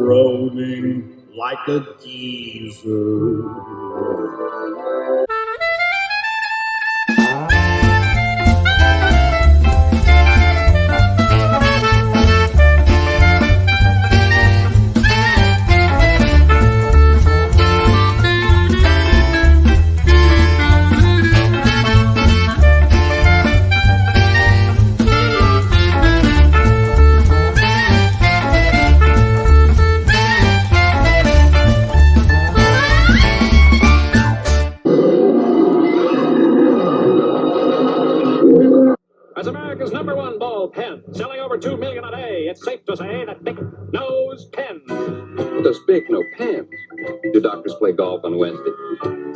rolling like a geezer. As America's #1 ball pen, selling over 2 million a day, it's safe to say that Big Nose Pen. What does Big know pens? Do doctors play golf on Wednesday?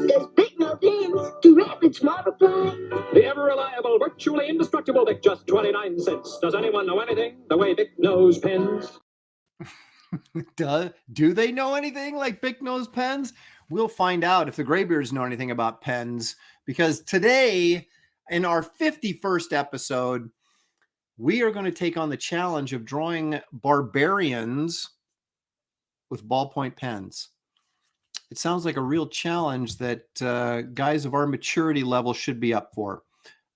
Does Big know pens? Do rabbits multiply? The ever-reliable, virtually indestructible Bic, just 29 cents. Does anyone know anything the way Bic knows pens? Do they know anything like Bic knows pens? We'll find out if the Graybeards know anything about pens, because today, in our 51st episode, we are going to take on the challenge of drawing Barbarians with ballpoint pens. It sounds like a real challenge that guys of our maturity level should be up for.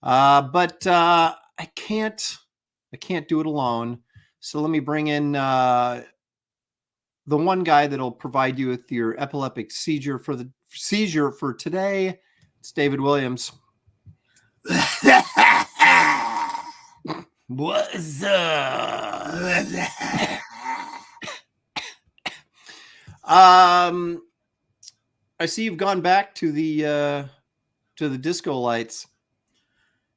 But I can't do it alone. So let me bring in the one guy that'll provide you with your epileptic seizure for today. It's David Williams. What's up? I see you've gone back to the disco lights.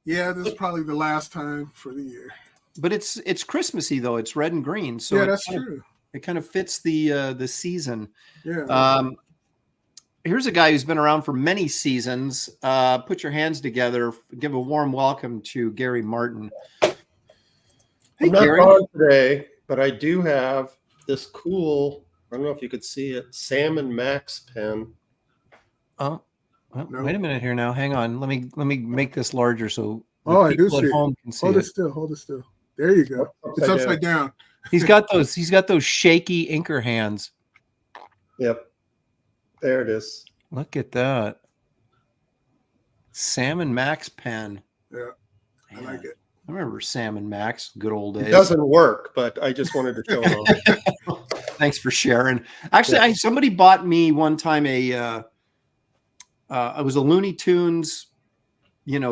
Yeah, this is probably the last time for the year. But it's Christmassy though. It's red and green, so yeah, that's true. It kind of fits the season. Yeah. Here's a guy who's been around for many seasons. Put your hands together. Give a warm welcome to Gary Martin. Hey, I'm not Gary. on today, but I do have this cool, I don't know if you could see it, Salmon Max pen. Oh, well, No. Wait a minute here now. Hang on. Let me make this larger so I do people see at it. home can see Hold it. it still. Hold it still. There you go. It's upside down. He's got those shaky inker hands. Yep. There it is. Look at that. Salmon Max pen. Yeah, I like it. I remember Salmon Max, good old days. It doesn't work, but I just wanted to show it off. Thanks for sharing. Actually, somebody bought me one time it was a Looney Tunes,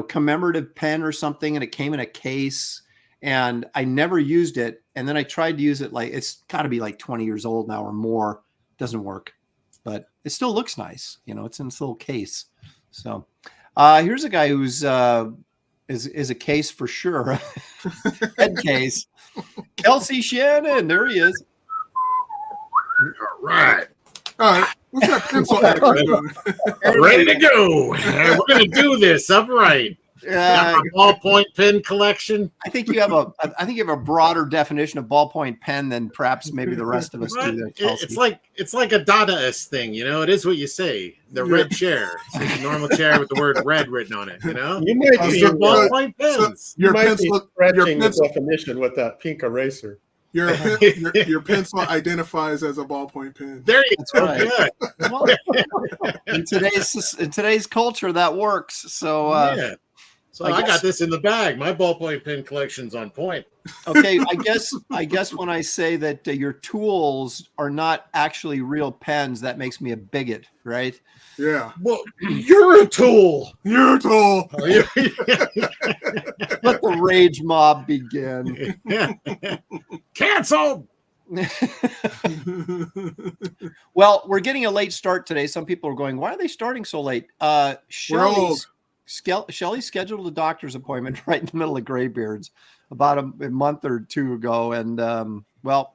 commemorative pen or something, and it came in a case, and I never used it. And then I tried to use it, like it's got to be like 20 years old now or more. Doesn't work, but it still looks nice. It's in this little case. So here's a guy who's is a case for sure. Head case. Kelsey Shannon, there he is. All right. All right. What's that pencil action doing? Ready to go. We're going to do this. All right. Got my ballpoint pen collection. I think you have a broader definition of ballpoint pen than perhaps maybe the rest of us do. There, Kelsey. It's like a Dadaist thing, It is what you say. The red chair. It's a normal chair with the word red written on it. You might be ballpoint pens. Your pencil, stretching the definition with that pink eraser. your pencil identifies as a ballpoint pen. There you go. Right. Good. Well, in today's culture, that works. So yeah. So I got this in the bag. My ballpoint pen collection's on point. Okay, I guess when I say that your tools are not actually real pens, that makes me a bigot, right? Yeah. Well, you're a tool. You're a tool. Let the rage mob begin. Canceled. Well, we're getting a late start today. Some people are going, why are they starting so late? Shelley's scheduled a doctor's appointment right in the middle of Graybeards about a month or two ago. And well,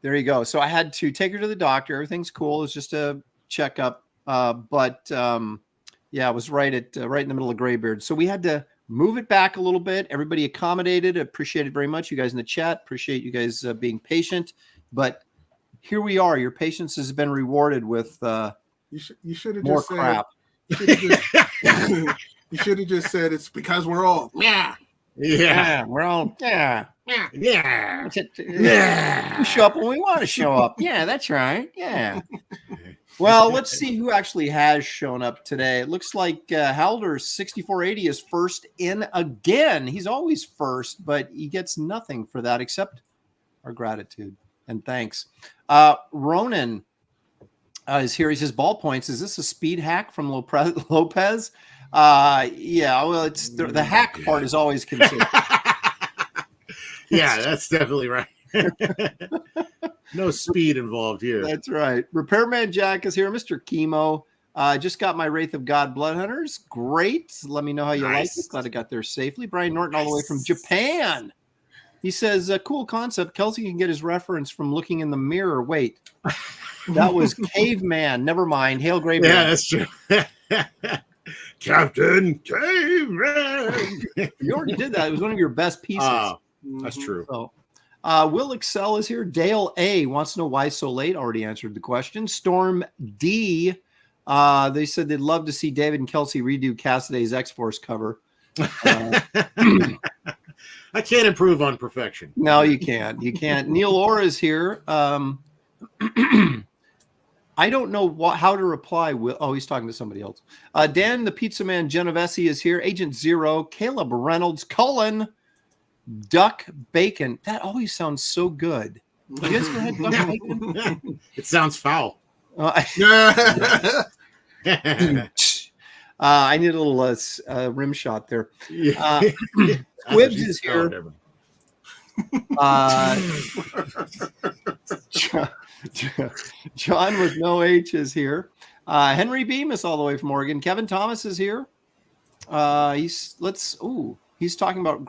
there you go. So I had to take her to the doctor. Everything's cool. It's just a checkup. But yeah, it was right in the middle of Graybeards. So we had to move it back a little bit. Everybody accommodated. Appreciate it very much. You guys in the chat. Appreciate you guys being patient. But here we are. Your patience has been rewarded with you should have more just crap. You should have just said it's because we're all we're all Yeah. We show up when we want to show up. Yeah, that's right. Yeah. Well, let's see who actually has shown up today. It looks like Halder 6480 is first in again. He's always first, but he gets nothing for that except our gratitude and thanks. Ronan is here. He says, ballpoints. Is this a speed hack from Lopez? Yeah, well, it's the hack part is always considered. Yeah, that's definitely right. No speed involved here. That's right. Repairman Jack is here. Mr. Chemo. Just got my Wraith of God Blood Hunters. Great. Let me know how you like it. Glad I got there safely. Brian Norton all the way from Japan. He says, cool concept. Kelsey can get his reference from looking in the mirror. Wait, that was Caveman. Never mind. Hail Graybeard. Yeah, that's true. Captain Caveman. You already did that. It was one of your best pieces. That's true. So, Will Excel is here. Dale A wants to know why so late. Already answered the question. Storm D. They said they'd love to see David and Kelsey redo Cassiday's X-Force cover. I can't improve on perfection. No, you can't. You can't. Neil Orr is here. I don't know how to reply. Oh, he's talking to somebody else. Dan, the Pizza Man Genovese is here. Agent Zero, Caleb Reynolds, Cullen, Duck Bacon. That always sounds so good. You guys ever had Duck Bacon? It sounds foul. I need a little rim shot there. Squibs is here. John with no H is here. Henry Bemis all the way from Oregon. Kevin Thomas is here. He's talking about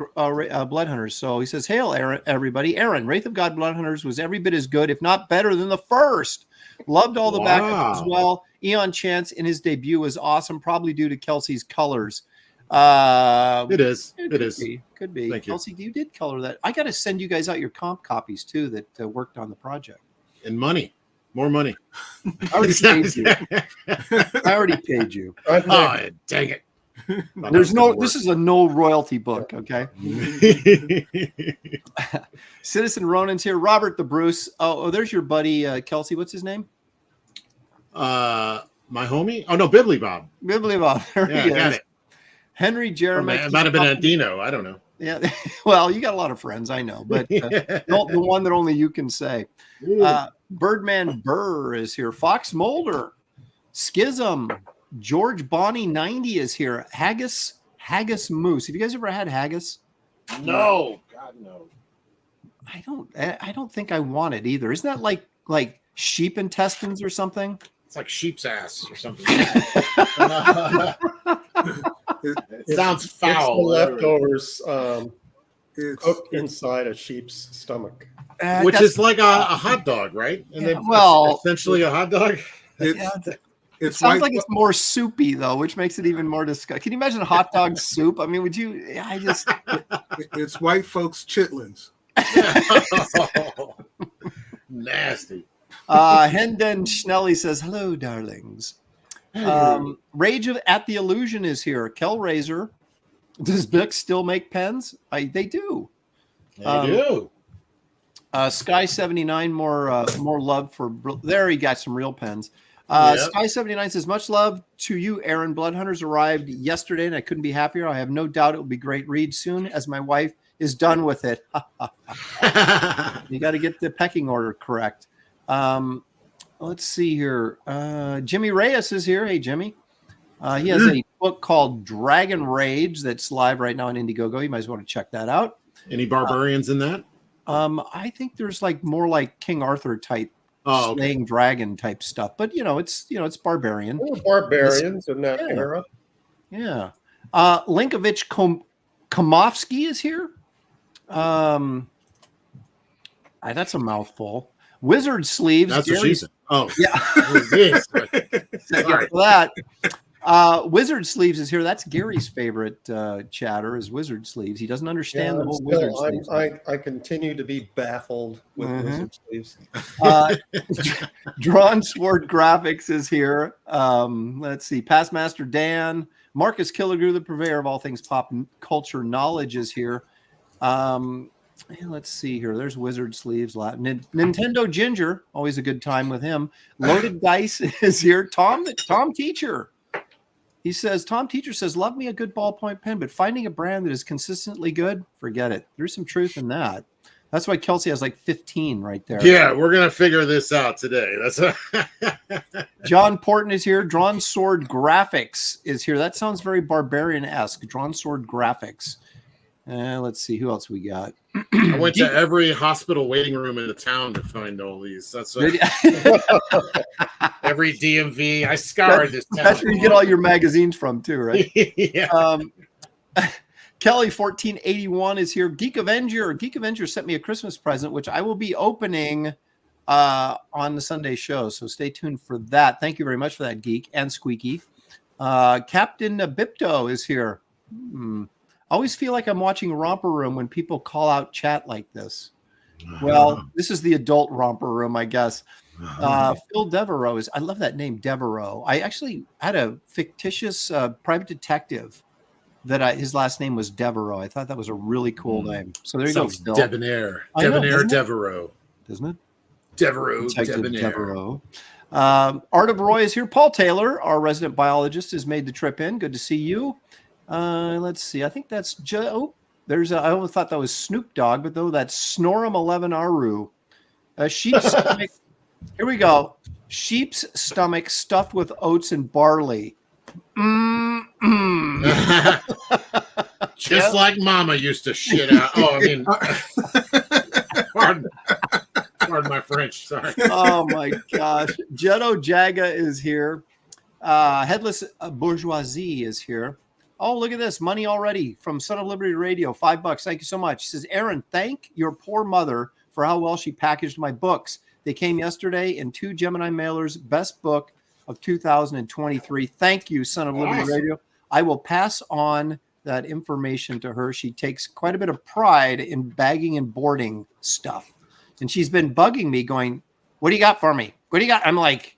Blood Hunters. So he says, hail, Aaron, everybody. Aaron, Wraith of God Blood Hunters was every bit as good, if not better than the first. Loved all the backups as well. Eon Chance in his debut was awesome, probably due to Kelsey's colors. It is. Could be. Thank you. Kelsey, you did color that. I got to send you guys out your comp copies too that worked on the project. And money. More money. I already paid you. I already paid you. Oh, dang it. This is a no royalty book, okay? Citizen Ronan's here. Robert the Bruce. Oh, there's your buddy, Kelsey. What's his name? My homie? Oh, no, Bibbly Bob. Bibbly Bob. There he got is. it. Henry Jeremy. It might have been a Dino. I don't know. Yeah. Well, you got a lot of friends, I know, but the one that only you can say. Birdman Burr is here. Fox Mulder. Schism. George Bonnie 90 is here. Haggis Moose. Have you guys ever had haggis? No. God, no. I don't think I want it either. Isn't that like sheep intestines or something? It's like sheep's ass or something. It sounds foul. It's the leftovers cooked inside a sheep's stomach. Which is like a hot dog, right? And then essentially a hot dog. It sounds like it's more soupy though, which makes it even more disgusting. Can you imagine hot dog soup? I mean, would you? It's white folks' chitlins. Nasty. Hendon Schnelly says, hello, darlings. Rage at the Illusion is here. Kellraiser. Does Bic still make pens? They do. They do. Sky 79, more love for there. He got some real pens. Sky 79 says, much love to you, Aaron. Blood Hunters arrived yesterday, and I couldn't be happier. I have no doubt it will be great read soon as my wife is done with it. You got to get the pecking order correct. Let's see here. Jimmy Reyes is here. Hey, Jimmy. He has a book called Dragon Rage that's live right now on Indiegogo. You might as well want to check that out. Any barbarians in that? I think there's more like King Arthur type, slaying dragon type stuff. But it's barbarian. Barbarians in that era. Yeah. Linkovich Komofsky is here. That's a mouthful. Wizard Sleeves. That's what she said. Oh, yeah. Sorry for that. Wizard Sleeves is here. That's Gary's favorite chatter is Wizard Sleeves. He doesn't understand the whole Wizard Sleeves. I continue to be baffled with Wizard Sleeves. Drawn Sword Graphics is here. Let's see. Past Master Dan. Marcus Killigrew, the purveyor of all things pop culture knowledge, is here. let's see here. There's Wizard Sleeves. Nintendo Ginger, always a good time with him. Loaded Dice is here. Tom Teacher. He says, Tom Teacher says, love me a good ballpoint pen, but finding a brand that is consistently good, forget it. There's some truth in that. That's why Kelsey has like 15 right there. Yeah, we're going to figure this out today. John Porton is here. Drawn Sword Graphics is here. That sounds very Barbarian-esque. Drawn Sword Graphics. Let's see who else we got. I went to every hospital waiting room in the town to find all these. That's what, every DMV. I scoured this town. That's where you get all your magazines from too, right? Yeah. Kelly 1481 is here. Geek Avenger sent me a Christmas present, which I will be opening on the Sunday show. So stay tuned for that. Thank you very much for that, Geek and Squeaky. Captain Bipto is here. Always feel like I'm watching Romper Room when people call out chat like this. Well, this is the adult Romper Room, I guess. Phil Devereaux I love that name, Devereaux. I actually had a fictitious private detective that his last name was Devereaux. I thought that was a really cool name. So there you go, Phil. Debonair. Devereaux. Doesn't it? Devereaux. Debonair. Art of Roy is here. Paul Taylor, our resident biologist, has made the trip in. Good to see you. Let's see. I think that's Joe. I always thought that was Snoop Dogg, but though that's Snorum 11 Aru. Sheep's stomach. Here we go. Sheep's stomach stuffed with oats and barley. Just like Mama used to shit out. Oh, I mean, pardon my French. Sorry. Oh my gosh. Jetto Jaga is here. Headless Bourgeoisie is here. Oh, look at this. Money already from Son of Liberty Radio. $5. Thank you so much. He says, Aaron, thank your poor mother for how well she packaged my books. They came yesterday in 2 Gemini mailers. Best book of 2023. Thank you, Son of Liberty Radio. I will pass on that information to her. She takes quite a bit of pride in bagging and boarding stuff. And she's been bugging me going, what do you got for me? What do you got? I'm like,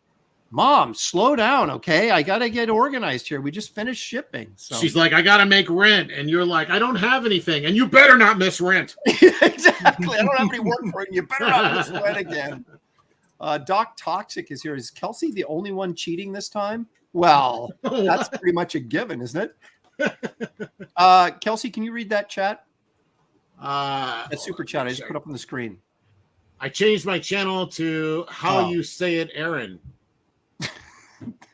Mom, slow down, okay? I got to get organized here. We just finished shipping. So. She's like, I got to make rent. And you're like, I don't have anything. And you better not miss rent. Exactly. I don't have any work for you. You better not miss rent again. Doc Toxic is here. Is Kelsey the only one cheating this time? Well, that's pretty much a given, isn't it? Kelsey, can you read that chat? That super chat I just put up on the screen. I changed my channel to how you say it, Aaron.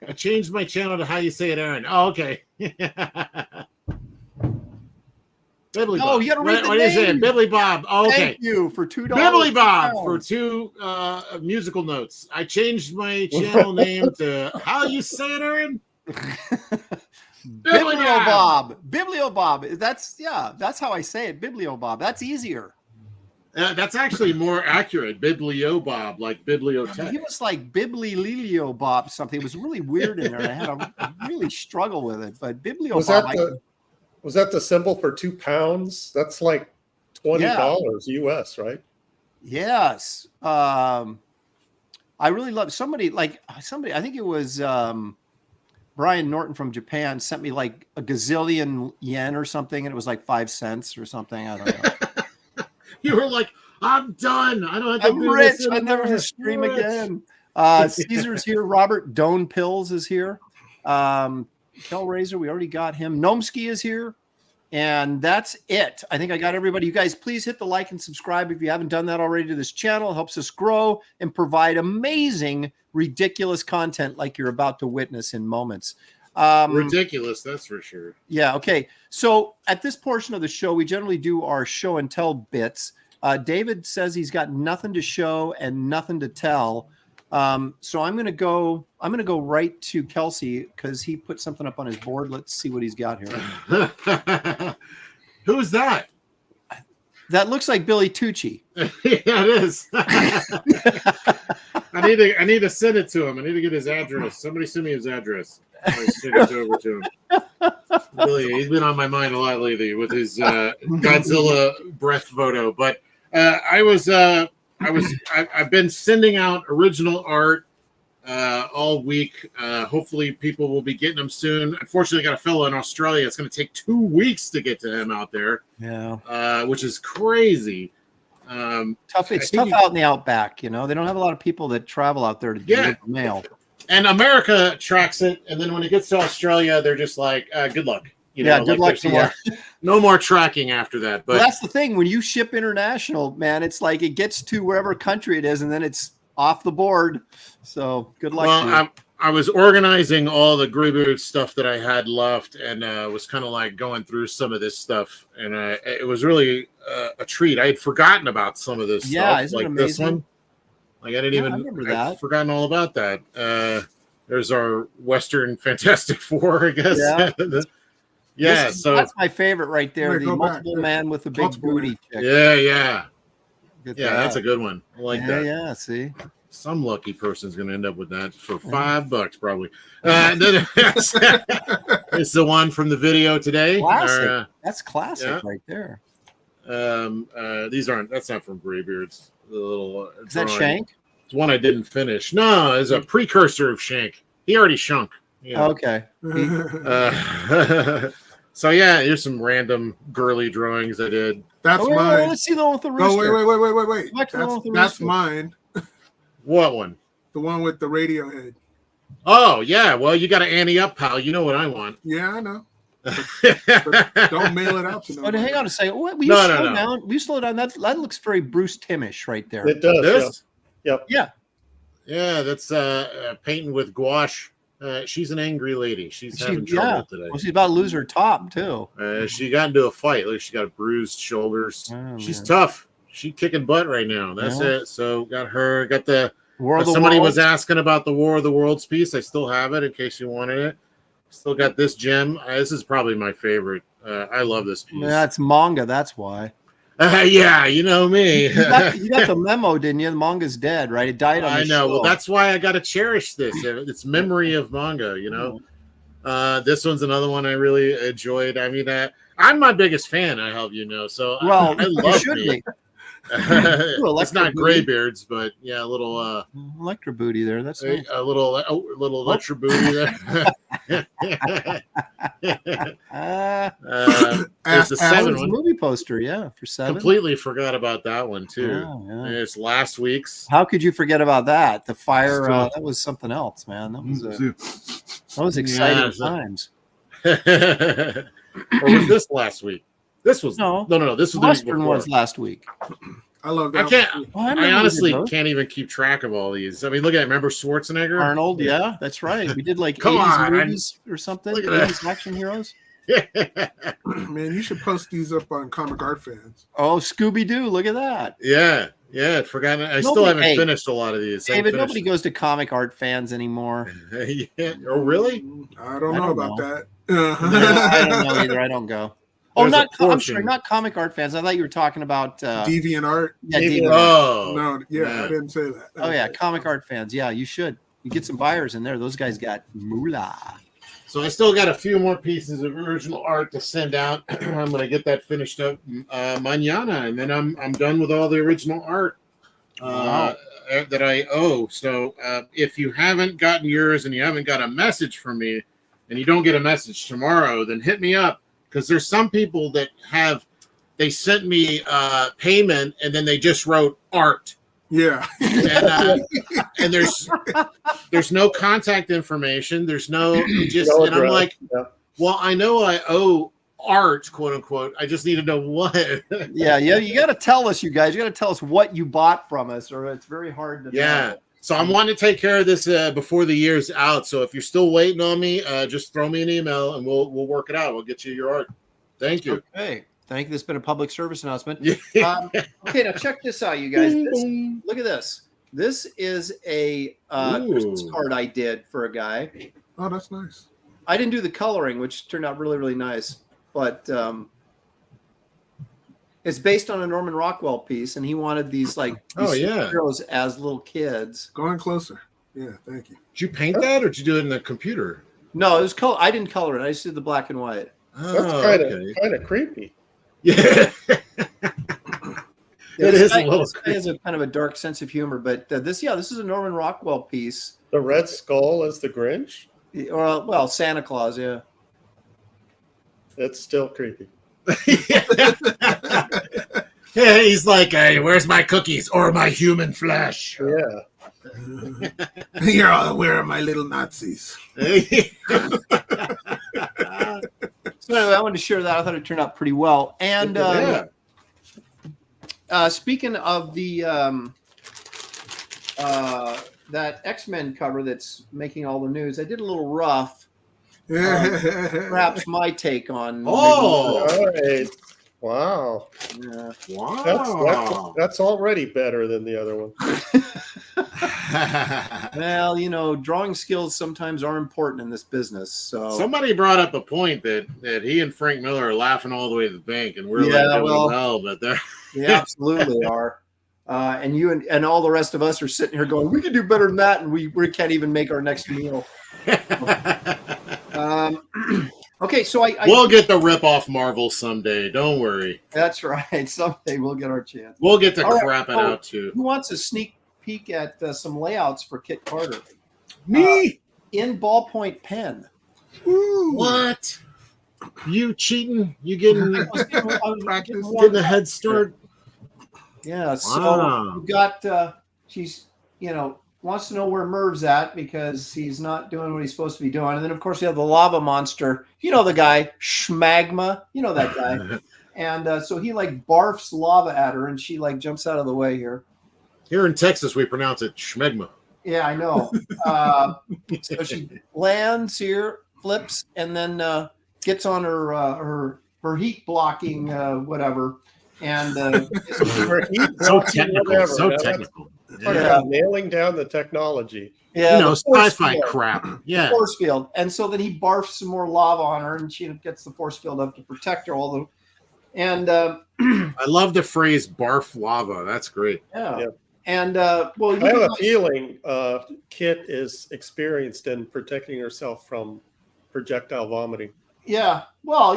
I changed my channel to how you say it, Aaron. Oh, okay. Bibbly Bob. Oh, you got to read the what name. Is it? Bibbly Bob. Oh, okay. Thank you for $2. Bibbly Bob for 2 musical notes. I changed my channel name to how you say it, Aaron. Biblio Bob. Biblio Bob. That's how I say it. Biblio Bob. That's easier. That's actually more accurate. Biblio Bob, like bibliotech. He was like Biblililio Bob something. It was really weird in there. I had a really struggle with it. But Biblio Bob. Was that the symbol for £2? That's like $20 US, right? Yes. I really love somebody. I think it was Brian Norton from Japan sent me like a gazillion yen or something, and it was like 5 cents or something. I don't know. You were like, I'm done. I don't have to I'm do rich. this I never have to stream again. Caesar's here. Robert Doan Pills is here. Hellraiser, we already got him. Gnomsky is here. And that's it. I think I got everybody. You guys, please hit the like and subscribe if you haven't done that already to this channel. It helps us grow and provide amazing, ridiculous content like you're about to witness in moments. Ridiculous, that's for sure. Yeah, okay. So at this portion of the show, we generally do our show and tell bits. David says he's got nothing to show and nothing to tell. So I'm gonna go right to Kelsey because he put something up on his board. Let's see what he's got here. Who's that? That looks like Billy Tucci. Yeah, it is. I need to send it to him. I need to get his address. Somebody send me his address. I send it over to him. Really, he's been on my mind a lot lately with his Godzilla breath photo. But I've been sending out original art all week. Hopefully, people will be getting them soon. Unfortunately, I got a fellow in Australia. It's going to take 2 weeks to get to him out there. Yeah. Which is crazy. Tough. It's tough out in the outback. You know, they don't have a lot of people that travel out there to deliver mail. And America tracks it, and then when it gets to Australia, they're just like, "Good luck." You know, good luck. No more tracking after that. But that's the thing. When you ship international, man, it's like it gets to wherever country it is, and then it's off the board. So good luck. Well, I was organizing all the Graybeards stuff that I had left, and was kind of like going through some of this stuff, and it was really a treat. I had forgotten about some of this stuff, isn't like it amazing? this one. Like I didn't even. I remember that. I'd forgotten all about that. There's our Western Fantastic Four, I guess. Yeah. So that's my favorite right there. The Go multiple back. man with the big booty chick. Yeah. Look at Yeah, that's a good one. I like that. Yeah, see. Some lucky person's going to end up with that for $5 probably. And then it's the one from the video today. Classic. That's classic right there. That's not from Graybeards. The little is that Shank? It's one I didn't finish. No, it's a precursor of Shank. He already shunk. You know. Okay. So yeah, here's some random girly drawings I did. That's mine. Let's see the one with the rooster. Wait. That's mine. What one? The one with the radio head. Oh yeah. Well, you got to ante up, pal. You know what I want. Yeah, I know. But don't mail it out to nobody. Hang on a second. What, will you slow down? Will you slow down? That looks very Bruce Timmish right there. It does. This? Yep. Yeah, that's painting with gouache. She's an angry lady. She's having trouble today. Well, she's about to lose her top too. She got into a fight. Look, she got bruised shoulders. She's tough. She's kicking butt right now. That's it. So got her. Got the. Somebody was asking about the War of the Worlds piece. I still have it in case you wanted it. Still got this gem. This is probably my favorite. I love this piece. Yeah, it's manga. That's why. Yeah, you know me. you got the memo, didn't you? The manga's dead, right? It died on the show. Well, that's why I got to cherish this. It's memory of manga, you know. This one's another one I really enjoyed. I mean, I'm my biggest fan, I hope you know. So I love me. It's not Graybeards, but yeah, a little electro booty there. That's nice. a little electro booty there. There's the 7 one. Movie poster, for 7. Completely forgot about that one too. Yeah. It's last week's. How could you forget about that? The fire. That was something else, man. That was exciting times. Or was this last week? This was no. This was the Western ones last week. I love that. I honestly can't even keep track of all these. I mean, look at it. Remember Schwarzenegger? Arnold, yeah, that's right. We did like 80s movies or something. 80s action heroes. Man, you should post these up on Comic Art Fans. Oh, Scooby-Doo, look at that. Yeah, I'd forgotten. I still haven't finished a lot of these. David, nobody goes to Comic Art Fans anymore. Oh, really? I don't know about that. I don't know either. I don't go. Oh, I'm sorry, not Comic Art Fans. I thought you were talking about Deviant Art. Yeah, Deviant Art. No, I didn't say that. Oh yeah, Comic Art Fans. Yeah, you should. You get some buyers in there. Those guys got moolah. So I still got a few more pieces of original art to send out. I'm gonna get that finished up mañana, and then I'm done with all the original art that I owe. So if you haven't gotten yours and you haven't got a message from me, and you don't get a message tomorrow, then hit me up. Because there's some people that they sent me payment and then they just wrote art. Yeah. And there's no contact information. There's no and I'm like, well, I know I owe art, quote unquote. I just need to know what. Yeah. You got to tell us, you guys. You got to tell us what you bought from us, or it's very hard to know. So I'm wanting to take care of this before the year's out. So if you're still waiting on me, just throw me an email and we'll work it out. We'll get you your art. Thank you. Okay. Thank you. This has been a public service announcement. Okay, now check this out, you guys. Look at this. This is a Christmas card I did for a guy. Oh, that's nice. I didn't do the coloring, which turned out really, really nice. But it's based on a Norman Rockwell piece, and he wanted these heroes as little kids. Going closer. Yeah, thank you. Did you paint that, or did you do it in the computer? No, it was color. I didn't color it. I just did the black and white. That's kind of creepy. Yeah. It is a little This guy has a kind of a dark sense of humor, but this is a Norman Rockwell piece. The Red Skull as the Grinch? Or well, Santa Claus, yeah. It's still creepy. Yeah, he's like, hey, where's my cookies or my human flesh? Yeah. You're all aware of my little Nazis. So anyway, I wanted to share that. I thought it turned out pretty well. And Yeah. speaking of the that X-Men cover that's making all the news, I did a little rough. Perhaps my take on. Oh. All right. Wow. Yeah. Wow. That's already better than the other one. Well, drawing skills sometimes are important in this business. So Somebody brought up a point that he and Frank Miller are laughing all the way to the bank, and we're Yeah, like doing well- well, but they're they absolutely are. And you and all the rest of us are sitting here going, we can do better than that, and we can't even make our next meal. Okay, so I we'll get the rip off Marvel someday. Don't worry. that's right. Someday we'll get our chance. We'll get to All right, crap it so out too. Who wants a sneak peek at some layouts for Kit Carter Me? in ballpoint pen? What? You cheating? You getting I was getting getting warmed a up. head start? Yeah, so Wow. we've got she's wants to know where Merv's at because he's not doing what he's supposed to be doing. And then of course you have the lava monster, the guy, Schmagma, that guy. And so he like barfs lava at her and she like jumps out of the way here. Here in Texas, we pronounce it schmegma. Yeah, I know. So she lands here, flips, and then gets on her heat blocking whatever. And So technical. Whatever. So Now, technical. Talk about nailing down the technology. yeah, You know, the force sci-fi field. crap. Yeah. Force field. And so then he barfs some more lava on her, and she gets the force field up to protect her. And I love the phrase barf lava. That's great. yeah. Yeah. And well, I have a feeling Kit is experienced in protecting herself from projectile vomiting. yeah. Well,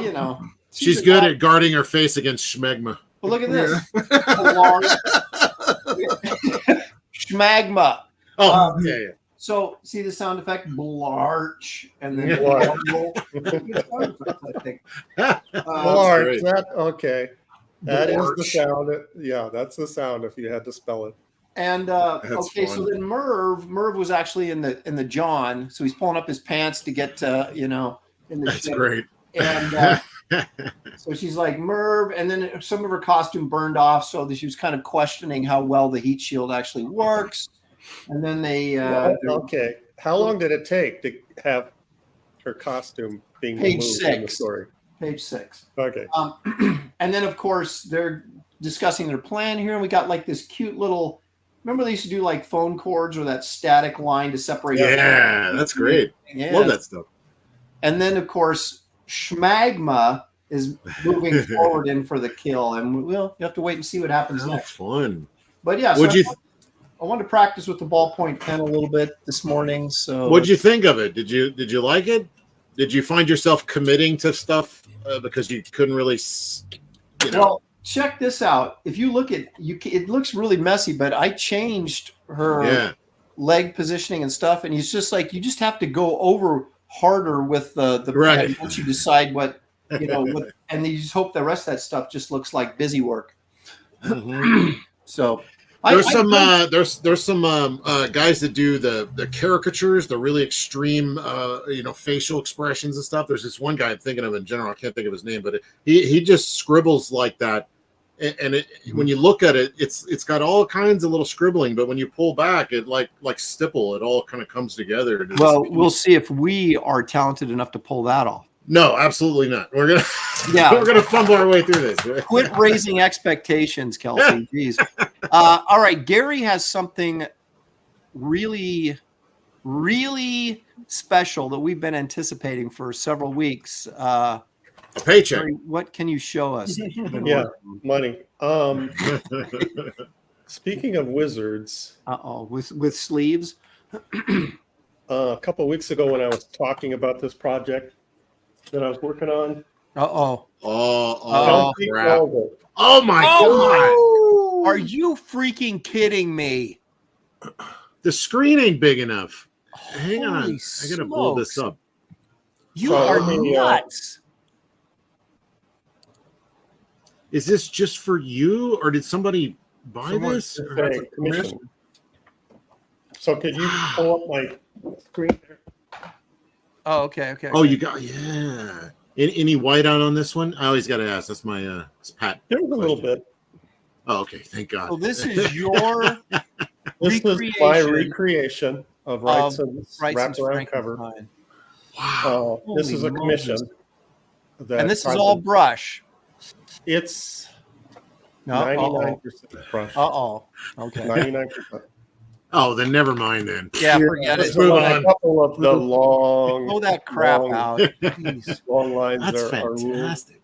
She's good at guarding her face against schmegma. But look at this. Schmagma. Oh, yeah. So see the sound effect, blarch, and then Blarch. I think. Large, great. okay. That is the Blarch. sound. Yeah, that's the sound if you had to spell it. And That's okay, so fun. then Merv was actually in the John, so he's pulling up his pants to get in the That's ship. great. And so she's like Merv, and then some of her costume burned off, so that she was kind of questioning how well the heat shield actually works. And then they Okay. How long did it take to have her costume being Page removed in the 6. story? page 6. Okay. And then of course they're discussing their plan here, and we got like this cute little. Remember they used to do like phone cords or that static line to separate. Yeah, that's great. Yeah. Love that stuff. And then of course Schmagma is moving forward in for the kill, and you have to wait and see what happens How next. fun. But yeah, Would so you I wanted to practice with the ballpoint pen a little bit this morning. So What'd you think of it? Did you like it? Did you find yourself committing to stuff because you couldn't really, Well, check this out. If you look at it looks really messy, but I changed her leg positioning and stuff, and he's just like you just have to go over harder with the Right. pen once you decide what what, and then you just hope the rest of that stuff just looks like busy work. Mhm. So There's some guys that do the caricatures, the really extreme facial expressions and stuff. There's this one guy I'm thinking of in general. I can't think of his name, but he just scribbles like that. And when you look at it, it's got all kinds of little scribbling, but when you pull back, it like stipple, it all kind of comes together. into this well, piece. we'll see if we are talented enough to pull that off. No, absolutely not. We're gonna fumble our way through this. Quit raising expectations, Kelsey. Jeez. All right, Gary has something really, really special that we've been anticipating for several weeks. A paycheck. Gary, what can you show us? that you've been Yeah. working Money. Speaking of wizards, on? With sleeves. a couple of weeks ago when I was talking about this project that I was working on, Uh-oh. Oh Kelsey crap! called it. Oh my god! Are you freaking kidding me? The screen ain't big enough. Hang on. Holy I gotta blow this smokes. up. You So are let me, nuts. Is this just for you, or did somebody buy Someone- this? It's Or- a commission. So could you pull up my screen? Oh, okay. Oh, you got Any white on this one? I always got to ask. That's my it's Pat. There's a little question. bit. Oh, okay. Thank God. So this is your This was my recreation of Wrightson's Wrightson's wraparound cover. Frankenstein. Wow. This Holy is a commission. Moses. That And this is probably- all brush. It's No, 99% brush. Okay. 99%. Oh, then never mind then. Yeah, forget Let's it. move A on. couple of the long, Throw that crap long- out. Jeez. long lines That's are ruled. fantastic.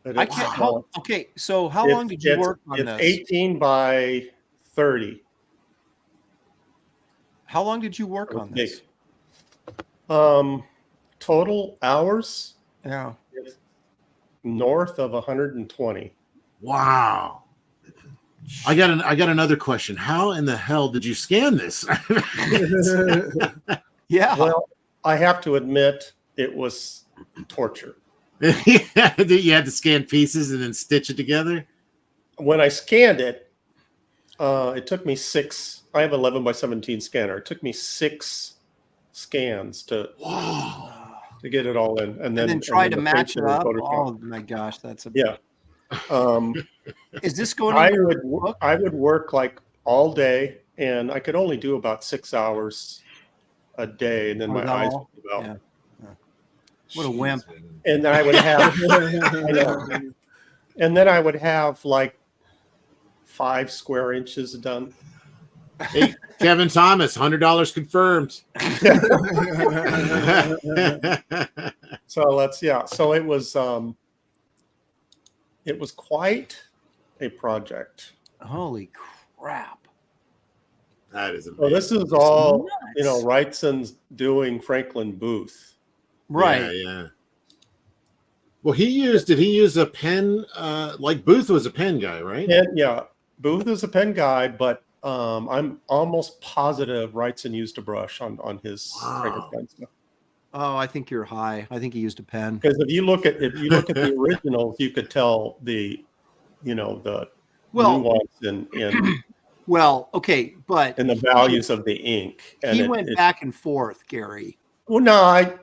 But I it's, can't. How? Okay. So how long did you work on it's this? 18 by 30. How long did you work on Big. this? Total hours Yeah. north of 120. Wow. I got another question. How in the hell did you scan this? Yeah. Well, I have to admit it was torture. You had to scan pieces and then stitch it together? When I scanned it, it took me 6. I have 11 by 17 scanner. It took me 6 scans to get it all in, and then try to the match it printer up. Photoshop. Oh my gosh, that's a Yeah. Is this going? I into would your book? I would work like all day, and I could only do about 6 hours a day, and then Oh, my is that eyes all? would give out. Yeah. What a wimp. And then I would have, and then I would have like 5 square inches done. Hey, Kevin Thomas, $100 confirmed. So So it was quite a project. Holy crap! That is So amazing. this is all nuts. Wrightson's doing Franklin Booth. Right. Yeah. Well, did he use a pen? Like Booth was a pen guy, right? And Booth is a pen guy, but I'm almost positive Wrightson used a brush on his Frankenstein stuff. Oh, I think you're high. I think he used a pen. Because if you look at the originals, you could tell the nuance in Well, okay, but the values of the ink. And he went back and forth, Gary. Well, no,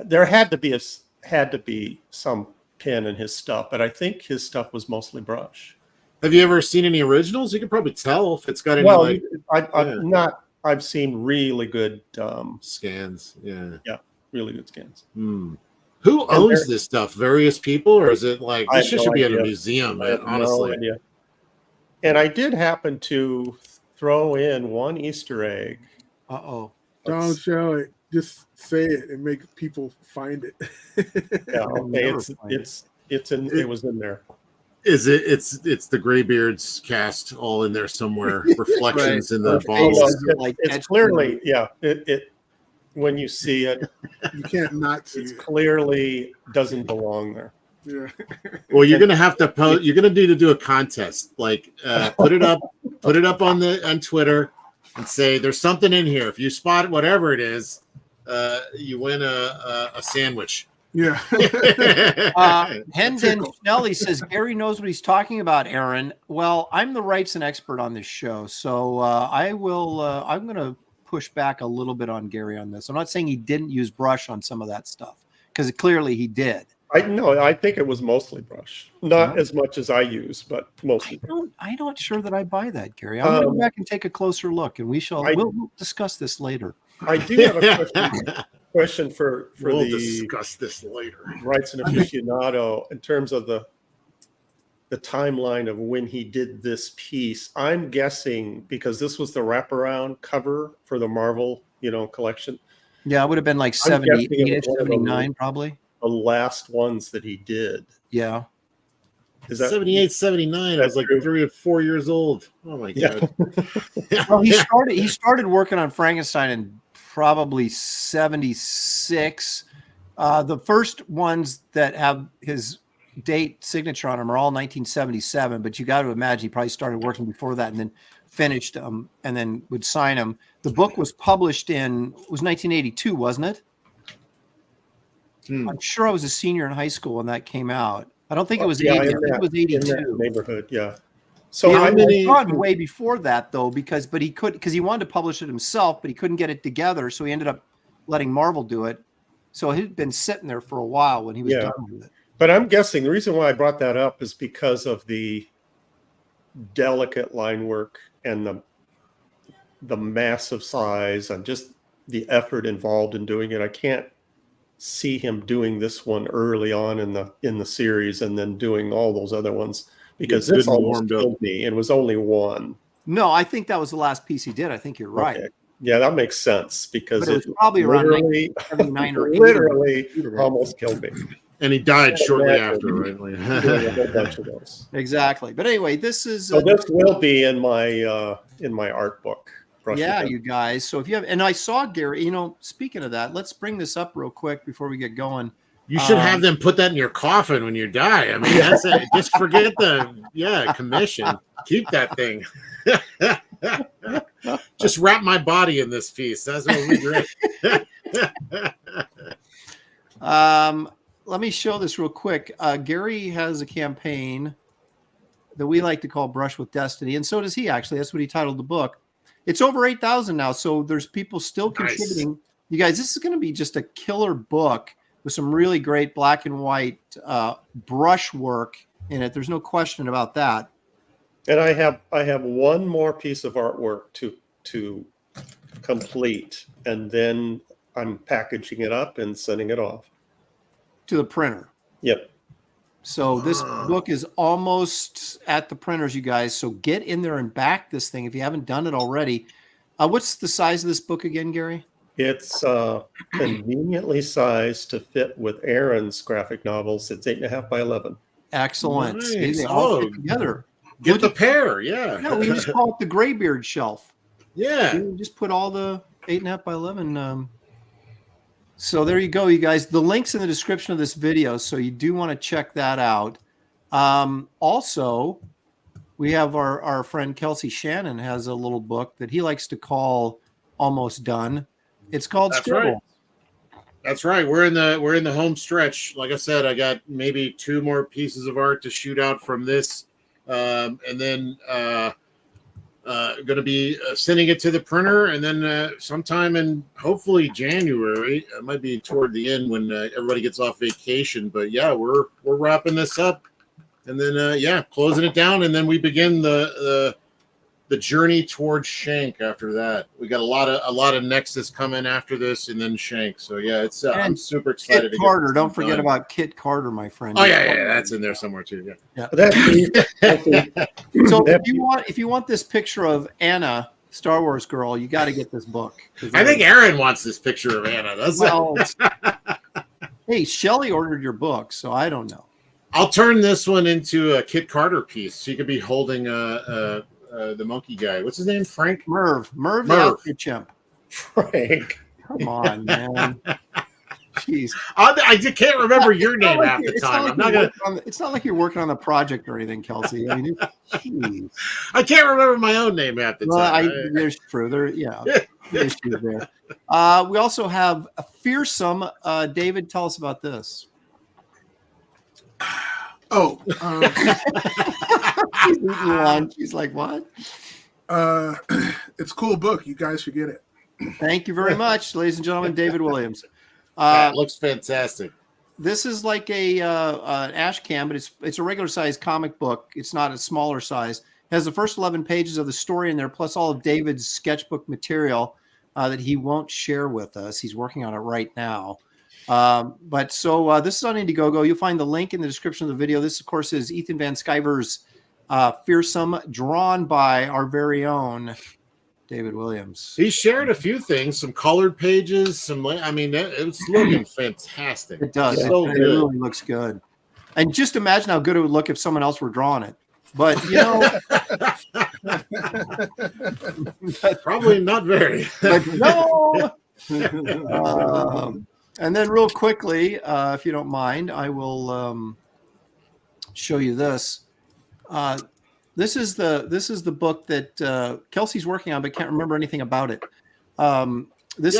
there had to be some pen in his stuff, but I think his stuff was mostly brush. Have you ever seen any originals? You could probably tell if it's got any I've seen really good scans. Yeah, really good scans. Who owns this stuff? Various people, or is it like this should be at a museum? I have Honestly, no idea. And I did happen to throw in one Easter egg. Don't show it. Just say it and make people find it. Yeah, okay, it was in there. Is it? It's the Graybeards cast all in there somewhere. Reflections in the bottles. It's clearly, it when you see it, You can't not see it it. clearly doesn't belong there. Yeah. Well, you're gonna have to post. You're gonna need to do a contest. Like put it up on Twitter, and say there's something in here. If you spot whatever it is, you win a sandwich. Yeah. Hendon Schnelly says Gary knows what he's talking about, Aaron. Well, I'm the Wrightson expert on this show, so I'm going to push back a little bit on Gary on this. I'm not saying he didn't use brush on some of that stuff, because clearly he did. I think it was mostly brush, not as much as I use, but mostly. I'm not sure that I buy that, Gary. I'm going to go back and take a closer look, and we'll discuss this later. I do have a question for we'll the discuss this later. Wrightson aficionado in terms of the timeline of when he did this piece. I'm guessing because this was the wraparound cover for the Marvel, collection. Yeah, it would have been like I'm guessing 78 it was one of 79, probably. The last ones that he did. Yeah. Is that 78, 79? I was like 3 or 4 years old. Oh my god! Well, he started working on Frankenstein in probably 76. The first ones that have his date signature on them are all 1977, but you got to imagine he probably started working before that and then finished them and then would sign them. The book was published it was 1982, wasn't it? I'm sure I was a senior in high school when that came out. I don't think it was 80. I think it was 82. In that neighborhood, yeah. So Yeah, how many? I saw it way before that though, because he wanted to publish it himself, but he couldn't get it together, so he ended up letting Marvel do it. So it had been sitting there for a while when he was done with it. But I'm guessing the reason why I brought that up is because of the delicate line work and the massive size and just the effort involved in doing it. I can't see him doing this one early on in the series and then doing all those other ones, because this almost killed me. It was only one. No, I think that was the last piece he did. I think you're right. Okay. Yeah, that makes sense, because it was probably around literally, 1979 or 80. literally almost killed me. And he died shortly after, right? Doing a whole bunch of those. Exactly. But anyway, this is so this will be in my art book. Yeah, you guys. So if you have, and I saw Gary, speaking of that, let's bring this up real quick before we get going. You should have them put that in your coffin when you die. I mean, that's it. Just forget the commission. Keep that thing. Just wrap my body in this piece. That's what we great. Let me show this real quick. Gary has a campaign that we like to call Brush with Destiny, and so does he, actually. That's what he titled the book. It's over 8,000 now, so there's people still contributing. Nice. You guys, this is going to be just a killer book with some really great black and white brush work in it. There's no question about that. And I have one more piece of artwork to complete, and then I'm packaging it up and sending it off to the printer. Yep. So this book is almost at the printers, you guys. So get in there and back this thing if you haven't done it already. What's the size of this book again, Gary? It's conveniently sized to fit with Aaron's graphic novels. It's 8.5 by 11. Excellent. Nice. See, they all fit together. Get the pair, yeah. Yeah, we just call it the Graybeard shelf. Yeah. We just put all the 8.5 by 11. So there you go, you guys. The link's in the description of this video, so you do want to check that out. Also, we have our friend Kelsey Shannon has a little book that he likes to call Almost Done. It's called Scribble. Right. That's right. We're in the home stretch. Like I said, I got maybe 2 more pieces of art to shoot out from this, and then going to be sending it to the printer, and then sometime in hopefully January. It might be toward the end when everybody gets off vacation. But yeah, we're wrapping this up, and then closing it down, and then we begin the journey towards Shank. After that, we got a lot of Nexus coming after this, and then Shank. So yeah, it's I'm super excited. Kit Carter, don't forget about Kit Carter, my friend. Oh yeah, that's in there somewhere too. Yeah. So if you want this picture of Anna, Star Wars girl, you got to get this book. I think Aaron wants this picture of Anna. Hey, Shelley ordered your book, so I don't know. I'll turn this one into a Kit Carter piece. She could be holding the monkey guy. What's his name? Frank? Merv, the outfit chimp. Frank. Come on, man. Jeez. I can't remember your name half the time. It's not like you're working on the project or anything, Kelsey. I mean, geez. I can't remember my own name half the time. There's true. There's true there. We also have a fearsome. David, tell us about this. She's eating lunch. She's like, what? It's a cool book. You guys should get it. Thank you very much, ladies and gentlemen. David Williams. That looks fantastic. This is like an ash can, but it's a regular size comic book. It's not a smaller size. It has the first 11 pages of the story in there, plus all of David's sketchbook material that he won't share with us. He's working on it right now. But this is on Indiegogo. You'll find the link in the description of the video. This, of course, is Ethan Van Sciver's Fearsome, drawn by our very own David Williams. He shared a few things, some colored pages, it's looking fantastic. It does. It really looks good. And just imagine how good it would look if someone else were drawing it. But, probably not very. But no. And then real quickly, if you don't mind, I will show you this. This is the book that Kelsey's working on, but can't remember anything about it. This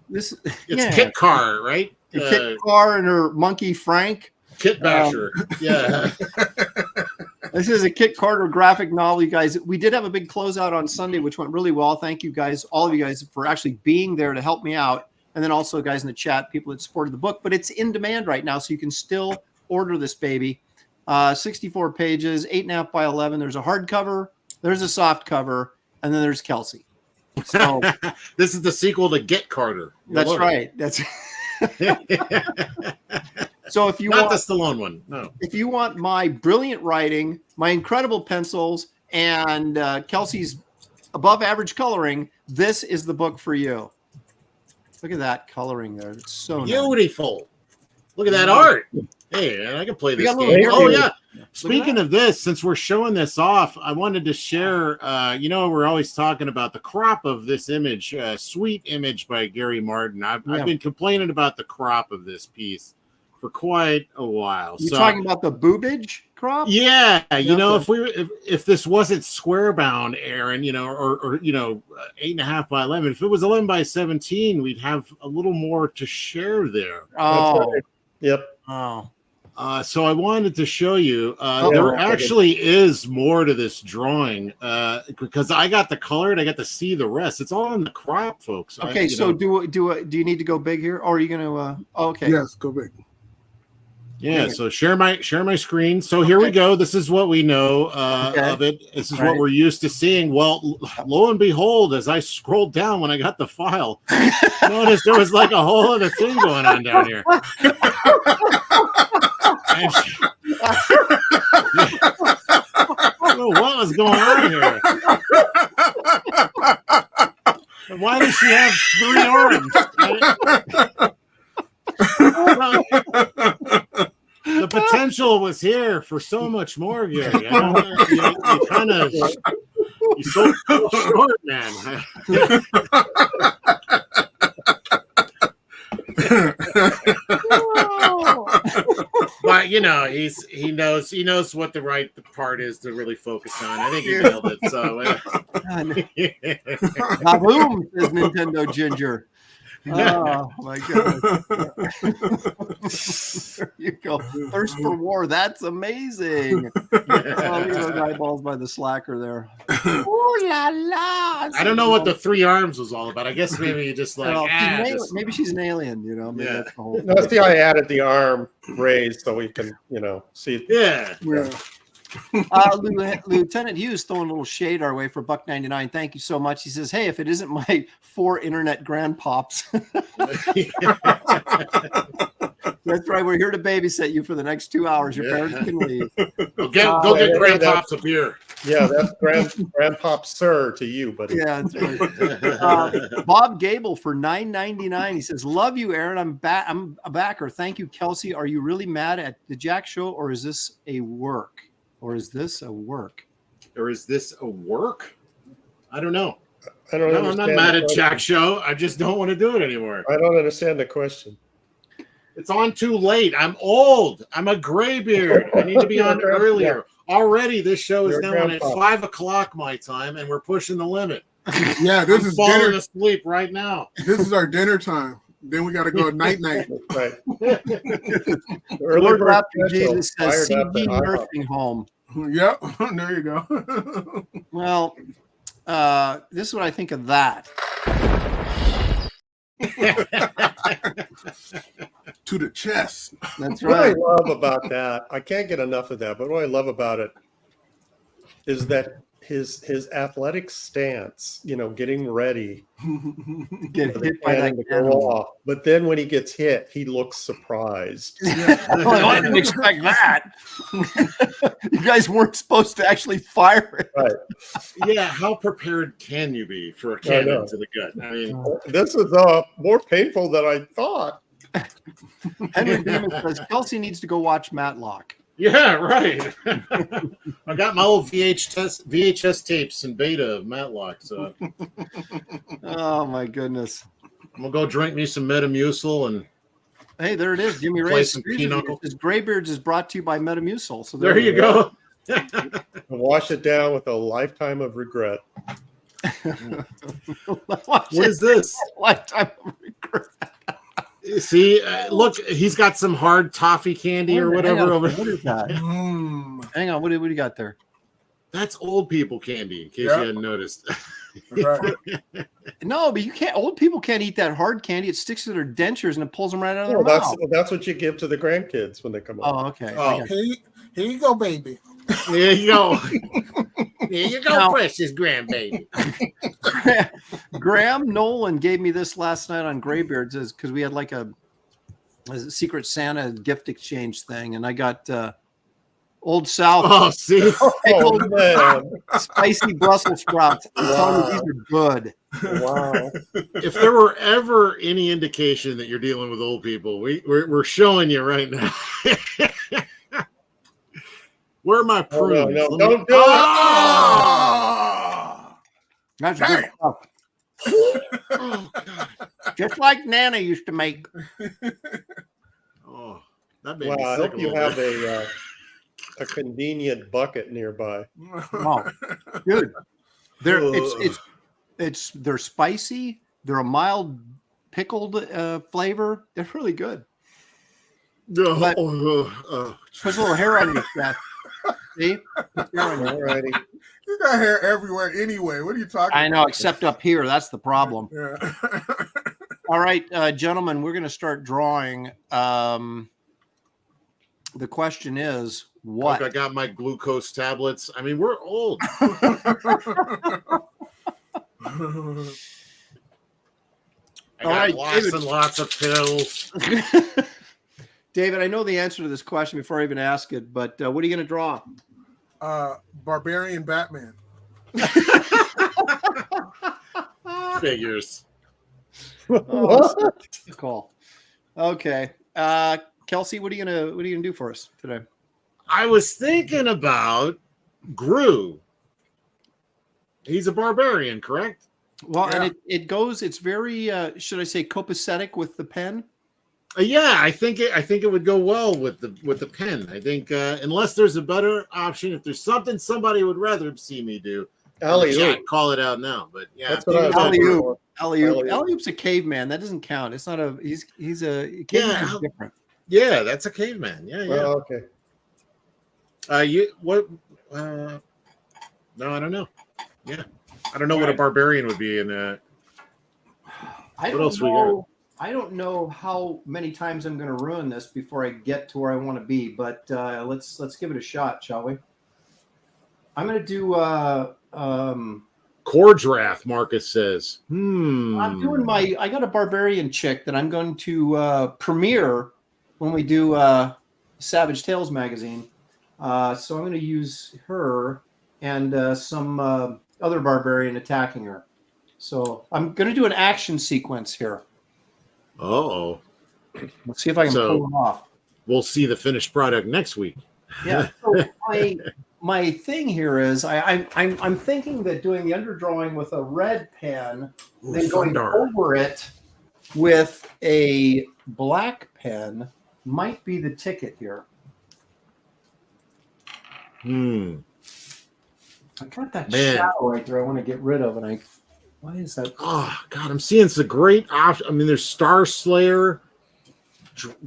is Kit Carr, right? Kit Carr and her monkey Frank. Kit Basher. Yeah. This is a Kit Carter graphic novel, you guys. We did have a big closeout on Sunday, which went really well. Thank you guys, all of you guys, for actually being there to help me out. And then also guys in the chat, people that supported the book. But it's in demand right now, so you can still order this baby. 64 pages, 8.5 by 11. There's a hardcover, there's a soft cover, and then there's Kelsey. So this is the sequel to Get Carter. That's right. That's so if you not want the Stallone one, no. If you want my brilliant writing, my incredible pencils, and Kelsey's above average coloring, this is the book for you. Look at that coloring there. It's so beautiful. Nice. Look at that art. Hey, man, I can play this game. Oh, yeah. Speaking of this, since we're showing this off, I wanted to share, we're always talking about the crop of this image, sweet image by Gary Martin. I've been complaining about the crop of this piece for quite a while. You're talking about the boobage crop? Yeah. If this wasn't square bound, Aaron, or 8.5 by 11, if it was 11 by 17, we'd have a little more to share there. Oh, right. Yep. Oh. So I wanted to show you, there actually is more to this drawing because I got the color and I got to see the rest. It's all in the crop, folks. Okay, do you need to go big here, or are you going to? Okay. Yes, go big. Yeah. So share my screen. So here we go. This is what we know of it. This is what we're used to seeing. Well, lo and behold, as I scrolled down when I got the file, noticed there was like a whole other thing going on down here. I don't know what was going on here. And why does she have 3 arms? The potential was here for so much more, Gary. You so short, man. But he knows what the right part is to really focus on. I think he nailed it. So boom, says Nintendo Ginger. Oh my goodness. There you go. Thirst for war. That's amazing. Those eyeballs by the slacker there. Ooh la la. I don't know what the 3 arms was all about. I guess maybe you just maybe she's an alien, Maybe that's the whole thing. See, I added the arm raised so we can, see. Yeah. Lieutenant Hughes throwing a little shade our way for $1.99. Thank you so much. He says, "Hey, if it isn't my 4 internet grandpops." That's right. We're here to babysit you for the next 2 hours. Your parents can leave. Go get grandpops a beer. Yeah, that's grandpop sir to you, buddy. Yeah, that's right. Bob Gable for $9.99. He says, "Love you, Aaron. I'm a backer. Thank you, Kelsey. Are you really mad at the Jack Show, or is this a work? I don't know. I'm not mad at Jack Show. I just don't want to do it anymore. I don't understand the question. It's on too late. I'm old. I'm a graybeard. I need to be on earlier. Already, this show is now on at 5 o'clock my time, and we're pushing the limit. Yeah, this is falling dinner. Asleep right now. This is our dinner time. Then we got to go night. Right. Lord Raptor Jesus says CB nursing home. Yep. There you go. Well, this is what I think of that. To the chest. That's right. What I love about that, I can't get enough of that, but what I love about it is that his athletic stance, getting ready, get hit by that off. But then when he gets hit, he looks surprised. I didn't expect that. You guys weren't supposed to actually fire it. Right. Yeah, how prepared can you be for a cannon to the gut? I mean, this is more painful than I thought. Henry Beeman says Kelsey needs to go watch Matlock. Yeah, right. I got my old VHS tapes and beta of Matlock. So, oh my goodness, I'm gonna go drink me some Metamucil and Hey, there it is. Jimmy Play Ray. some pinochle. This Graybeards is brought to you by Metamucil. So There you go. Wash it down with a lifetime of regret. What is this? Lifetime of regret. See, look, he's got some hard toffee candy or whatever over What is that? Hang on. What do you got there? That's old people candy, in case you hadn't noticed. Right. No, but you can't. Old people can't eat that hard candy. It sticks to their dentures and it pulls them right out of their Well, mouth. that's what you give to the grandkids when they come over. Oh, okay. Oh. Here you go, baby. There you go. There you go, Now- precious grandbaby. Graham Nolan gave me this last night on Graybeards because we had like a Secret Santa gift exchange thing, and I got Old South Oh, see? Oh, man. spicy Brussels sprouts. I'm telling you, these are good. Wow. If there were ever any indication that you're dealing with old people, we're showing you right now. Where are my prunes? no, Let me- don't do Ah! That's good stuff. Oh, God. Just like Nana used to make. Oh, that made Wow, me I sick hope a you little have bit. a convenient bucket nearby. Oh, good. They're spicy. They're a mild pickled flavor. They're really good. But- Puts a little hair on your chest. See? All righty. You got hair everywhere anyway. What are you talking I know, except up here. That's the problem. about? Yeah. All right, gentlemen, we're going to start drawing. The question is, what? Look, I got my glucose tablets. I mean, we're old. I got right, lots David. and lots of pills. David, I know the answer to this question before I even ask it, but what are you going to draw? Barbarian Batman. Figures. Oh, cool. Okay, Kelsey, what are you gonna do for us today? I was thinking about Gru. He's a barbarian, correct? Well, Yeah. and it goes. It's very, should I say, copacetic with the pen? Yeah, I think it would go well with the pen. I think unless there's a better option, if there's something somebody would rather see me do, Alley-oop. call it out now. But yeah, That's what I was hoping Alley-oop. for. Alley-oop. Alley-oop's a caveman. That doesn't count. It's not a. He's a caveman. Yeah. Is different. yeah, that's a caveman. Yeah, yeah. Well, okay. You what? No, I don't know. Yeah, I don't know what a barbarian would be in. I What don't else we know. I don't know how many times I'm going to ruin this before I get to where I want to be, but let's give it a shot, shall we? I'm going to do. Cordrath, Marcus says. I'm doing I got a barbarian chick that I'm going to premiere when we do Savage Tales magazine. So I'm going to use her and some other barbarian attacking her. So I'm going to do an action sequence here. Oh, Let's see if I can So- pull it off. we'll see the finished product next week. Yeah. So my thing here is I'm thinking that doing the underdrawing with a red pen, then going Thundar. over it with a black pen might be the ticket here. I got that Man. shadow right there I want to get rid of, and why is that? Oh God, I'm seeing some great options. I mean, there's Star Slayer,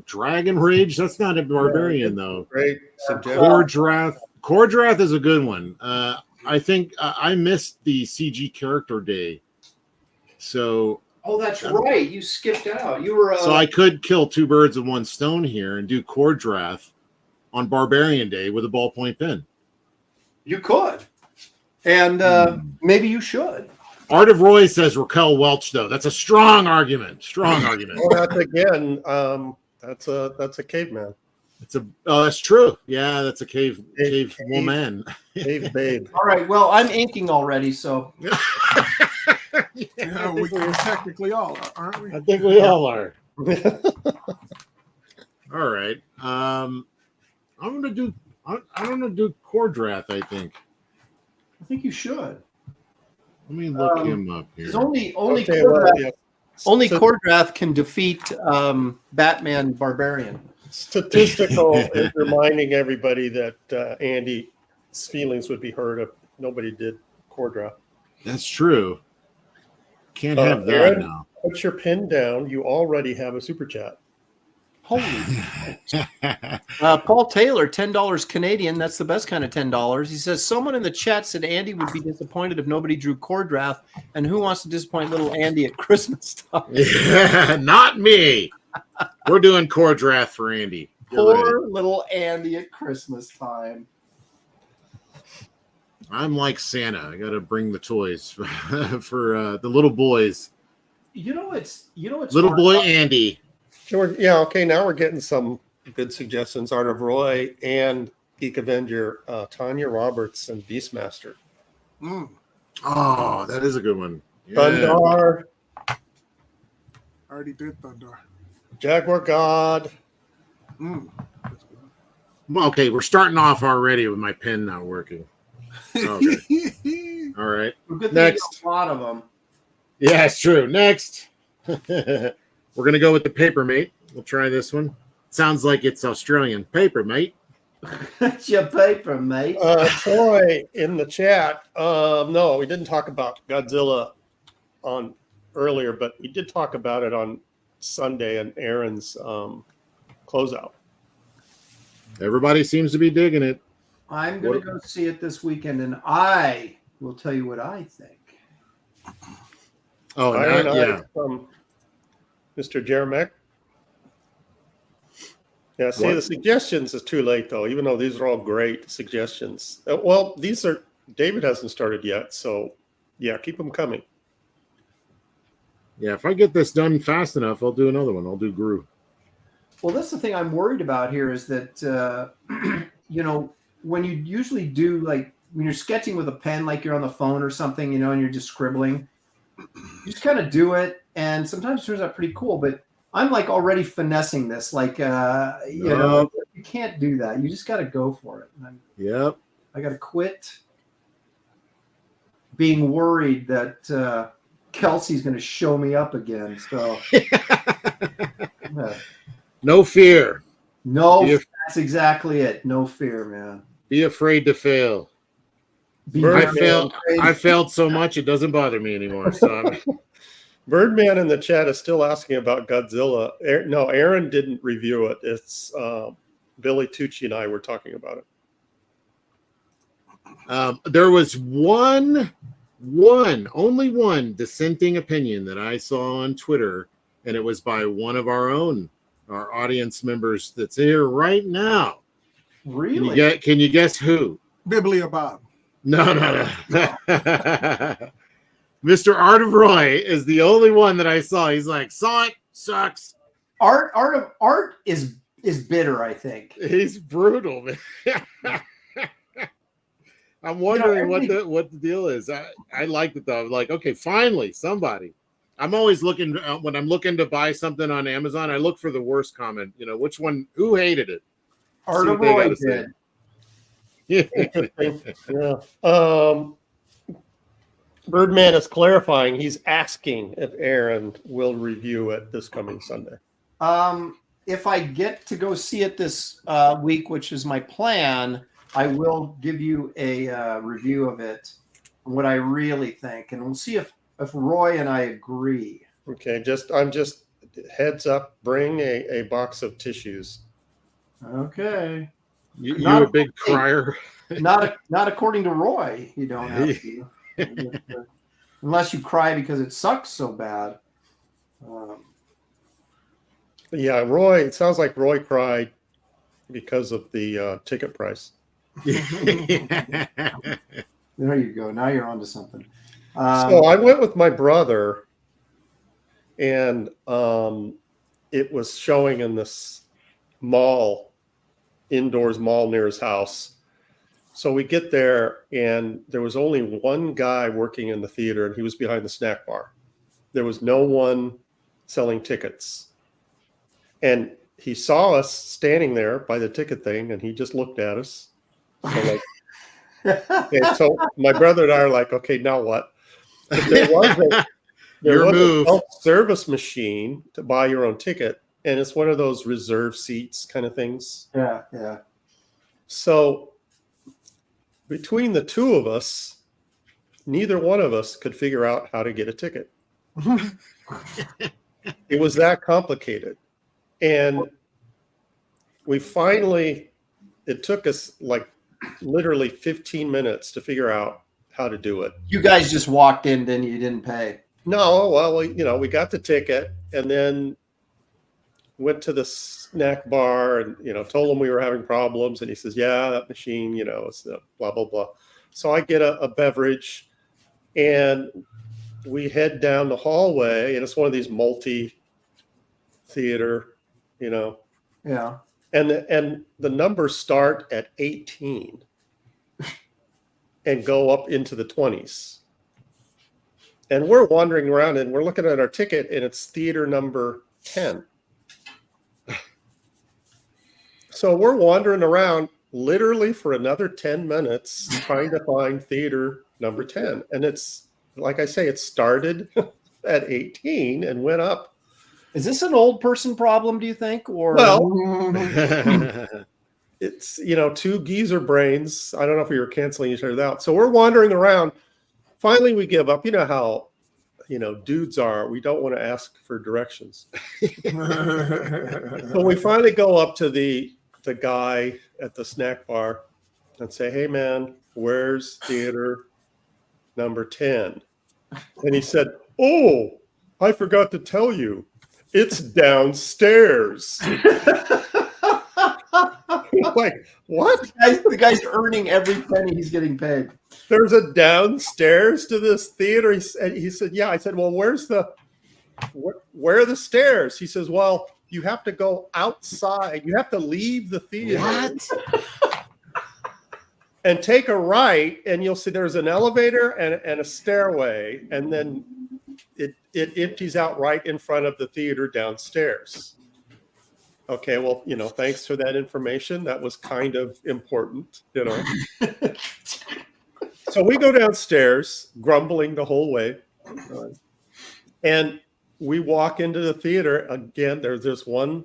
Dragon Rage. That's not a barbarian though. Great suggestion. Cordrath. Cordrath is a good one. I think I missed the CG character day, so Oh, that's right. You skipped out. You were I could kill two birds with one stone here and do Cordrath on Barbarian Day with a ballpoint pen. you could, and maybe you should. Art of Roy says Raquel Welch, though. That's a strong argument. Strong argument. Well, that's again. That's a caveman. That's true. Yeah, that's a cave woman. Cave babe. All right. Well, I'm inking already, so Yeah, we technically all are, aren't we? I think we all are. All right. I'm gonna do Cordrath, I think. I think you should. Let me look him up here. There's only Okay, Cordrath. well, yeah. Only Cordrath can defeat Batman Barbarian. Statistical is reminding everybody that Andy's feelings would be hurt if nobody did Cordra. That's true. Can't have that Aaron, now. put your pin down. You already have a super chat. Holy Paul Taylor, $10 Canadian. That's the best kind of $10. He says, someone in the chat said Andy would be disappointed if nobody drew Cordrath. And who wants to disappoint little Andy at Christmas time? Not me. We're doing Cordrath for Andy. Poor little Andy at Christmas time. I'm like Santa. I got to bring the toys for the little boys. You know it's little boy Andy. George, yeah, okay. Now we're getting some good suggestions. Art of Roy and Geek Avenger, Tanya Roberts and Beastmaster. Oh, that is a good one. Yeah. Thundar, Already did Thunder. Jaguar God. Okay, we're starting off already with my pen not working. Okay. All right. Next. A lot of them. Yeah, it's true. Next. We're going to go with the paper mate. We'll try this one. Sounds like it's Australian. Paper mate. It's your paper, mate. Troy in the chat. No, we didn't talk about Godzilla on earlier, but we did talk about it on Sunday and Aaron's closeout. Everybody seems to be digging it. I'm going to go see it this weekend, and I will tell you what I think. Oh, yeah. Mr. Jeremek. Yeah, see, the suggestions is too late, though, even though these are all great suggestions. Well, David hasn't started yet, so yeah, keep them coming. Yeah, if I get this done fast enough, I'll do another one. I'll do Gru. Well, that's the thing I'm worried about here is that, when you usually do, like, when you're sketching with a pen, like you're on the phone or something, and you're just scribbling, you just kind of do it, and sometimes it turns out pretty cool, but I'm, like, already finessing this. Like, you can't do that. You just got to go for it. Yep. I got to quit being worried that Kelsey's going to show me up again. So, no fear. No, that's exactly it. No fear, man. Be afraid to fail. I failed so much it doesn't bother me anymore. So Birdman in the chat is still asking about Godzilla. No, Aaron didn't review it. It's Billy Tucci and I were talking about it. There was only one dissenting opinion that I saw on Twitter, and it was by one of our audience members that's here right now. Really? Can you guess who? Biblia Bob. No. Mr. Art of Roy is the only one that I saw. He's like, saw it, sucks. Art is bitter, I think. He's brutal, man. I'm wondering what the deal is. I liked it though. Like, okay, finally somebody. I'm always looking when I'm looking to buy something on Amazon. I look for the worst comment. Which one? Who hated it? Art of Roy did. Yeah. Birdman is clarifying. He's asking if Aaron will review it this coming Sunday. If I get to go see it this week, which is my plan, I will give you a review of it and what I really think, and we'll see if Roy and I agree. Okay, I'm just heads up. Bring a box of tissues. Okay. You're a big crier. Not according to Roy. You don't have to. Unless you cry because it sucks so bad. Yeah, Roy. It sounds like Roy cried because of the ticket price. There you go. Now you're onto something. So I went with my brother, and it was showing in this indoors mall near his house. So we get there, and there was only one guy working in the theater, and he was behind the snack bar. There was no one selling tickets. And he saw us standing there by the ticket thing, and he just looked at us. So, so my brother and I are like, okay, now what? But there Your was move. a self-service machine to buy your own ticket, and it's one of those reserve seats kind of things. Yeah, yeah. So between the two of us, neither one of us could figure out how to get a ticket. It was that complicated. And we finally, it took us like literally 15 minutes to figure out how to do it. You guys just walked in, then you didn't pay. No, well, we got the ticket and then went to the snack bar and, told him we were having problems. And he says, yeah, that machine, it's blah, blah, blah. So I get a beverage and we head down the hallway, and it's one of these multi-theater, Yeah. and the numbers start at 18 and go up into the 20s. And we're wandering around and we're looking at our ticket, and it's theater number 10. So we're wandering around literally for another 10 minutes trying to find theater number 10. And it's, like I say, it started at 18 and went up. Is this an old person problem, do you think? Or It's, two geezer brains. I don't know if we were canceling each other out. So we're wandering around. Finally, we give up. You know how, dudes are. We don't want to ask for directions. So we finally go up to the guy at the snack bar and say, hey, man, where's theater number 10? And he said, oh, I forgot to tell you. It's downstairs. Like, what? the guy's earning every penny he's getting paid. There's a downstairs to this theater. He said, yeah. I said, well, where are the stairs? He says, well, you have to go outside. You have to leave the theater. What? And take a right, and you'll see there's an elevator and a stairway, and then it empties out right in front of the theater downstairs. Okay, well, thanks for that information. That was kind of important, So we go downstairs, grumbling the whole way, and we walk into the theater. Again, there's this one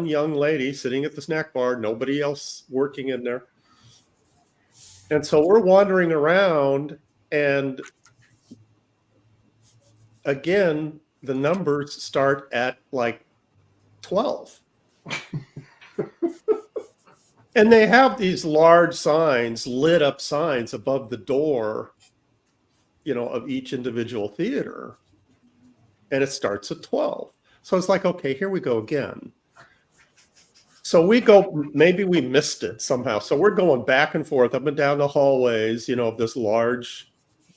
young lady sitting at the snack bar, nobody else working in there. And so we're wandering around, and again, the numbers start at like 12. And they have these large signs, lit up signs above the door, of each individual theater. And it starts at 12. So it's like, okay, here we go again. So we go, maybe we missed it somehow. So we're going back and forth up and down the hallways, of this large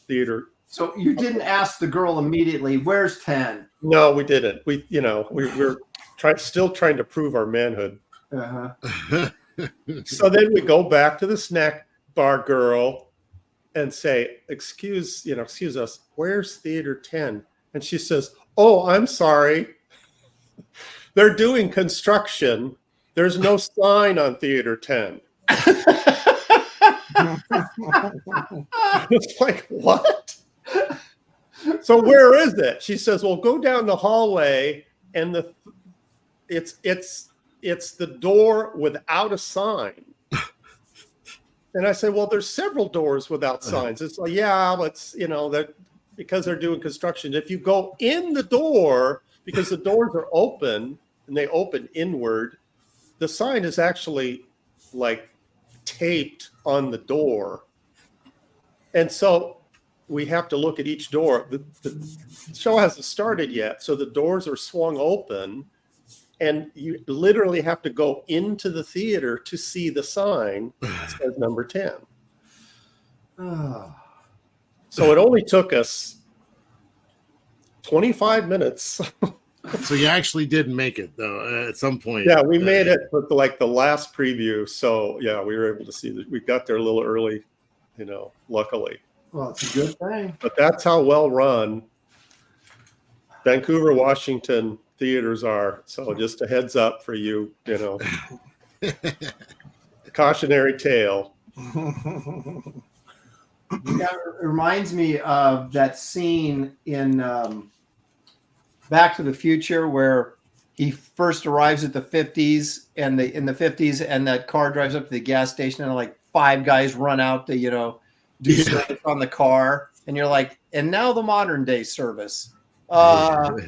theater. So you didn't ask the girl immediately, where's 10? No, we didn't. We're still trying to prove our manhood. Uh-huh. So then we go back to the snack bar girl and say, excuse us, where's theater 10? And she says, oh, I'm sorry. They're doing construction. There's no sign on theater 10. It's like, what? So where is it? She says, well, go down the hallway, and it's the door without a sign. And I said, well, there's several doors without signs. It's like, yeah, but that because they're doing construction. If you go in the door, because the doors are open and they open inward, the sign is actually like taped on the door. And so we have to look at each door. The show hasn't started yet, so the doors are swung open, and you literally have to go into the theater to see the sign that says number 10. So it only took us 25 minutes. So you actually did make it, though, at some point. Yeah, we made it for like the last preview. So yeah, we were able to see that. We got there a little early, luckily. Well, it's a good thing. But that's how well run Vancouver, Washington theaters are. So just a heads up for you, cautionary tale. That reminds me of that scene in Back to the Future, where he first arrives at the 50s and in the 50s, and that car drives up to the gas station, and like 5 guys run out to do service on the car, and you're like, and now the modern day service. What?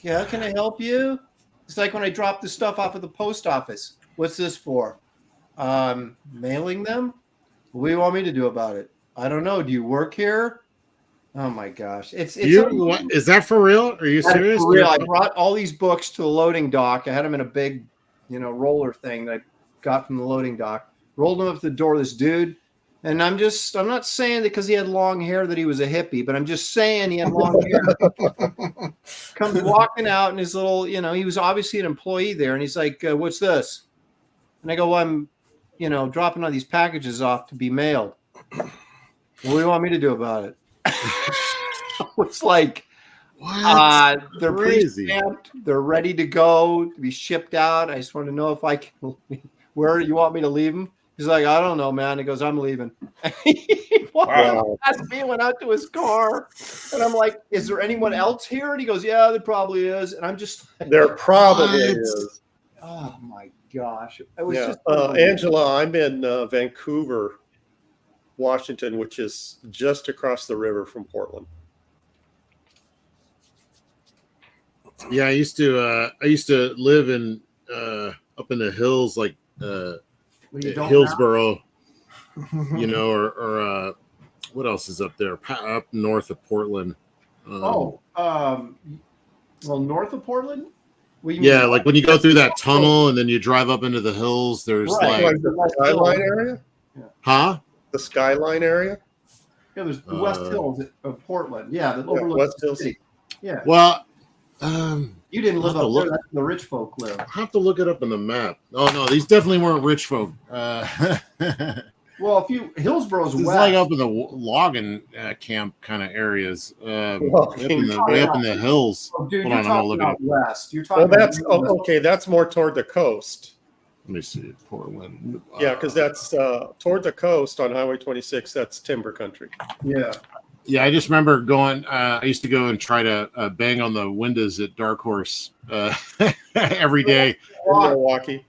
How can I help you? It's like when I drop the stuff off at the post office. What's this for? Mailing them? What do you want me to do about it? I don't know. Do you work here? Oh my gosh. It's what, is that for real? Are you serious? for real. I brought all these books to the loading dock. I had them in a big, roller thing that I got from the loading dock. Rolled them up to the door of this dude. And I'm not saying that because he had long hair that he was a hippie, but I'm just saying he had long hair. Comes walking out in his little, he was obviously an employee there. And he's like, what's this? And I go, well, I'm, dropping all these packages off to be mailed. What do you want me to do about it? It's like, they're crazy. pre-stamped. They're ready to go to be shipped out. I just want to know if I can, where you want me to leave them? He's like, I don't know, man. He goes, I'm leaving. He went out to his car. And I'm like, is there anyone else here? And he goes, yeah, there probably is. And I'm just like, There probably is. oh my gosh. It was just Angela, I'm in Vancouver, Washington, which is just across the river from Portland. Yeah, I used to live in up in the hills, like Hillsboro, or what else is up there? Up north of Portland. well, north of Portland? Yeah, like when you go through that tunnel and then you drive up into the hills, there's Like the Skyline area? Huh? The Skyline area? Yeah, there's the West Hills of Portland. Yeah, the overlook West the Hills. city. Yeah. Well, you didn't live I'll up have to there. That's where the rich folk live. I have to look it up on the map. Oh no, these definitely weren't rich folk. Well, Hillsboro's It's west. like up in the logging camp kind of areas, way up in the hills. Oh, dude, Hold you're on, I'm gonna talking look it about up. west. You're talking. Well, that's about okay. That's more toward the coast. Let me see, Portland. Yeah, because that's toward the coast on Highway 26. That's timber country. Yeah. Yeah, I just remember going. I used to go and try to bang on the windows at Dark Horse every day. In Milwaukee.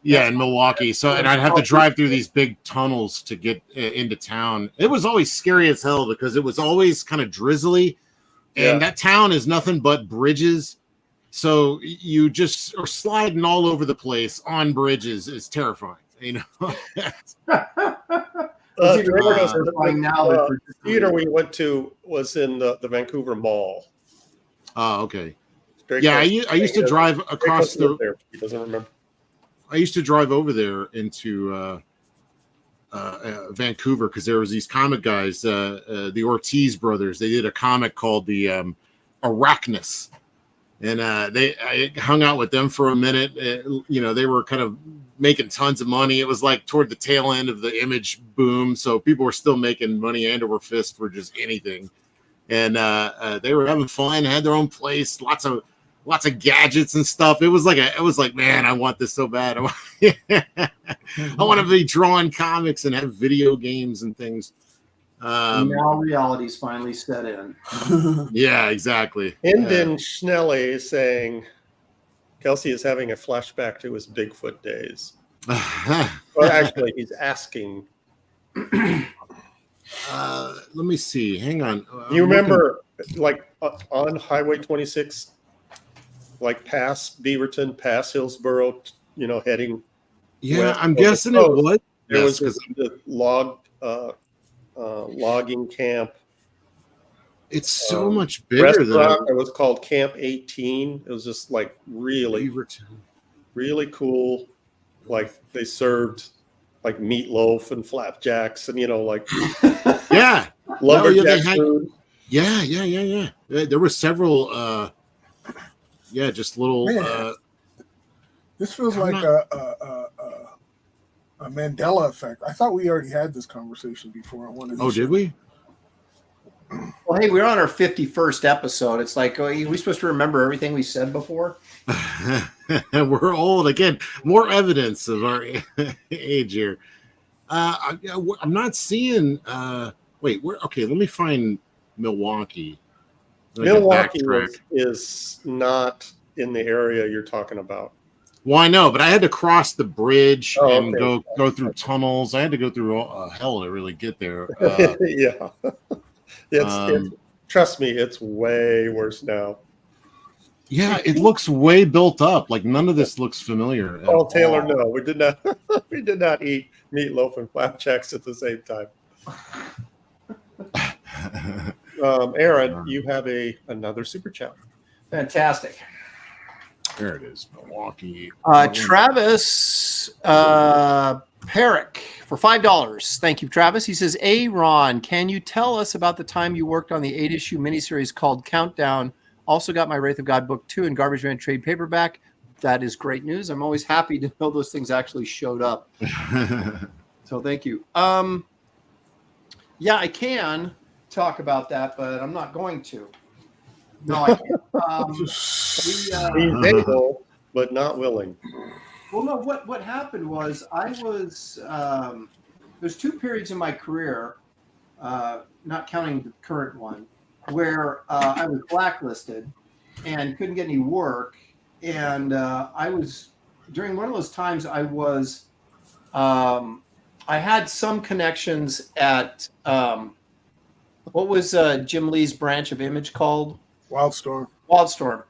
Yeah, in Milwaukee. So, and I'd have to drive through these big tunnels to get into town. It was always scary as hell because it was always kind of drizzly, and that town is nothing but bridges. So you just are sliding all over the place on bridges. It's terrifying, The theater we went to was in the Vancouver Mall. Oh, okay. Yeah, I used to drive across the. He doesn't remember. I used to drive over there into Vancouver because there was these comic guys, the Ortiz brothers. They did a comic called the Arachnus, and I hung out with them for a minute. They were kind of making tons of money. It was like toward the tail end of the Image boom, so people were still making money hand over fist for just anything. And they were having fun, had their own place, lots of gadgets and stuff. It was like, man, I want this so bad. I want to be drawing comics and have video games and things. Now reality's finally set in. Yeah, exactly. Enden Schnelly is saying Kelsey is having a flashback to his Bigfoot days. Well, actually, he's asking. Let me see. Hang on. You remember, like on Highway 26, like past Beaverton, past Hillsboro, heading. Yeah, I'm guessing it was. There was the logging camp. It's so much bigger than it was called Camp 18. It was just like really cool. Like they served like meatloaf and flapjacks and lumberjack food. Yeah. There were several just little this feels like a Mandela effect. I thought we already had this conversation before. Did we? Well, hey, we're on our 51st episode. It's like, are we supposed to remember everything we said before? We're old again. More evidence of our age here. I'm not seeing. Wait, let me find Milwaukee. Like a Milwaukee backtrack. is not in the area you're talking about. Well, I know, but I had to cross the bridge Oh, and okay. go through tunnels. I had to go through hell to really get there. Yeah, it's trust me, it's way worse now. Yeah, it looks way built up. Like none of this looks familiar. At Oh, Taylor, all. no, we did not. We did not eat meatloaf and flapjacks at the same time. Aaron, you have another super chat. Fantastic. There it is, Milwaukee. Travis Perrick for $5. Thank you, Travis. He says, Ron, can you tell us about the time you worked on the 8-issue miniseries called Countdown? Also got my Wraith of God book 2 and Garbage Man trade paperback. That is great news. I'm always happy to know those things actually showed up. So thank you. Yeah, I can talk about that, but I'm not going to. No, I can't. He's able, but not willing. Well, no, what happened was I was there's 2 periods in my career, not counting the current one, where I was blacklisted and couldn't get any work. And I was, during one of those times, I was, I had some connections at, what was Jim Lee's branch of Image called? Wildstorm. Wildstorm.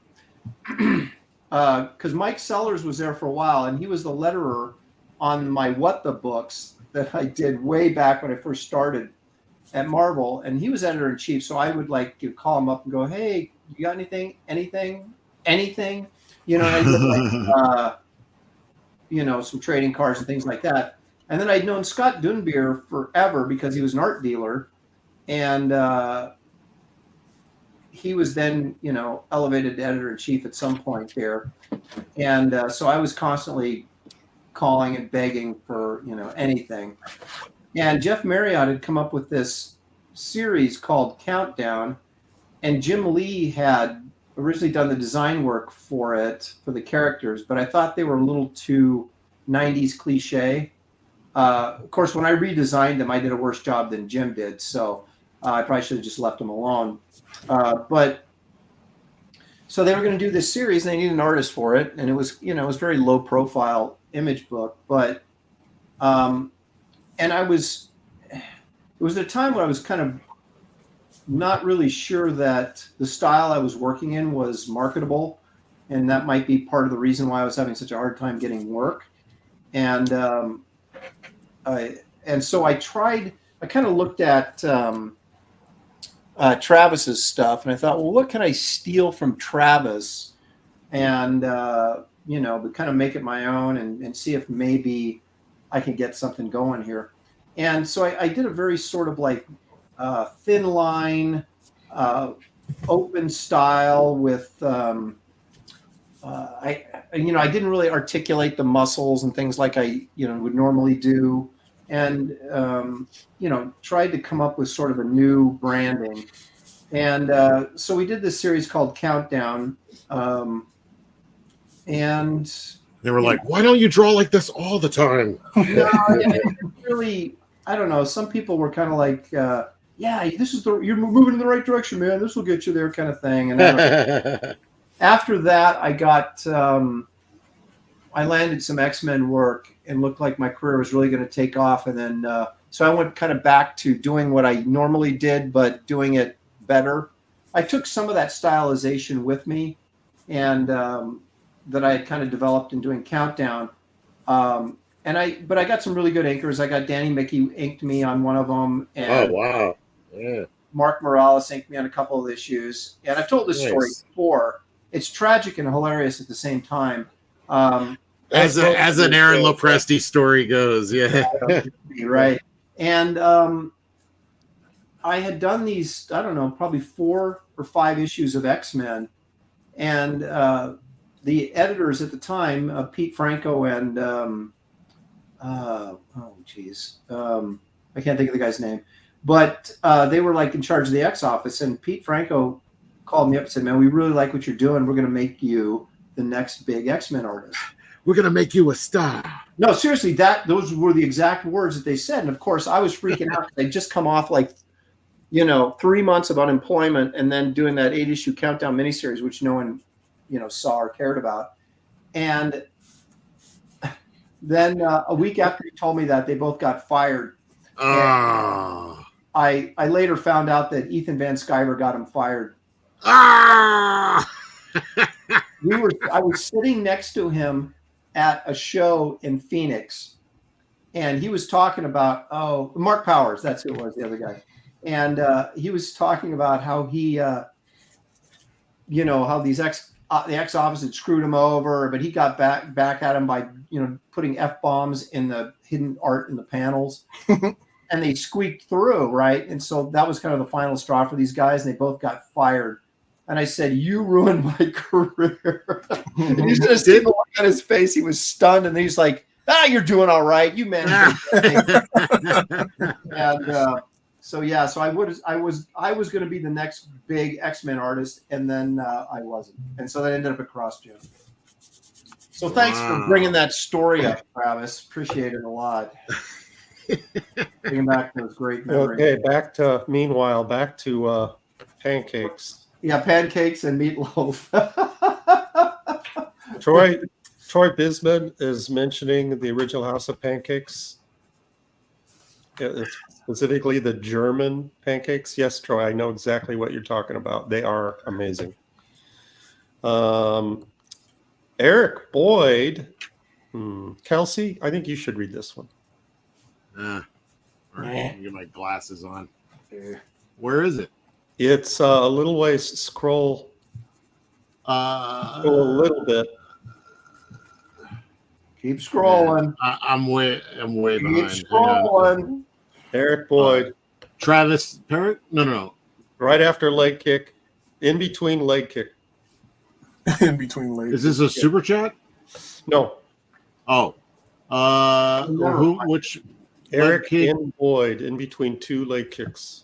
Because Mike Sellers was there for a while, and he was the letterer on my What the books that I did way back when I first started at Marvel, and he was editor-in-chief, so I would call him up and go, hey, you got anything? You know, and I did some trading cards and things like that. And then I'd known Scott Dunbier forever because he was an art dealer, and he was then, elevated to editor-in-chief at some point there. And so I was constantly calling and begging for, anything. And Jeff Marriott had come up with this series called Countdown, and Jim Lee had originally done the design work for it, for the characters, but I thought they were a little too 90s cliche. Of course, when I redesigned them, I did a worse job than Jim did, so I probably should have just left them alone. But so they were going to do this series, and they needed an artist for it, and it was, it was very low profile Image book, but and it was a time when I was kind of not really sure that the style I was working in was marketable, and that might be part of the reason why I was having such a hard time getting work. And so I kind of looked at Travis's stuff, and I thought, well, what can I steal from Travis and but kind of make it my own and see if maybe I can get something going here. And so I did a very sort of thin line, open style with, I didn't really articulate the muscles and things like I, would normally do. And, tried to come up with sort of a new branding. And so we did this series called Countdown. And they were like, why don't you draw like this all the time? No, really, I don't know. Some people were kind of like, yeah, you're moving in the right direction, man. This will get you there, kind of thing. And after that, I got, I landed some X-Men work and looked like my career was really going to take off. And then, so I went kind of back to doing what I normally did, but doing it better. I took some of that stylization with me, and that I had kind of developed in doing Countdown. But I got some really good inkers. I got Danny Mickey inked me on one of them. And oh, wow. Yeah. Mark Morales inked me on a couple of issues. And I've told this story before. It's tragic and hilarious at the same time. As an Aaron Lopresti story goes, yeah. Right. And I had done these, I don't know, probably 4 or 5 issues of X-Men. And the editors at the time, Pete Franco and I can't think of the guy's name, but they were in charge of the X office, and Pete Franco called me up and said, man, we really like what you're doing. We're going to make you the next big X-Men artist. We're going to make you a star. No, seriously, those were the exact words that they said. And of course I was freaking out. They'd just come off you know, 3 months of unemployment and then doing that 8-issue countdown miniseries, which no one, you know, saw or cared about. And then a week after he told me that, they both got fired. Ah. I later found out that Ethan Van Sciver got him fired. Ah. I was sitting next to him at a show in Phoenix, and he was talking about, Mark Powers, that's who it was, the other guy. And he was talking about how he, you know, how these the ex-office had screwed him over, but he got back at him by, you know, putting F-bombs in the hidden art in the panels. And they squeaked through, right? And so that was kind of the final straw for these guys, and they both got fired. And I said, "You ruined my career." And you should have seen the look on his face. He was stunned, and he's like, "You're doing all right. You managed." And so yeah, so I was going to be the next big X-Men artist, and then I wasn't, and so that ended up at CrossGen. So thanks for bringing that story up, Travis. Appreciate it a lot. Bringing back those great memories. Okay, back to pancakes. Yeah, pancakes and meatloaf. Troy Bisman is mentioning the original House of Pancakes. It's specifically the German pancakes. Yes, Troy, I know exactly what you're talking about. They are amazing. Eric Boyd, Kelsey, I think you should read this one. All right, get my glasses on. Where is it? It's a little ways. Scroll a little bit. Keep scrolling. I'm way behind. Keep scrolling. Eric Boyd. Travis Parrott? No. Right after leg kick. In between leg kick. In between legs. Is this a super chat? No. Oh. Who? Which? Eric and Boyd in between two leg kicks.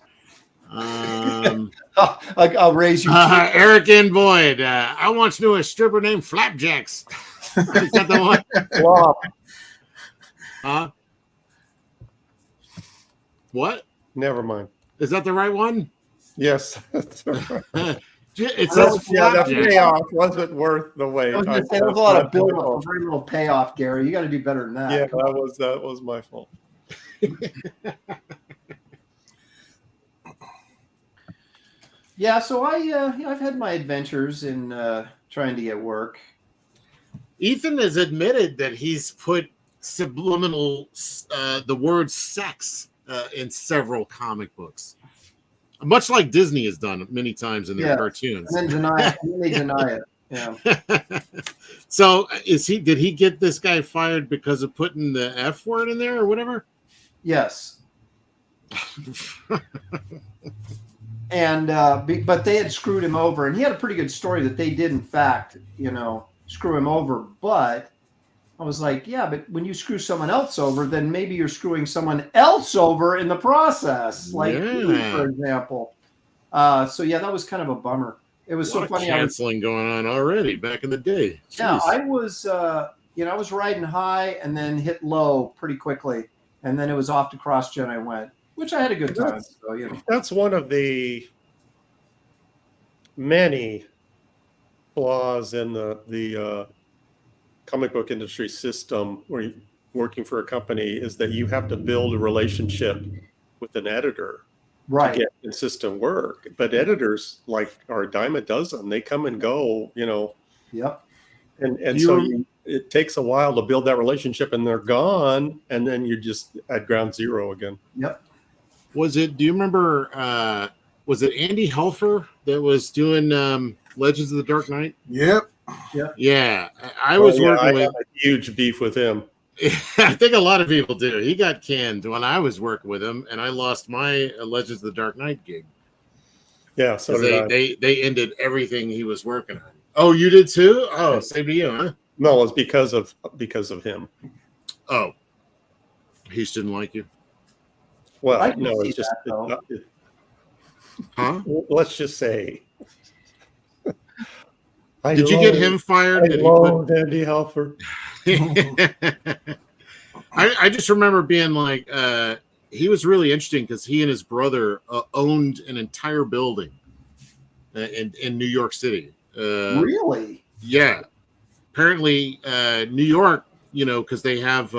I'll raise you. Eric and Boyd. I once knew a stripper named Flapjacks. Is that the one? Flop. Huh? What? Never mind. Is that the right one? Yes. That's right. It says the payoff wasn't worth the wait. There was a lot of build-up, very little payoff, Gary. You got to do better than that. Yeah, that was my fault. Yeah, so I've had my adventures in trying to get work. Ethan has admitted that he's put subliminal the word sex in several comic books, much like Disney has done many times in their cartoons. And then deny it. And then they deny it. Yeah. So did he get this guy fired because of putting the F word in there or whatever? Yes. And but they had screwed him over, and he had a pretty good story that they did in fact, screw him over. But I was like, yeah, but when you screw someone else over, then maybe you're screwing someone else over in the process, like me, for example. So yeah, that was kind of a bummer. It was so funny. Canceling going on already back in the day. Jeez. Yeah, I was, I was riding high and then hit low pretty quickly, and then it was off to CrossGen. I went, which I had a good time. So that's one of the many flaws in the comic book industry system where you're working for a company is that you have to build a relationship with an editor. Right. To get consistent work, but editors are a dime a dozen. They come and go, Yep. And so it takes a while to build that relationship, and they're gone, and then you're just at ground zero again. Yep. Do you remember? Was it Andy Helfer that was doing Legends of the Dark Knight? Yep. Yeah, I was working with a huge beef with him. I think a lot of people do. He got canned when I was working with him, and I lost my Legends of the Dark Knight gig. Yeah, so they ended everything he was working on. Oh, you did too? Oh, same to you, huh? No, it's because of him. Oh, he just didn't like you. Well, no, it's just huh? Let's just say. Did you get him fired? Did Andy Helfer? I just remember being like, he was really interesting because he and his brother owned an entire building in New York City. Really? Yeah. Apparently, New York, because they have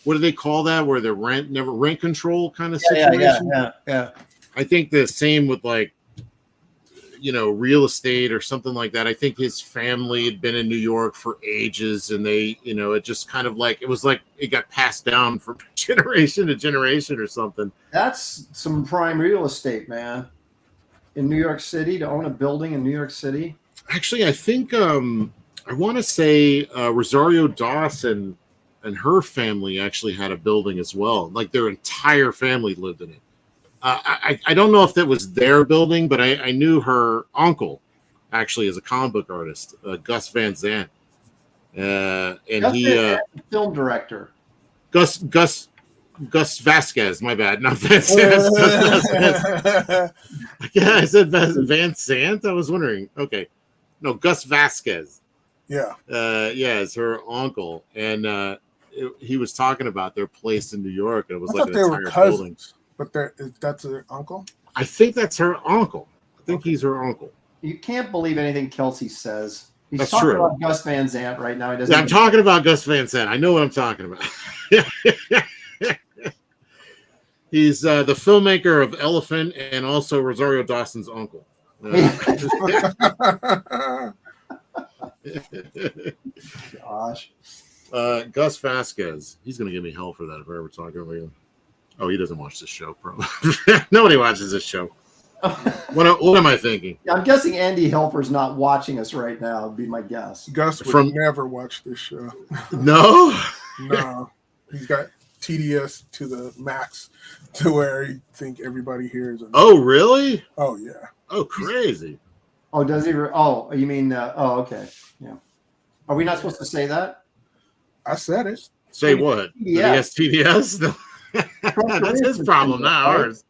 what do they call that? Where the rent control kind of situation. Yeah. I think the same with like, real estate or something like that. I think his family had been in New York for ages, and they, it just kind of like it got passed down from generation to generation or something. That's some prime real estate, man. In New York City, to own a building in New York City. Actually, I think I want to say Rosario Dawson and her family actually had a building as well. Like their entire family lived in it. I don't know if that was their building, but I knew her uncle actually as a comic book artist, Gus Van Sant. And Gus he Van Sant, film director. Gus Vasquez, my bad, not Van Sant. Gus Vasquez. Yeah, I said Van Sant. I was wondering. Okay, no, Gus Vasquez. Yeah. Yeah, it's her uncle, and he was talking about their place in New York. And it was I like thought an they were entire building. cousins, but that's her uncle. I think that's her uncle. I think he's her uncle. You can't believe anything Kelsey says. He's That's talking true. about Gus Van Sant right now. He doesn't. Yeah, I'm talking about Gus Van Sant. I know what I'm talking about. He's the filmmaker of Elephant and also Rosario Dawson's uncle. Gosh. Gus Vasquez. He's going to give me hell for that if I ever talk about him. Oh, he doesn't watch this show, probably. Nobody watches this show. What am I thinking? I'm guessing Andy Helfer's not watching us right now, would be my guess. Gus would never watch this show. No? No. He's got TDS to the max to where he think everybody here is. Oh, really? Oh, yeah. Oh, crazy. Oh, does he? Oh, you mean, okay. Yeah. Are we not supposed to say that? I said it. Say what? TDS. He has TDS? No. That's his problem, not ours.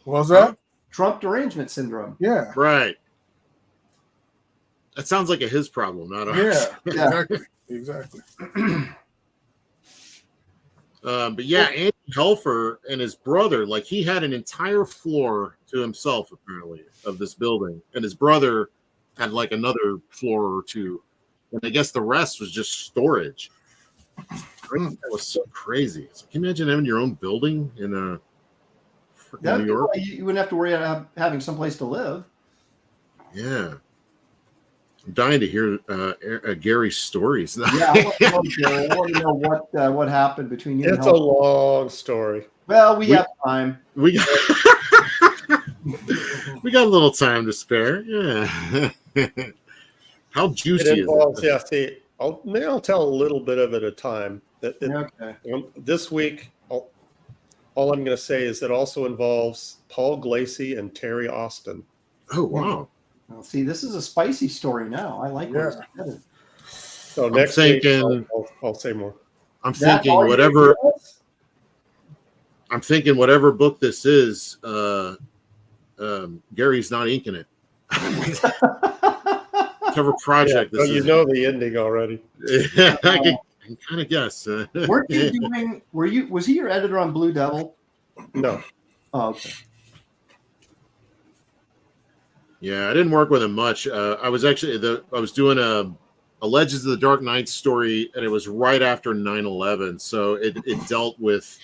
What was that? Trump derangement syndrome. Yeah. Right. That sounds like his problem, not ours. Yeah. Exactly. But yeah, Andy Helfer and his brother, like he had an entire floor to himself, apparently, of this building. And his brother had like another floor or two. And I guess the rest was just storage. That was so crazy. So can you imagine having your own building in New York? You wouldn't have to worry about having someplace to live. Yeah. I'm dying to hear Gary's stories. Yeah, I want to know what happened between you. It's a long story. Well, we have time. We got a little time to spare. Yeah. How juicy involves, is it? Yeah, see, I'll tell a little bit of it at a time. Okay. This week, all I'm going to say is it also involves Paul Glacy and Terry Austin. Oh, wow. Well, see, this is a spicy story now. I like where it's headed. So next week, I'll say more. I'm thinking whatever book this is, Gary's not inking it. Whatever project this is. You know the ending already. I can kind of guess. Weren't you doing? Was he your editor on Blue Devil? No. Oh, okay. Yeah, I didn't work with him much. I was doing a Legends of the Dark Knight story, and it was right after 9/11, so it dealt with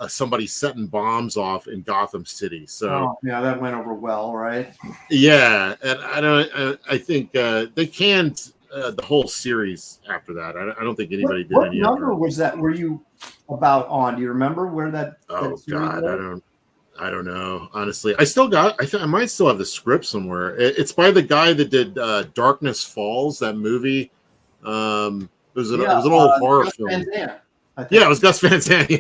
somebody setting bombs off in Gotham City. So yeah, that went over well, right? Yeah, and I think they canned the whole series after that. I don't think anybody did any. What number was that? Were you about on? Do you remember where that? Oh God, I don't know. Honestly, I might still have the script somewhere. It's by the guy that did Darkness Falls, that movie. It was an old horror film. Yeah, it was Gus Van Sant.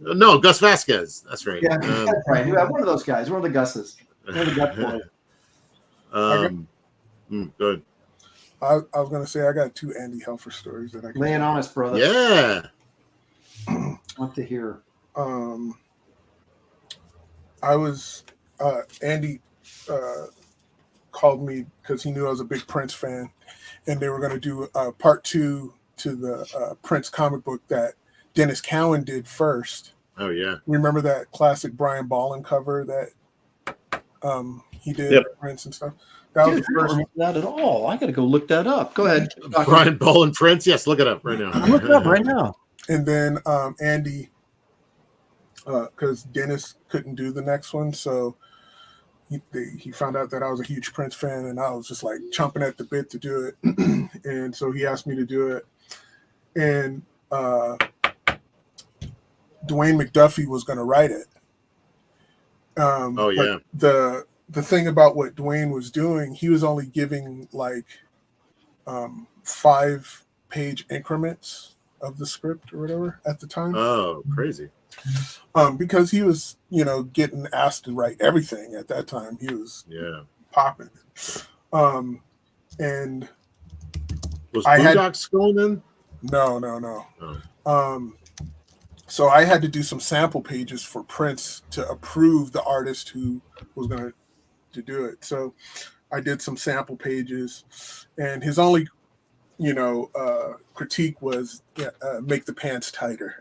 No, Gus Vasquez. That's right. Yeah, that's right. One of those guys. One of the Gusses. One of the Gus boys. Good. I was going to say I got 2 Andy Helfer stories that I can lay it on us, brother. Yeah. Love to hear. Andy called me because he knew I was a big Prince fan, and they were going to do part 2 to the Prince comic book that Dennis Cowan did first. Oh yeah. Remember that classic Brian Ballin cover that he did Yep. Prince and stuff? That was Dude, the I don't first. remember that at all. I got to go look that up. Go ahead. Brian Ball and Prince. Yes, look it up right now. I'm looking it up right now. And then Andy, because Dennis couldn't do the next one, so he found out that I was a huge Prince fan, and I was just like chomping at the bit to do it. And so he asked me to do it. And Dwayne McDuffie was going to write it. Oh yeah. The thing about what Dwayne was doing, he was only giving like 5-page increments of the script or whatever at the time. Oh, crazy. Because he was, getting asked to write everything at that time. He was popping. And Was I had- Boondocks going in? no. Oh. So I had to do some sample pages for Prince to approve the artist who was going to do it. So I did some sample pages, and his only, critique was make the pants tighter.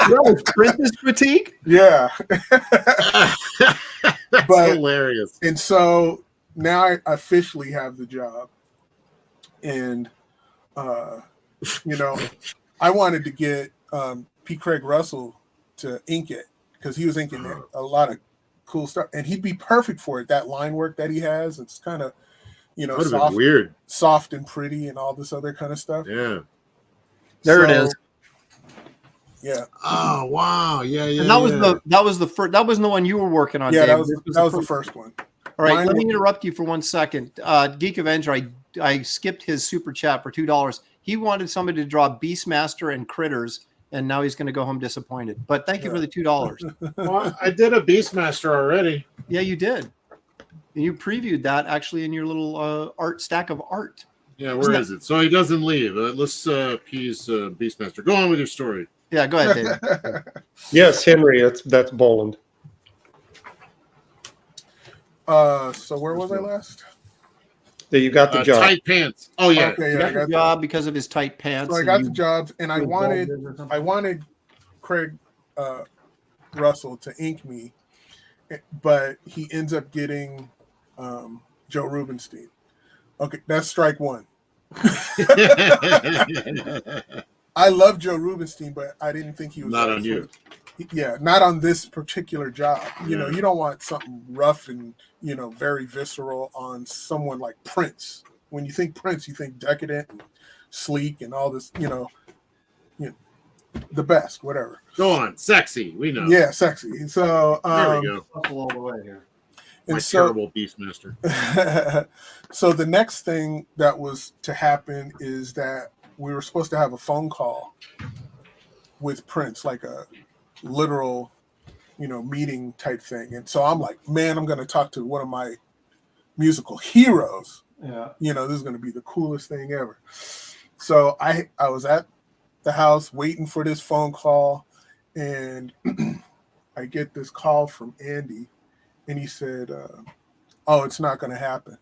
That was Prince's critique? Yeah. That's But- hilarious. And so now I officially have the job. And, I wanted to get P. Craig Russell to ink it because he was inking a lot of cool stuff. And he'd be perfect for it. That line work that he has, it's kind of, That would have been weird. soft and pretty and all this other kind of stuff. Yeah. There it is. Yeah. Oh wow. Yeah. And that was the first. That wasn't the one you were working on. Yeah, David. that was the first one. All right, Mine let me was- interrupt you for 1 second. Geek Avenger, I skipped his super chat for $2. He wanted somebody to draw Beastmaster and Critters, and now he's going to go home disappointed. But thank you for the $2. Well, I did a Beastmaster already. Yeah, you did. And you previewed that actually in your little art stack of art. Yeah, where is it? So he doesn't leave. Let's appease Beastmaster. Go on with your story. Yeah, go ahead, David. Yes, Henry, that's Boland. So where was I last? That you got the job. Tight pants. Oh yeah. Okay, He yeah, got the job because of his tight pants. So I and got you- the jobs, and I you wanted involved in or something? I wanted Craig Russell to ink me, but he ends up getting Joe Rubenstein. Okay, that's strike one. I love Joe Rubenstein, but I didn't think he was Not right on for you. Yeah, not on this particular job. You know, Yeah. you don't want something rough and very visceral on someone like Prince. When you think Prince, you think decadent and sleek and all this. The best, whatever. Go on. Sexy. We know. Yeah, sexy. So There we go. Hustle all the way here. My and so, terrible Beastmaster. so the next thing that was to happen is that we were supposed to have a phone call with Prince, like a literal, meeting type thing. And so I'm like, man, I'm going to talk to one of my musical heroes. Yeah. This is going to be the coolest thing ever. So I was at the house waiting for this phone call, and I get this call from Andy, and he said, oh, it's not going to happen.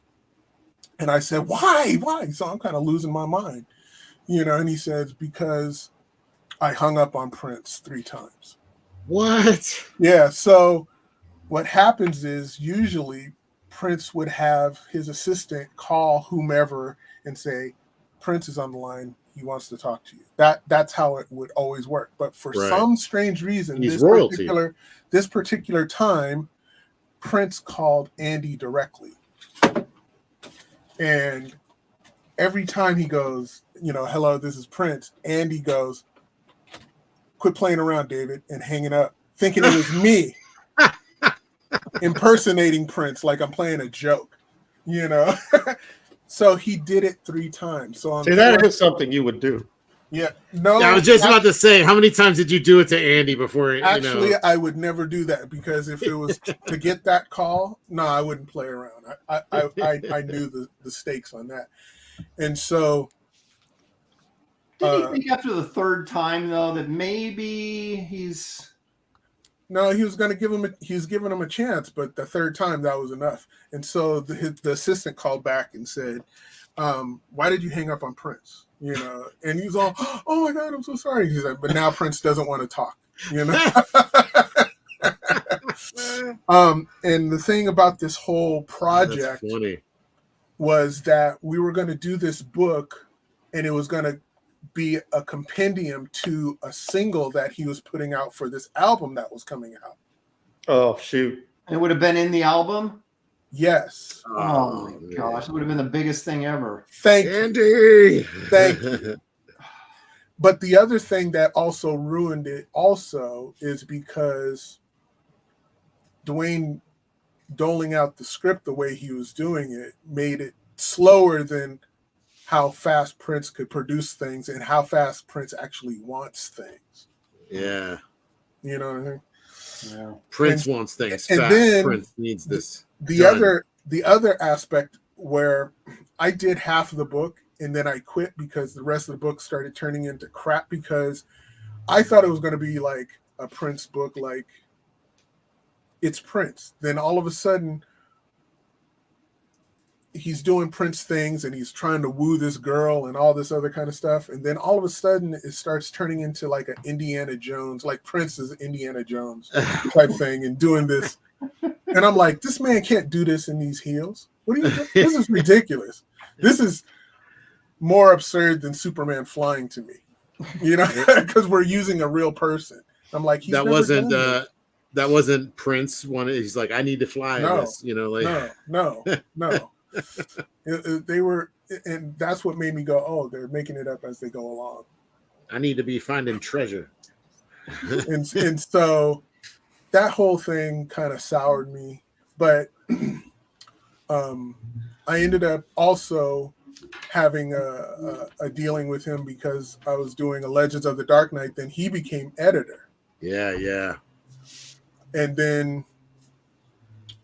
And I said, why? So I'm kind of losing my mind, and he says, because I hung up on Prince 3 times. What? Yeah. So what happens is usually Prince would have his assistant call whomever and say, Prince is on the line. He wants to talk to you. That's how it would always work. But for Right. some strange reason, He's royalty. this particular time, Prince called Andy directly. And every time he goes, hello, this is Prince, Andy goes, quit playing around, David, and hanging up, thinking it was me impersonating Prince like I'm playing a joke, So he did it 3 times. So on See, that is something you would do. yeah, no. Yeah, I was just about to say, how many times did you do it to Andy before? Actually, I would never do that because if it was to get that call, no, I wouldn't play around. I knew the stakes on that, and so. Did he think after the 3rd time though that maybe he's No, he was going to give him. He was giving him a chance, but the 3rd time that was enough. And so the assistant called back and said, why did you hang up on Prince? You know, and he's all, oh my God, I'm so sorry. He's like, but now Prince doesn't want to talk, you know? And the thing about this whole project was that we were going to do this book, and it was going to be a compendium to a single that he was putting out for this album that was coming out. Oh, shoot. And it would have been in the album? Yes. Oh my gosh, it would have been the biggest thing ever. Thank Andy. you. Thank you. But the other thing that also ruined it also is because Dwayne doling out the script the way he was doing it made it slower than how fast Prince could produce things and how fast Prince actually wants things. Yeah. You know what I mean? Yeah. Prince wants things and fast. then Prince needs this. The other aspect where I did half of the book and then I quit because the rest of the book started turning into crap, because I thought it was going to be like a Prince book, like it's Prince. Then all of a sudden he's doing Prince things and he's trying to woo this girl and all this other kind of stuff. And then all of a sudden it starts turning into like an Indiana Jones, like Prince's Indiana Jones type thing, and doing this. And I'm like, this man can't do this in these heels. What are you doing? This is ridiculous. This is more absurd than Superman flying to me, you know, because we're using a real person. I'm like, that wasn't Prince. He's like, I need to fly this, you know, like no. They were, and that's what made me go, oh, they're making it up as they go along. I need to be finding treasure. and so that whole thing kind of soured me, but I ended up also having a dealing with him because I was doing a Legends of the Dark Knight. Then he became editor. Yeah. And then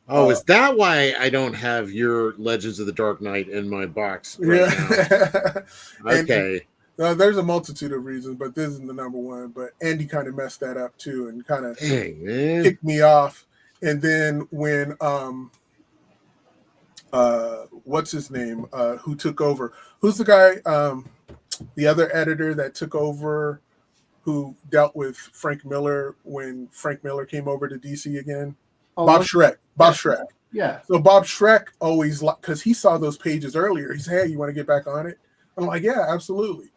is that why I don't have your Legends of the Dark Knight in my box right now? Okay. There's a multitude of reasons, but this is the number one. But Andy kind of messed that up too and kind of kicked me off. And then when what's his name? Who took over? Who's the guy? The other editor that took over, who dealt with Frank Miller when Frank Miller came over to DC again? Bob Schreck. Yeah. So Bob Schreck always, because he saw those pages earlier, he said, hey, you want to get back on it? I'm like, yeah, absolutely.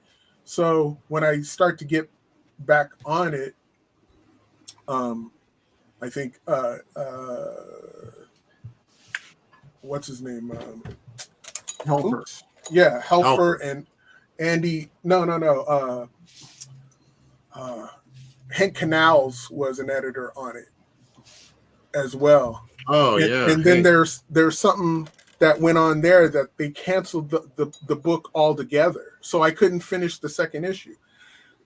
So when I start to get back on it, I think what's his name? Helfer. Yeah, Helfer and Andy. No. Hank Canals was an editor on it as well. Oh, yeah. And then there's something that went on there that they canceled the book altogether. So I couldn't finish the second issue.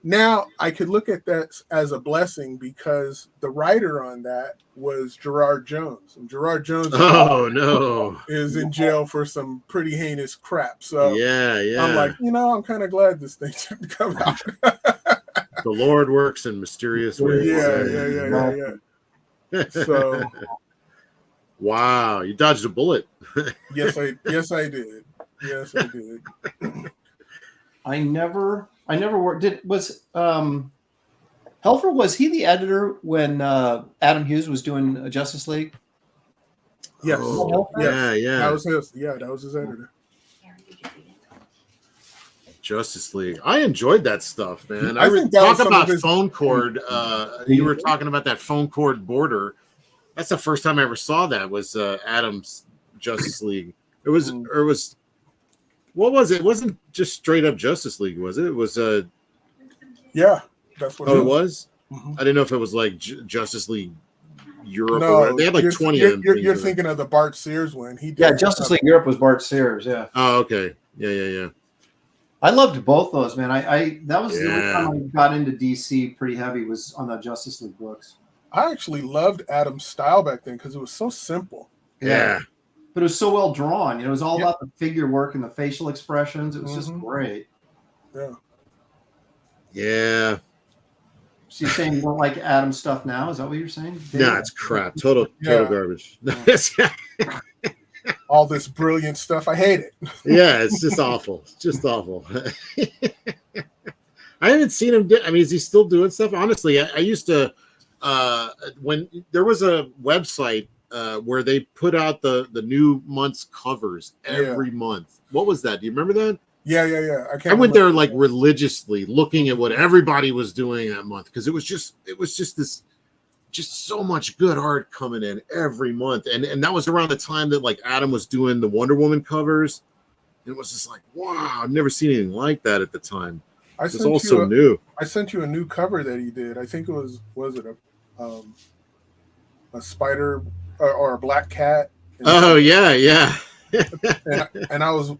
Now I could look at that as a blessing because the writer on that was Gerard Jones. And Gerard Jones is in jail for some pretty heinous crap. So yeah. I'm like, I'm kind of glad this thing didn't come out. The Lord works in mysterious ways. Yeah. So wow, you dodged a bullet. Yes, I did. I never worked. Was Helfer, was he the editor when Adam Hughes was doing Justice League? Yes. Yeah. That was his editor. Justice League. I enjoyed that stuff, man. I think talk about phone cord. You were talking about that phone cord border. That's the first time I ever saw that was Adam's Justice League. It was what was it? It wasn't just straight up Justice League, was it? It was yeah, that's what it was. Mm-hmm. I didn't know if it was like Justice League Europe. No, they had like 20 of them. You're thinking of the Bart Sears one. Justice League Europe was Bart Sears. Yeah. Oh, okay. Yeah. I loved both those, man. That was the only time I got into DC pretty heavy was on the Justice League books. I actually loved Adam's style back then because it was so simple. Yeah. But it was so well drawn. It was all about the figure work and the facial expressions. It was just great. Yeah. So you're saying you don't like Adam's stuff now? Is that what you're saying? No, it's crap. Total garbage. all this brilliant stuff. I hate it. Yeah, it's just awful. It's just awful. I haven't seen him. I mean, is he still doing stuff? Honestly, I used to when there was a website where they put out the new month's covers every month. What was that? Do you remember that? Yeah. I went there like religiously looking at what everybody was doing that month because it was just so much good art coming in every month. And that was around the time that like Adam was doing the Wonder Woman covers. It was just like, wow, I've never seen anything like that at the time. It's also new. I sent you a new cover that he did. I think it was it a spider or a black cat? Oh yeah. and I was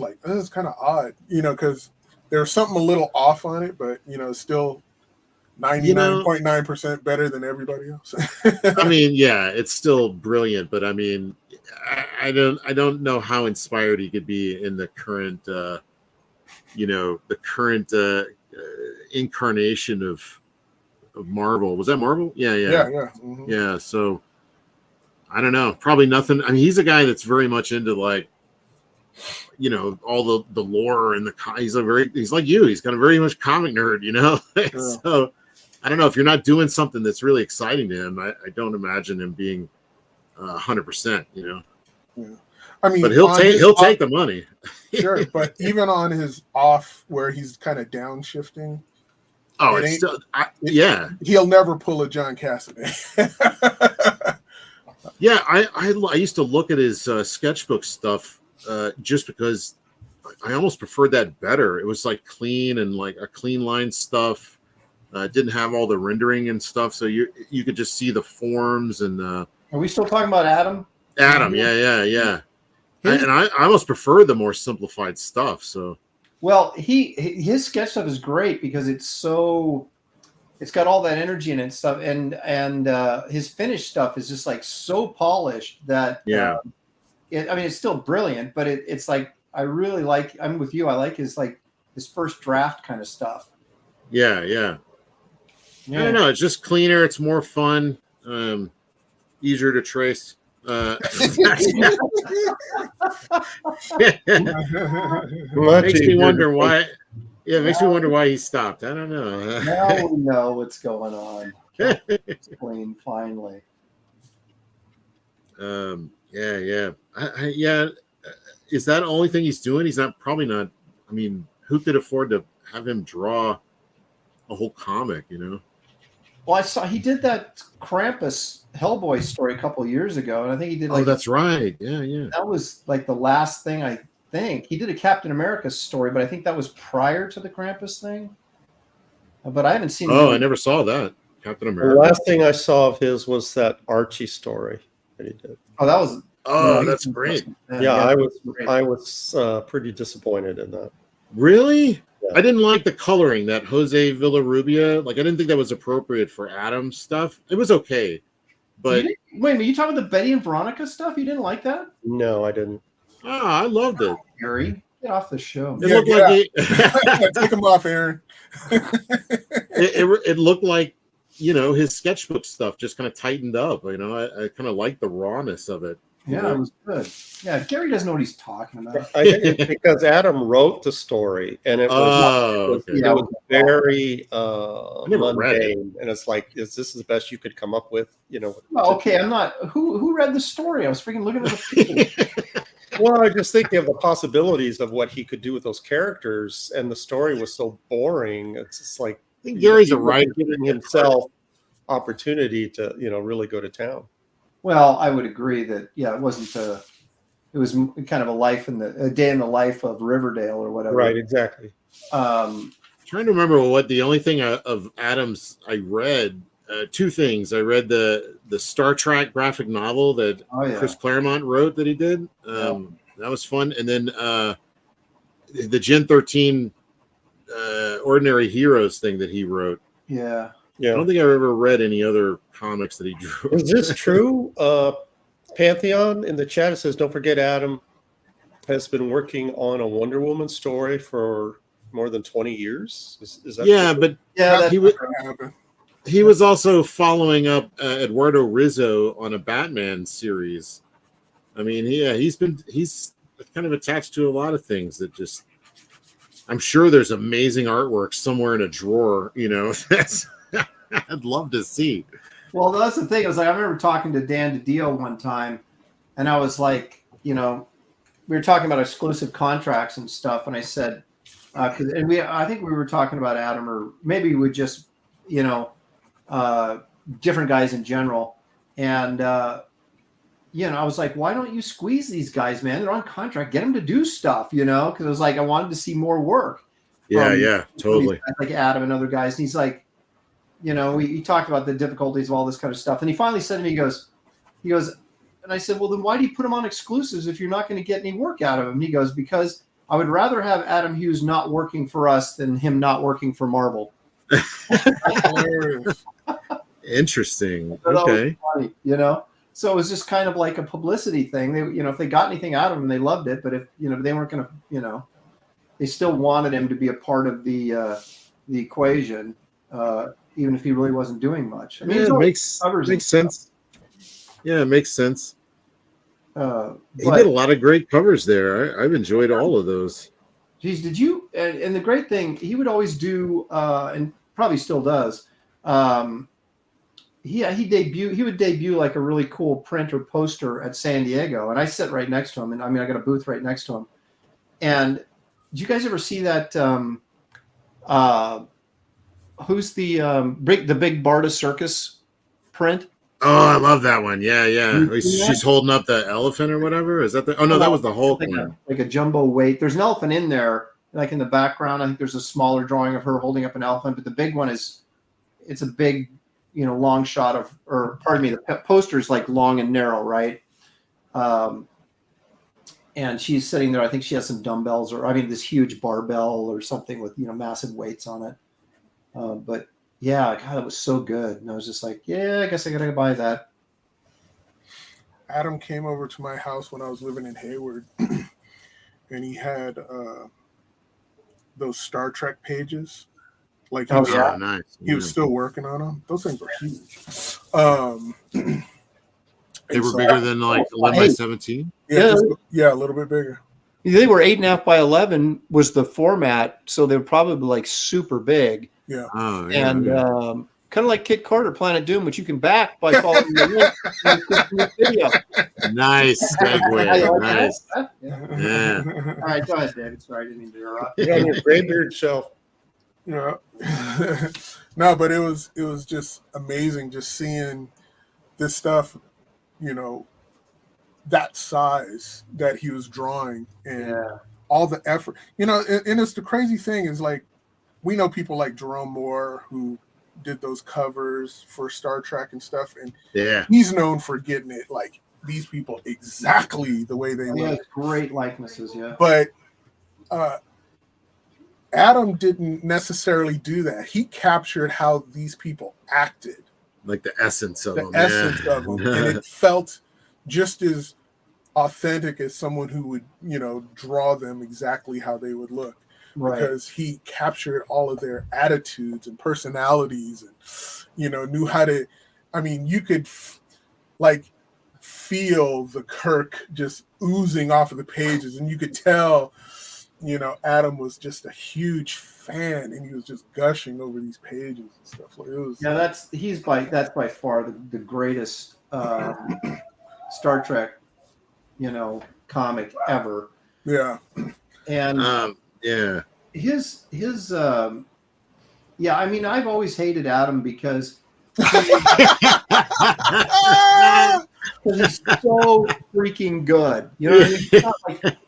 like, this is kind of odd, because there's something a little off on it, but still 99.9% better than everybody else. I mean, yeah, it's still brilliant, but I mean, I don't know how inspired he could be in the current incarnation of Marvel. Was that Marvel? Yeah. Mm-hmm. Yeah, so I don't know. Probably nothing. I mean, he's a guy that's very much into like, all the lore and he's like you. He's kind of very much comic nerd, Yeah. So I don't know if you're not doing something that's really exciting to him. I don't imagine him being 100%. Yeah. I mean, but he'll take the money. Sure, but even on his off where he's kind of downshifting. Oh, it's still, yeah. He'll never pull a John Cassidy. Yeah, I used to look at his sketchbook stuff just because I almost preferred that better. It was like clean and like a clean line stuff. Didn't have all the rendering and stuff, so you could just see the forms and. Are we still talking about Adam? Adam, yeah. I almost prefer the more simplified stuff. So. Well, his sketch stuff is great because it's got all that energy in it and stuff, and his finished stuff is just like so polished that it's still brilliant, but it's like I really like. I'm with you. I like his first draft kind of stuff. Yeah. I don't know. It's just cleaner. It's more fun. Easier to trace. Makes me wonder why. Yeah, it makes me wonder why he stopped. I don't know. Now we know what's going on. Explain finally. Yeah. Is that the only thing he's doing? He's probably not. I mean, who could afford to have him draw a whole comic? Well, I saw he did that Krampus Hellboy story a couple of years ago, and I think he did. Oh, that's right. Yeah. That was like the last thing I think he did a Captain America story, but I think that was prior to the Krampus thing. But I haven't seen. Oh, I never saw that Captain America. The last thing I saw of his was that Archie story that he did. Oh, that was. Oh, that's great. Yeah, I was pretty disappointed in that. Really? Yeah. I didn't like the coloring, that Jose Villarrubia. Like, I didn't think that was appropriate for Adam's stuff. It was okay, but wait, are you talking about the Betty and Veronica stuff? You didn't like that? No, I didn't. Oh, I loved it. Harry, get off the show. It looked like take him off, Aaron. it looked like his sketchbook stuff just kind of tightened up. I kind of like the rawness of it. Yeah, it was good. Yeah, Gary doesn't know what he's talking about. I think it's because Adam wrote the story, and it was very mundane. And it's like, is this the best you could come up with? Well, okay, I'm not. Who read the story? I was freaking looking at the. Well, I just think of the possibilities of what he could do with those characters, and the story was so boring. It's just like I think Gary's a writer, giving himself opportunity to really go to town. Well, I would agree that it wasn't it was kind of a day in the life of Riverdale or whatever. Right, exactly. Trying to remember what the only thing of Adams I read. Two things. I read the Star Trek graphic novel that Chris Claremont wrote that he did. That was fun. And then the Gen 13 Ordinary Heroes thing that he wrote. Yeah. I don't think I've ever read any other comics that he drew. Is this true? Pantheon in the chat, it says, don't forget Adam has been working on a Wonder Woman story for more than 20 years. Is that true? But he was also following up Eduardo Rizzo on a Batman series. I mean, he's kind of attached to a lot of things that just. I'm sure there's amazing artwork somewhere in a drawer. That's I'd love to see. Well, that's the thing. I remember talking to Dan DiDio one time, and I was like, we were talking about exclusive contracts and stuff, and I said, I think we were talking about Adam, or maybe we just, different guys in general, and I was like, why don't you squeeze these guys, man? They're on contract. Get them to do stuff, because it was like I wanted to see more work. Yeah, totally. Like Adam and other guys, and he's like. He talked about the difficulties of all this kind of stuff. And he finally said to me, he goes, and I said, well, then why do you put him on exclusives if you're not going to get any work out of him? And he goes, because I would rather have Adam Hughes not working for us than him not working for Marvel. Interesting. Okay. Funny, so it was just kind of like a publicity thing. They, if they got anything out of him, they loved it. But if, they weren't going to, they still wanted him to be a part of the equation. Even if he really wasn't doing much. I mean, it makes sense. Yeah, it makes sense. He did a lot of great covers there. I've enjoyed all of those. Geez, did you? And the great thing, he would always do, and probably still does. He would debut like a really cool print or poster at San Diego, and I sit right next to him. And I got a booth right next to him. And did you guys ever see that? Who's the big Barda Circus print? Oh, I love that one. Yeah. She's holding up the elephant or whatever. Is that the? Oh no, that was the Hulk one. Like a jumbo weight. There's an elephant in there. Like in the background, I think there's a smaller drawing of her holding up an elephant, but the big one it's a big, long shot of, or pardon me, the poster is like long and narrow, right? And she's sitting there. I think she has some dumbbells, or this huge barbell or something with massive weights on it. But yeah, God, it was so good. And I was just like, yeah, I guess I gotta buy that. Adam came over to my house when I was living in Hayward, and he had those Star Trek pages. Like, nice. He was still working on them. Those things were huge. They were bigger than like 11 by 17. Yeah, a little bit bigger. They were 8.5 by 11 was the format, so they were probably like super big. Yeah. Oh, and kind of like Kit Carter, Planet Doom, which you can back by following the link in the video. Nice segue. Nice. Yeah. All right, go ahead, David. Sorry, I didn't mean to interrupt. Yeah, on your Graybeard shelf. Yeah. No, but it was just amazing just seeing this stuff, that size that he was drawing, and all the effort. And it's the crazy thing is, like, we know people like Jerome Moore who did those covers for Star Trek and stuff, and he's known for getting it like these people exactly the way they look. Great likenesses, yeah. But Adam didn't necessarily do that. He captured how these people acted, like the essence of them. And it felt just as authentic as someone who would, draw them exactly how they would look. Right. Because he captured all of their attitudes and personalities, and knew how to. You could feel the Kirk just oozing off of the pages, and you could tell, Adam was just a huge fan, and he was just gushing over these pages and stuff. Like, it was. Yeah, that's by far the greatest Star Trek, comic ever. Yeah. And his I've always hated Adam because he's so freaking good.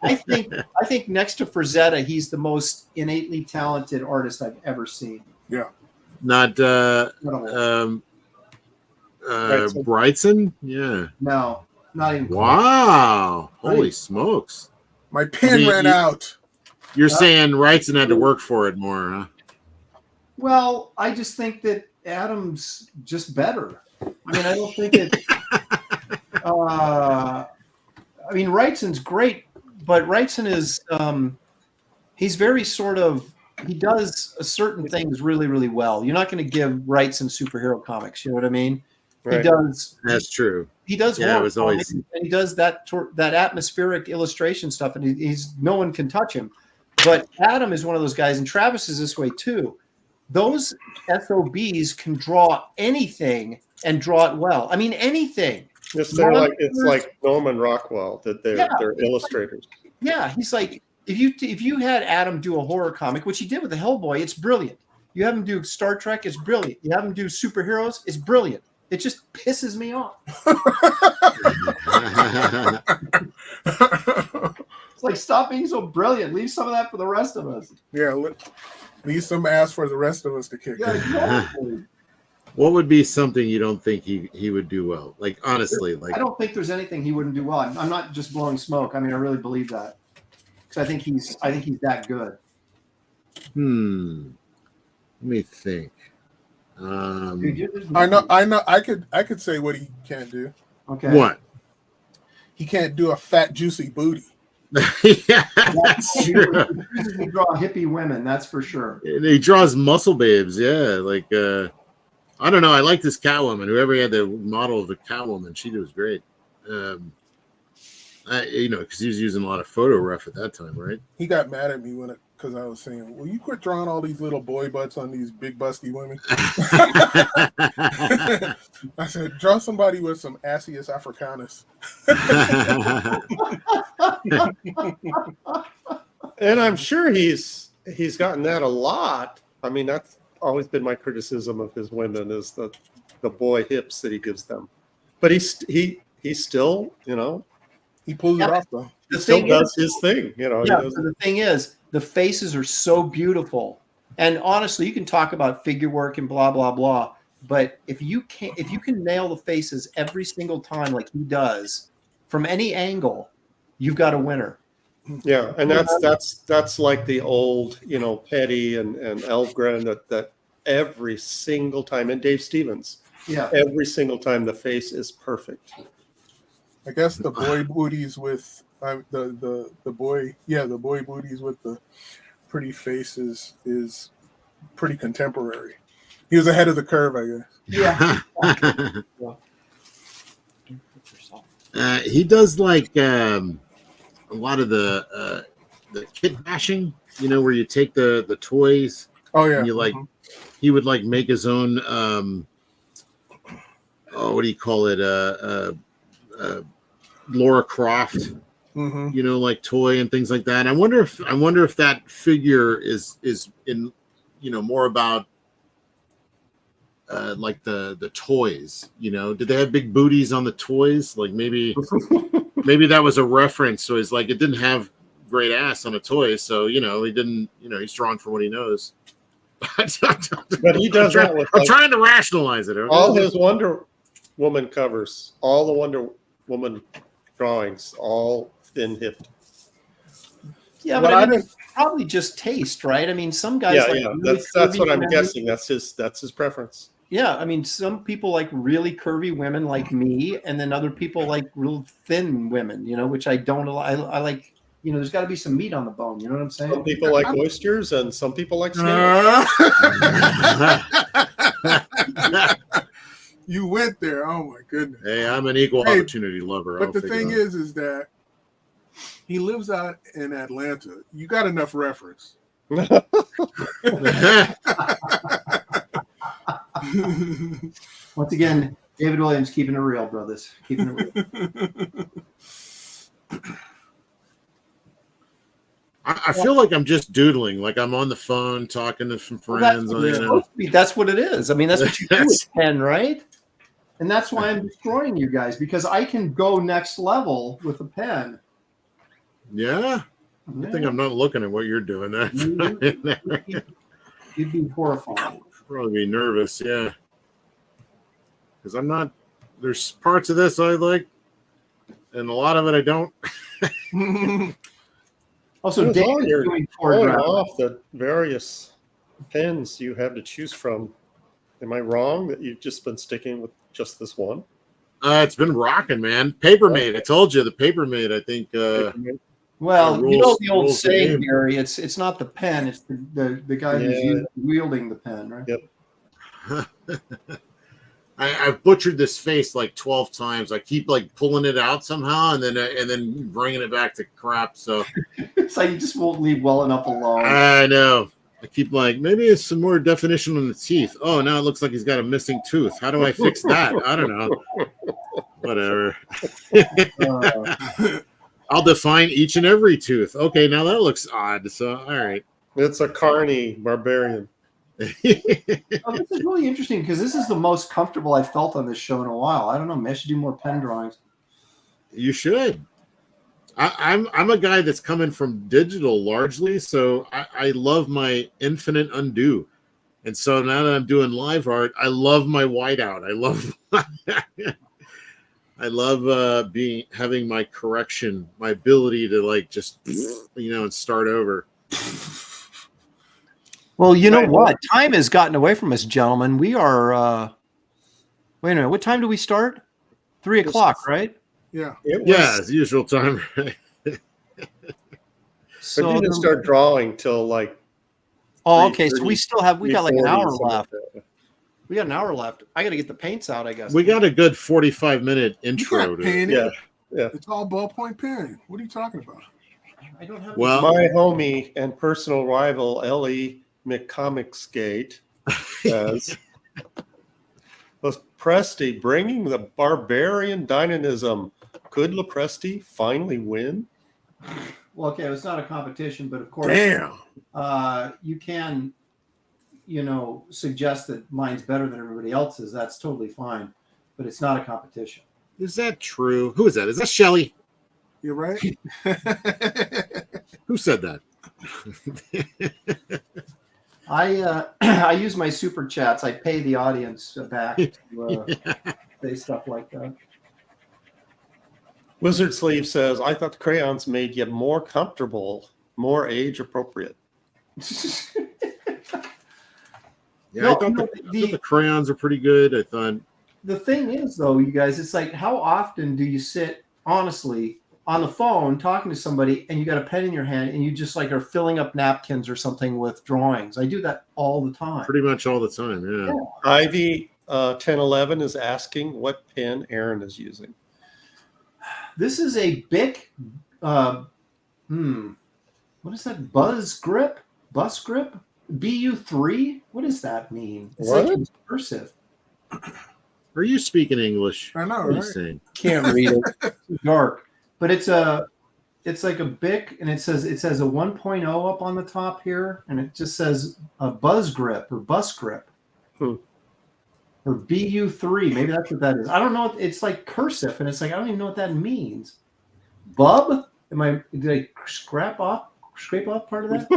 I think next to Frazetta, he's the most innately talented artist I've ever seen. Yeah. Not Brightson? Yeah. No, not even. Wow. Holy smokes. My pen ran out. You're saying Wrightson had to work for it more, huh? Well, I just think that Adam's just better. I don't think it. Wrightson's great, but Wrightson is he's very sort of, he does certain things really, really well. You're not going to give Wrightson superhero comics. You know what I mean? Right. He does. That's true. He does Yeah, it horror was comics, always- and he does that atmospheric illustration stuff, and he's no one can touch him. But Adam is one of those guys, and Travis is this way too. Those SOBs can draw anything and draw it well. I mean, anything. It's like Norman Rockwell that they're illustrators. Yeah, he's like, if you had Adam do a horror comic, which he did with the Hellboy, it's brilliant. You have him do Star Trek, it's brilliant. You have him do superheroes, it's brilliant. It just pisses me off. It's like, stop being so brilliant. Leave some of that for the rest of us. Yeah, leave some ass for the rest of us to kick. Yeah, exactly. What would be something you don't think he would do well? Like, honestly, like, I don't think there's anything he wouldn't do well. I'm not just blowing smoke. I mean, I really believe that, because I think he's that good. let me think. Dude, I know. I could say what he can't do. Okay. What? He can't do a fat, juicy booty. Yeah, that's true. He draw hippie women, that's for sure. And he draws muscle babes. Yeah, like I don't know. I like this Catwoman. Whoever had the model of the Catwoman, she was great. Because he was using a lot of photo ref at that time, right? He got mad at me because I was saying, "Will you quit drawing all these little boy butts on these big busty women?" I said, "Draw somebody with some Asius africanus." And I'm sure he's gotten that a lot. I mean, that's always been my criticism of his women, is the boy hips that he gives them. But he still, he pulls it off though. he still does his thing. Yeah, so the thing is, the faces are so beautiful, and honestly, you can talk about figure work and blah blah blah, but if you can nail the faces every single time like he does, from any angle, you've got a winner. Yeah, and that's like the old, Petty and Elfgren that every single time, and Dave Stevens, every single time the face is perfect. I guess the boy booties with the boy booties with the pretty faces is pretty contemporary. He was ahead of the curve, I guess. Yeah. He does like a lot of the kit bashing, where you take the toys. Oh yeah. And you he would like make his own. What do you call it? Laura Croft, like toy and things like that. I wonder if that figure is in, more about like the toys. Did they have big booties on the toys? Like maybe that was a reference. So it's like it didn't have great ass on a toy, so he didn't. He's drawn for what he knows. But he does that with. I'm trying to rationalize it. Okay? All his Wonder Woman covers, all the Wonder Woman drawings, all thin hipped. Yeah, but it's probably just taste, right? I mean, some guys. Yeah. That's what I'm guessing. That's his preference. Yeah, I mean, some people like really curvy women like me, and then other people like real thin women, which I don't. I like. There's got to be some meat on the bone. You know what I'm saying? Some people like oysters, and some people like snails. You went there. Oh my goodness. Hey, I'm an equal opportunity lover. But the thing is that he lives out in Atlanta. You got enough reference. Once again, David Williams keeping it real, brothers. Keeping it real. I feel like I'm just doodling, like I'm on the phone talking to some friends. That's what it is. I mean, that's what you do with pen, right? And that's why I'm destroying you guys, because I can go next level with a pen. Yeah. I think I'm not looking at what you're doing. You'd be horrified. Probably be nervous, yeah. Because I'm not. There's parts of this I like, and a lot of it I don't. Also, Dave, you're going off the various pens you have to choose from. Am I wrong that you've just been sticking with just this one? It's been rocking, man. Papermate. I told you the Papermate. I think. Well, the old saying, Gary. It's not the pen; it's the guy who's wielding the pen, right? Yep. I've butchered this face like 12 times. I keep like pulling it out somehow, and then bringing it back to crap. So It's like you just won't leave well enough alone. I know. I keep like, maybe it's some more definition on the teeth. Oh, now it looks like he's got a missing tooth. How do I fix that? I don't know. Whatever. I'll define each and every tooth. Okay, now that looks odd. So, all right. It's a carny barbarian. Oh, this is really interesting because this is the most comfortable I've felt on this show in a while. I don't know. Maybe I should do more pen drawings. You should. I'm a guy that's coming from digital largely, so I love my infinite undo. And so now that I'm doing live art, I love my whiteout. I love having my correction, my ability to like just and start over. Well, you know what? Time has gotten away from us, gentlemen. We are. Wait a minute. What time do we start? 3 o'clock, right? Yeah. It's the usual time. So but you didn't start drawing till like. Oh, okay. So we got like an hour left. We got an hour left. I got to get the paints out, I guess. We got a good 45-minute intro. Yeah. It's all ballpoint pen. What are you talking about? I don't have. Well, my homie and personal rival Ellie McComicsgate says, "Was Presti bringing the barbarian dynamism? Could Lepresti finally win?" Well, okay, it's not a competition, but of course, you can, suggest that mine's better than everybody else's. That's totally fine, but it's not a competition. Is that true? Who is that? Is that Shelley? You're right. Who said that? I use my super chats. I pay the audience back to say stuff like that. Wizard Sleeve says, "I thought the crayons made you more comfortable, more age appropriate." Yeah, I thought the crayons are pretty good. I thought the thing is, though, you guys, it's like, how often do you sit honestly on the phone talking to somebody and you got a pen in your hand and you just like are filling up napkins or something with drawings? I do that all the time. Pretty much all the time. Yeah. Ivy 1011 is asking what pen Aaron is using. This is a Bic. What is that? Buzz grip? BU3? What does that mean? It's like it's cursive. Are you speaking English? I know, what are you right? saying? Can't read it. It's dark. But it's like a Bic, and it says a 1.0 up on the top here, and it just says a buzz grip or bus grip. Or BU3. Maybe that's what that is. I don't know. It's like cursive, and it's like I don't even know what that means. Bub? Did I scrape off part of that?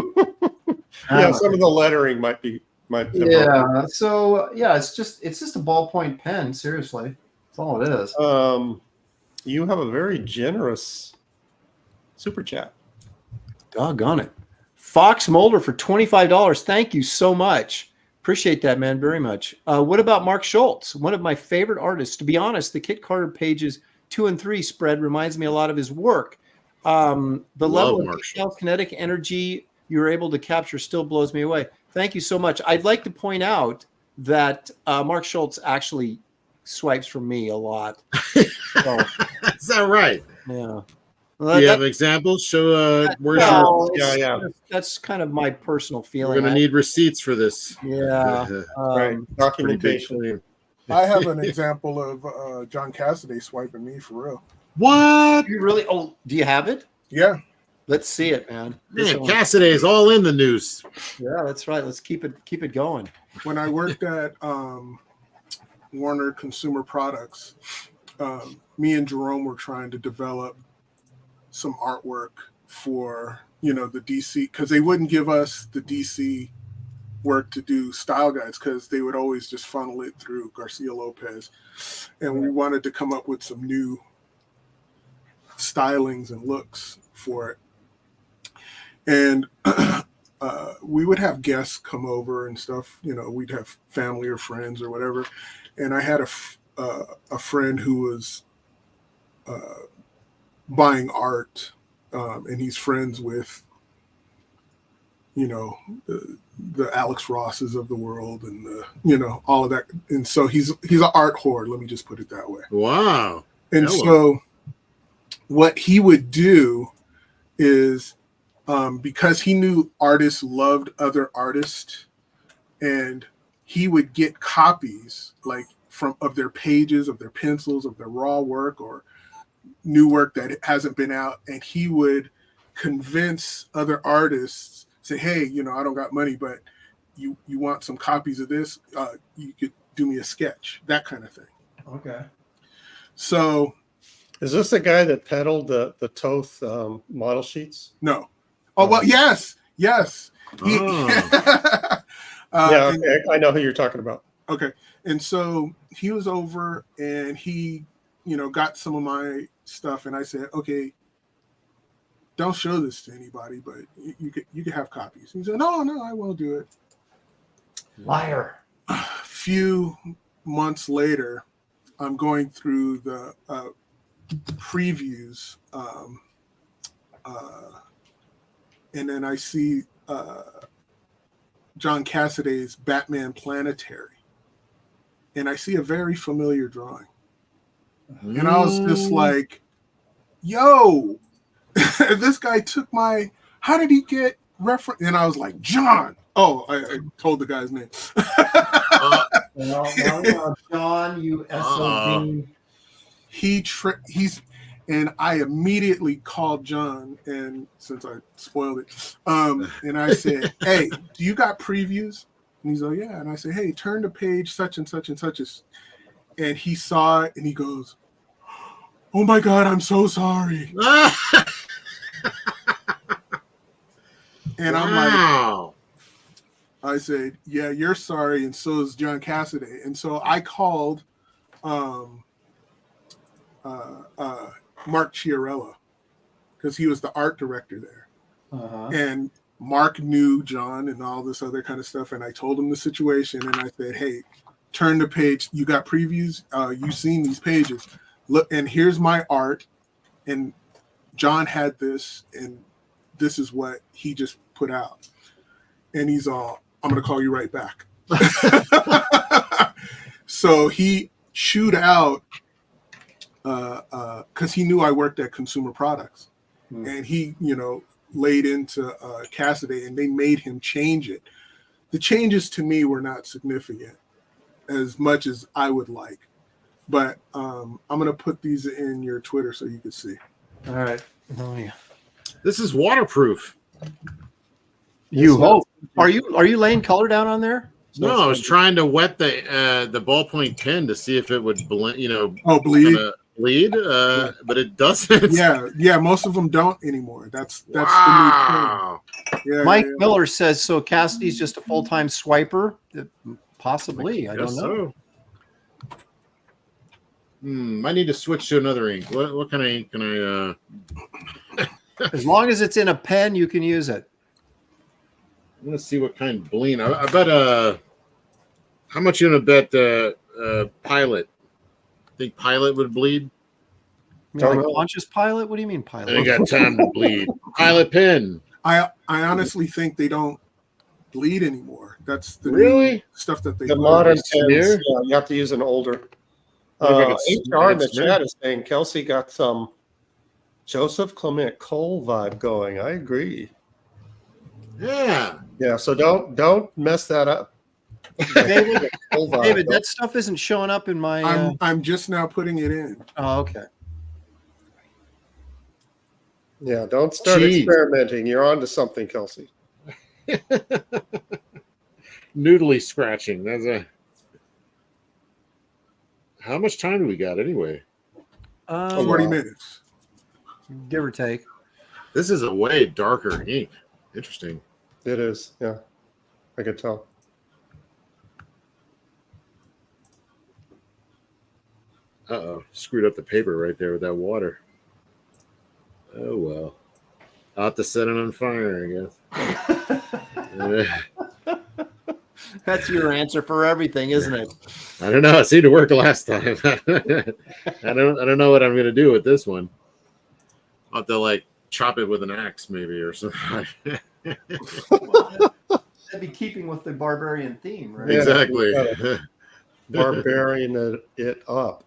Yeah, some of the lettering might be. Yeah. So yeah, it's just a ballpoint pen. Seriously, that's all it is. You have a very generous super chat. Doggone it, Fox Mulder for $25. Thank you so much. Appreciate that, man, very much. What about Mark Schultz? One of my favorite artists. To be honest, the Kit Carter pages 2 and 3 spread reminds me a lot of his work. The level of detail, kinetic energy you were able to capture still blows me away. Thank you so much. I'd like to point out that Mark Schultz actually swipes from me a lot. So, is that right? Yeah. Well, do you have examples? Show where's your... That's kind of my personal feeling. We're going to need receipts for this. Yeah. Right. Documentation. I have an example of John Cassaday swiping me for real. What? You really? Oh, do you have it? Yeah. Let's see it, man. Man, Cassaday is all in the news. Yeah, that's right. Let's keep it going. When I worked at Warner Consumer Products, me and Jerome were trying to develop some artwork for the DC, because they wouldn't give us the DC work to do style guides because they would always just funnel it through Garcia Lopez, and we wanted to come up with some new stylings and looks for it. And we would have guests come over and stuff. We'd have family or friends or whatever. And I had a friend who was buying art, and he's friends with, you know, the Alex Rosses of the world and the, you know, all of that. And so he's an art whore. Let me just put it that way. Wow. And Hello. so what he would do is, because he knew artists loved other artists, and he would get copies like of their pages, of their pencils, of their raw work or new work that hasn't been out, and he would convince other artists, say, hey, you know, I don't got money, but you want some copies of this, you could do me a sketch, that kind of thing. Okay. So Is this the guy that peddled the Toth model sheets? no. Oh, well, yes. He, Oh. Yeah, and- okay, I know who you're talking about. okay. And so he was over and he, you know, got some of my stuff, and I said, okay, don't show this to anybody, but you could have copies. He said, no, I won't do it. Liar. A few months later, I'm going through the previews, and then I see John Cassaday's Batman Planetary, and I see a very familiar drawing. And I was just like, yo, this guy took my, how did he get reference? And I was like, John. Oh, I told the guy's name. Well, John, you SOB. He's, and I immediately called John, and since I spoiled it, and I said, hey, do you got previews? And he's like, yeah. And I said, hey, turn to page such and such and such. And he saw it, and he goes, oh my God, I'm so sorry. And I'm like, Wow. I said, yeah, you're sorry, and so is John Cassaday. And so I called Mark Chiarella, because he was the art director there. Uh-huh. And Mark knew John and all this other kind of stuff. And I told him the situation, and I said, hey, turn the page. You got previews? You've seen these pages. Look, and here's my art. And John had this, and this is what he just put out. And he's all, I'm going to call you right back. So he chewed out, because he knew I worked at Consumer Products. And he, you know, laid into Cassaday, and they made him change it. The changes to me were not significant as much as I would like. But I'm going to put these in your Twitter so you can see. All right. Oh, yeah. This is waterproof. You hope. Are you laying color down on there? No, I was trying to wet the ballpoint pen to see if it would blend, you know, Bleed. bleed, but it doesn't. Yeah. Most of them don't anymore. That's Wow. the new thing. Yeah, Mike Miller says so. Cassidy's just a full-time swiper. Possibly, I don't know. So. I need to switch to another ink. What kind of ink can I? As long as it's in a pen, you can use it. I'm gonna see what kind of bleed. I bet. How much you gonna bet? Pilot. Think Pilot would bleed? You mean like Conscious Pilot? What do you mean Pilot? I ain't got time to bleed. Pilot pen. I honestly think they don't bleed anymore. That's the Really? new stuff that they The do. modern pens, smear? yeah, you have to use an older. Maybe I could HR in the smear. chat is saying Kelsey got some Joseph Clement Cole vibe going. I agree. Yeah. Yeah, so don't mess that up. David, Cole vibe. David, that stuff isn't showing up in my. I'm just now putting it in. Oh, okay. Yeah, don't start Jeez. experimenting. You're on to something, Kelsey. Noodly scratching. That's a. How much time do we got anyway? 40 minutes. Give or take. This is a way darker ink. Interesting. It is, yeah. I can tell. Uh-oh. Screwed up the paper right there with that water. Oh, well. I'll have to set it on fire, I guess. That's your answer for everything, isn't it? I don't know. It seemed to work last time. I don't know what I'm gonna do with this one. I'll have to like chop it with an axe, maybe, or something. That'd be keeping with the barbarian theme, right? Yeah. Exactly. Barbarian it up.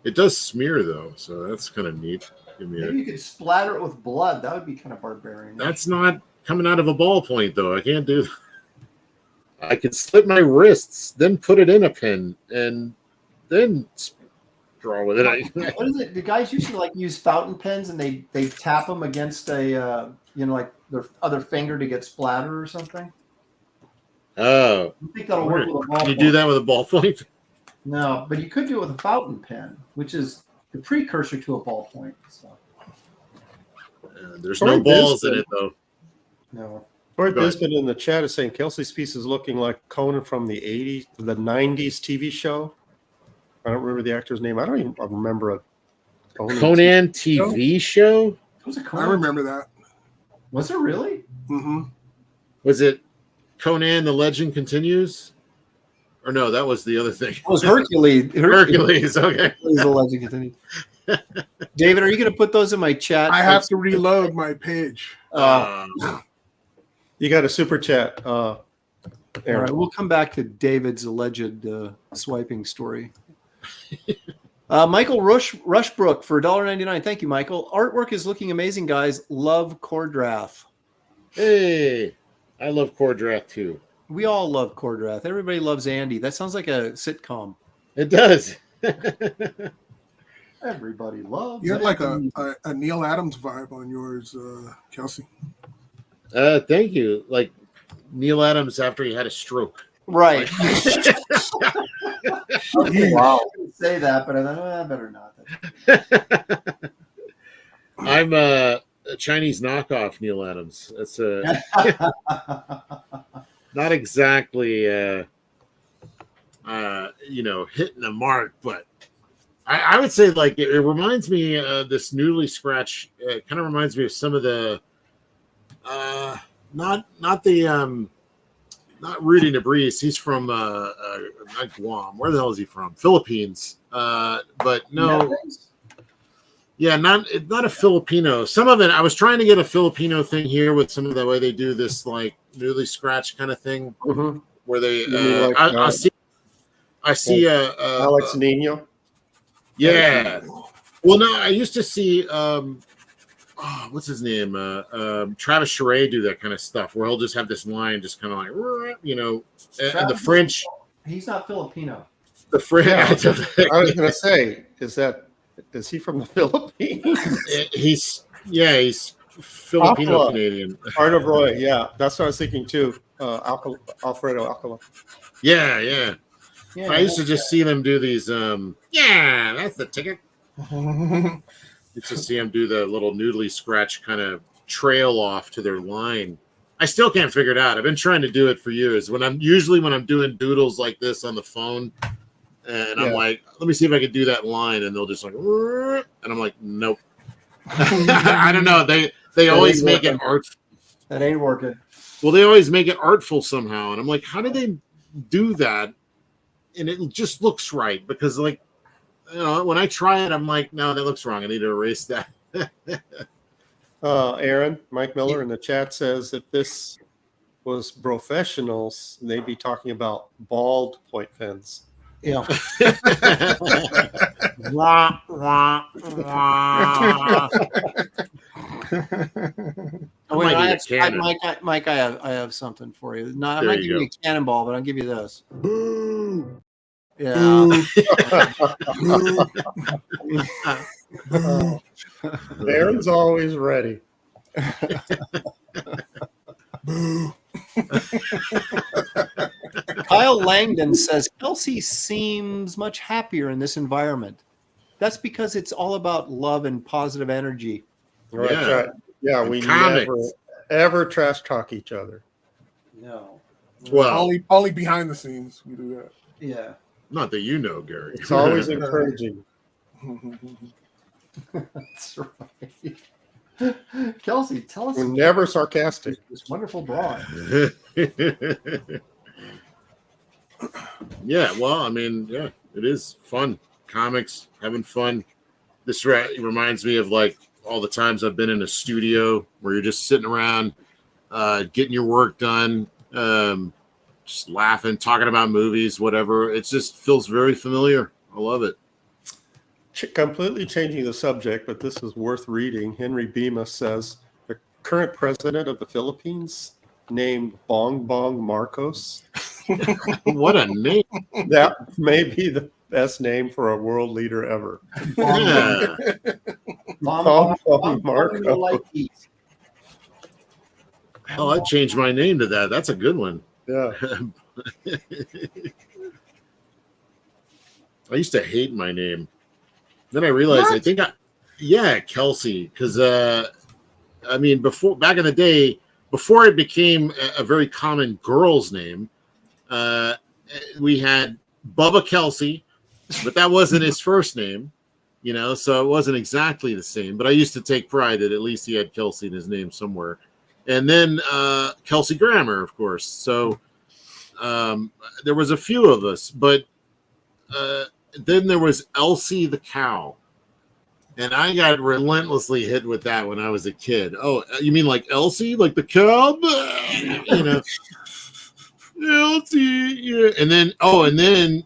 It does smear though, so that's kind of neat. Give me Maybe you could splatter it with blood. That would be kind of barbarian. That's not coming out of a ballpoint though. I can't do that. I could slit my wrists, then put it in a pen, and then draw with it. What is it? The guys usually like use fountain pens, and they tap them against a like their other finger to get splatter or something. Oh, I think that'll work with a ballpoint. can you do that with a ballpoint? No, but you could do it with a fountain pen, which is the precursor to a ballpoint. So. There's no balls in it though. No. Troy Bisbin in the chat is saying Kelsey's piece is looking like Conan from the 80s, the 90s TV show. I don't remember the actor's name. I don't even remember a Conan TV show. It was a Conan. I remember that. Was it really? Mm-hmm. Was it Conan the Legend Continues? Or no, that was the other thing. It was Hercules. Hercules, okay. Hercules, the legend continues. David, are you going to put those in my chat? I have to reload my page. You got a super chat. All right, we'll come back to David's alleged swiping story. Michael Rushbrook for $1.99. Thank you, Michael. Artwork is looking amazing, guys. Love Cordrath. Hey, I love Cordrath too. We all love Cordrath. Everybody loves Andy. That sounds like a sitcom. It does. Everybody loves. You have like Andy. a Neil Adams vibe on yours, Kelsey. Thank you. Like Neil Adams after he had a stroke. Right. Wow. I didn't say that, but I thought, I better not. I'm a Chinese knockoff Neil Adams. That's not exactly hitting the mark, but I would say like it reminds me this Newly Scratch kind of reminds me of some of the not Rudy Nebris. He's from not Guam. Where the hell is he from? Philippines. But no. Yeah, not a Filipino. Some of it, I was trying to get a Filipino thing here with some of the way they do this like Newly Scratch kind of thing, where they I see Alex Nino. Yeah. Well, no, I used to see what's his name? Travis Charest do that kind of stuff where he'll just have this line just kind of like, and the French. He's not Filipino. The French. Yeah, I was going to say, is he from the Philippines? He's Filipino Canadian. Arno Roy, yeah, that's what I was thinking too. Alfredo Alcala. Yeah. I used to just see them do these. That's the ticket. It's to see them do the little Noodly Scratch kind of trail off to their line. I still can't figure it out. I've been trying to do it for years. When I'm doing doodles like this on the phone, and I'm like, let me see if I can do that line, and they'll just like, and I'm like, nope. I don't know. They always make it artful. That ain't working. Well, they always make it artful somehow, and I'm like, how do they do that? And it just looks right because, like, when I try it, I'm like, no, that looks wrong. I need to erase that. Aaron, Mike Miller in the chat says if this was professionals, they'd be talking about bald point pens. Yeah. Wah, wah, wah. Mike, I have something for you. I'm not giving you a cannonball, but I'll give you this. Yeah. Aaron's always ready. Kyle Langdon says Kelsey seems much happier in this environment. That's because it's all about love and positive energy. Right. Yeah, we never ever trash talk each other. No. Well, only behind the scenes we do that. Yeah. Not that you know, Gary. It's always encouraging. That's right. Kelsey, tell us. We're never sarcastic. This wonderful broad. Yeah, well, I mean, yeah, it is fun. Comics, having fun. This reminds me of like all the times I've been in a studio where you're just sitting around getting your work done, just laughing, talking about movies, whatever. It just feels very familiar. I love it. Completely changing the subject, but this is worth reading. Henry Bemis says the current president of the Philippines named Bong Bong Marcos. What a name. That may be the best name for a world leader ever. Yeah. Bong Bong Marcos. Oh, I changed my name to that. That's a good one. Yeah. I used to hate my name. Then I realized Kelsey, because I mean, back in the day, before it became a very common girl's name, we had Bubba Kelsey, but that wasn't his first name, so it wasn't exactly the same. But I used to take pride that at least he had Kelsey in his name somewhere. And then Kelsey Grammer, of course. So there was a few of us, but then there was Elsie the cow. And I got relentlessly hit with that when I was a kid. Oh, you mean like Elsie? Like the cow? Elsie. Yeah. And then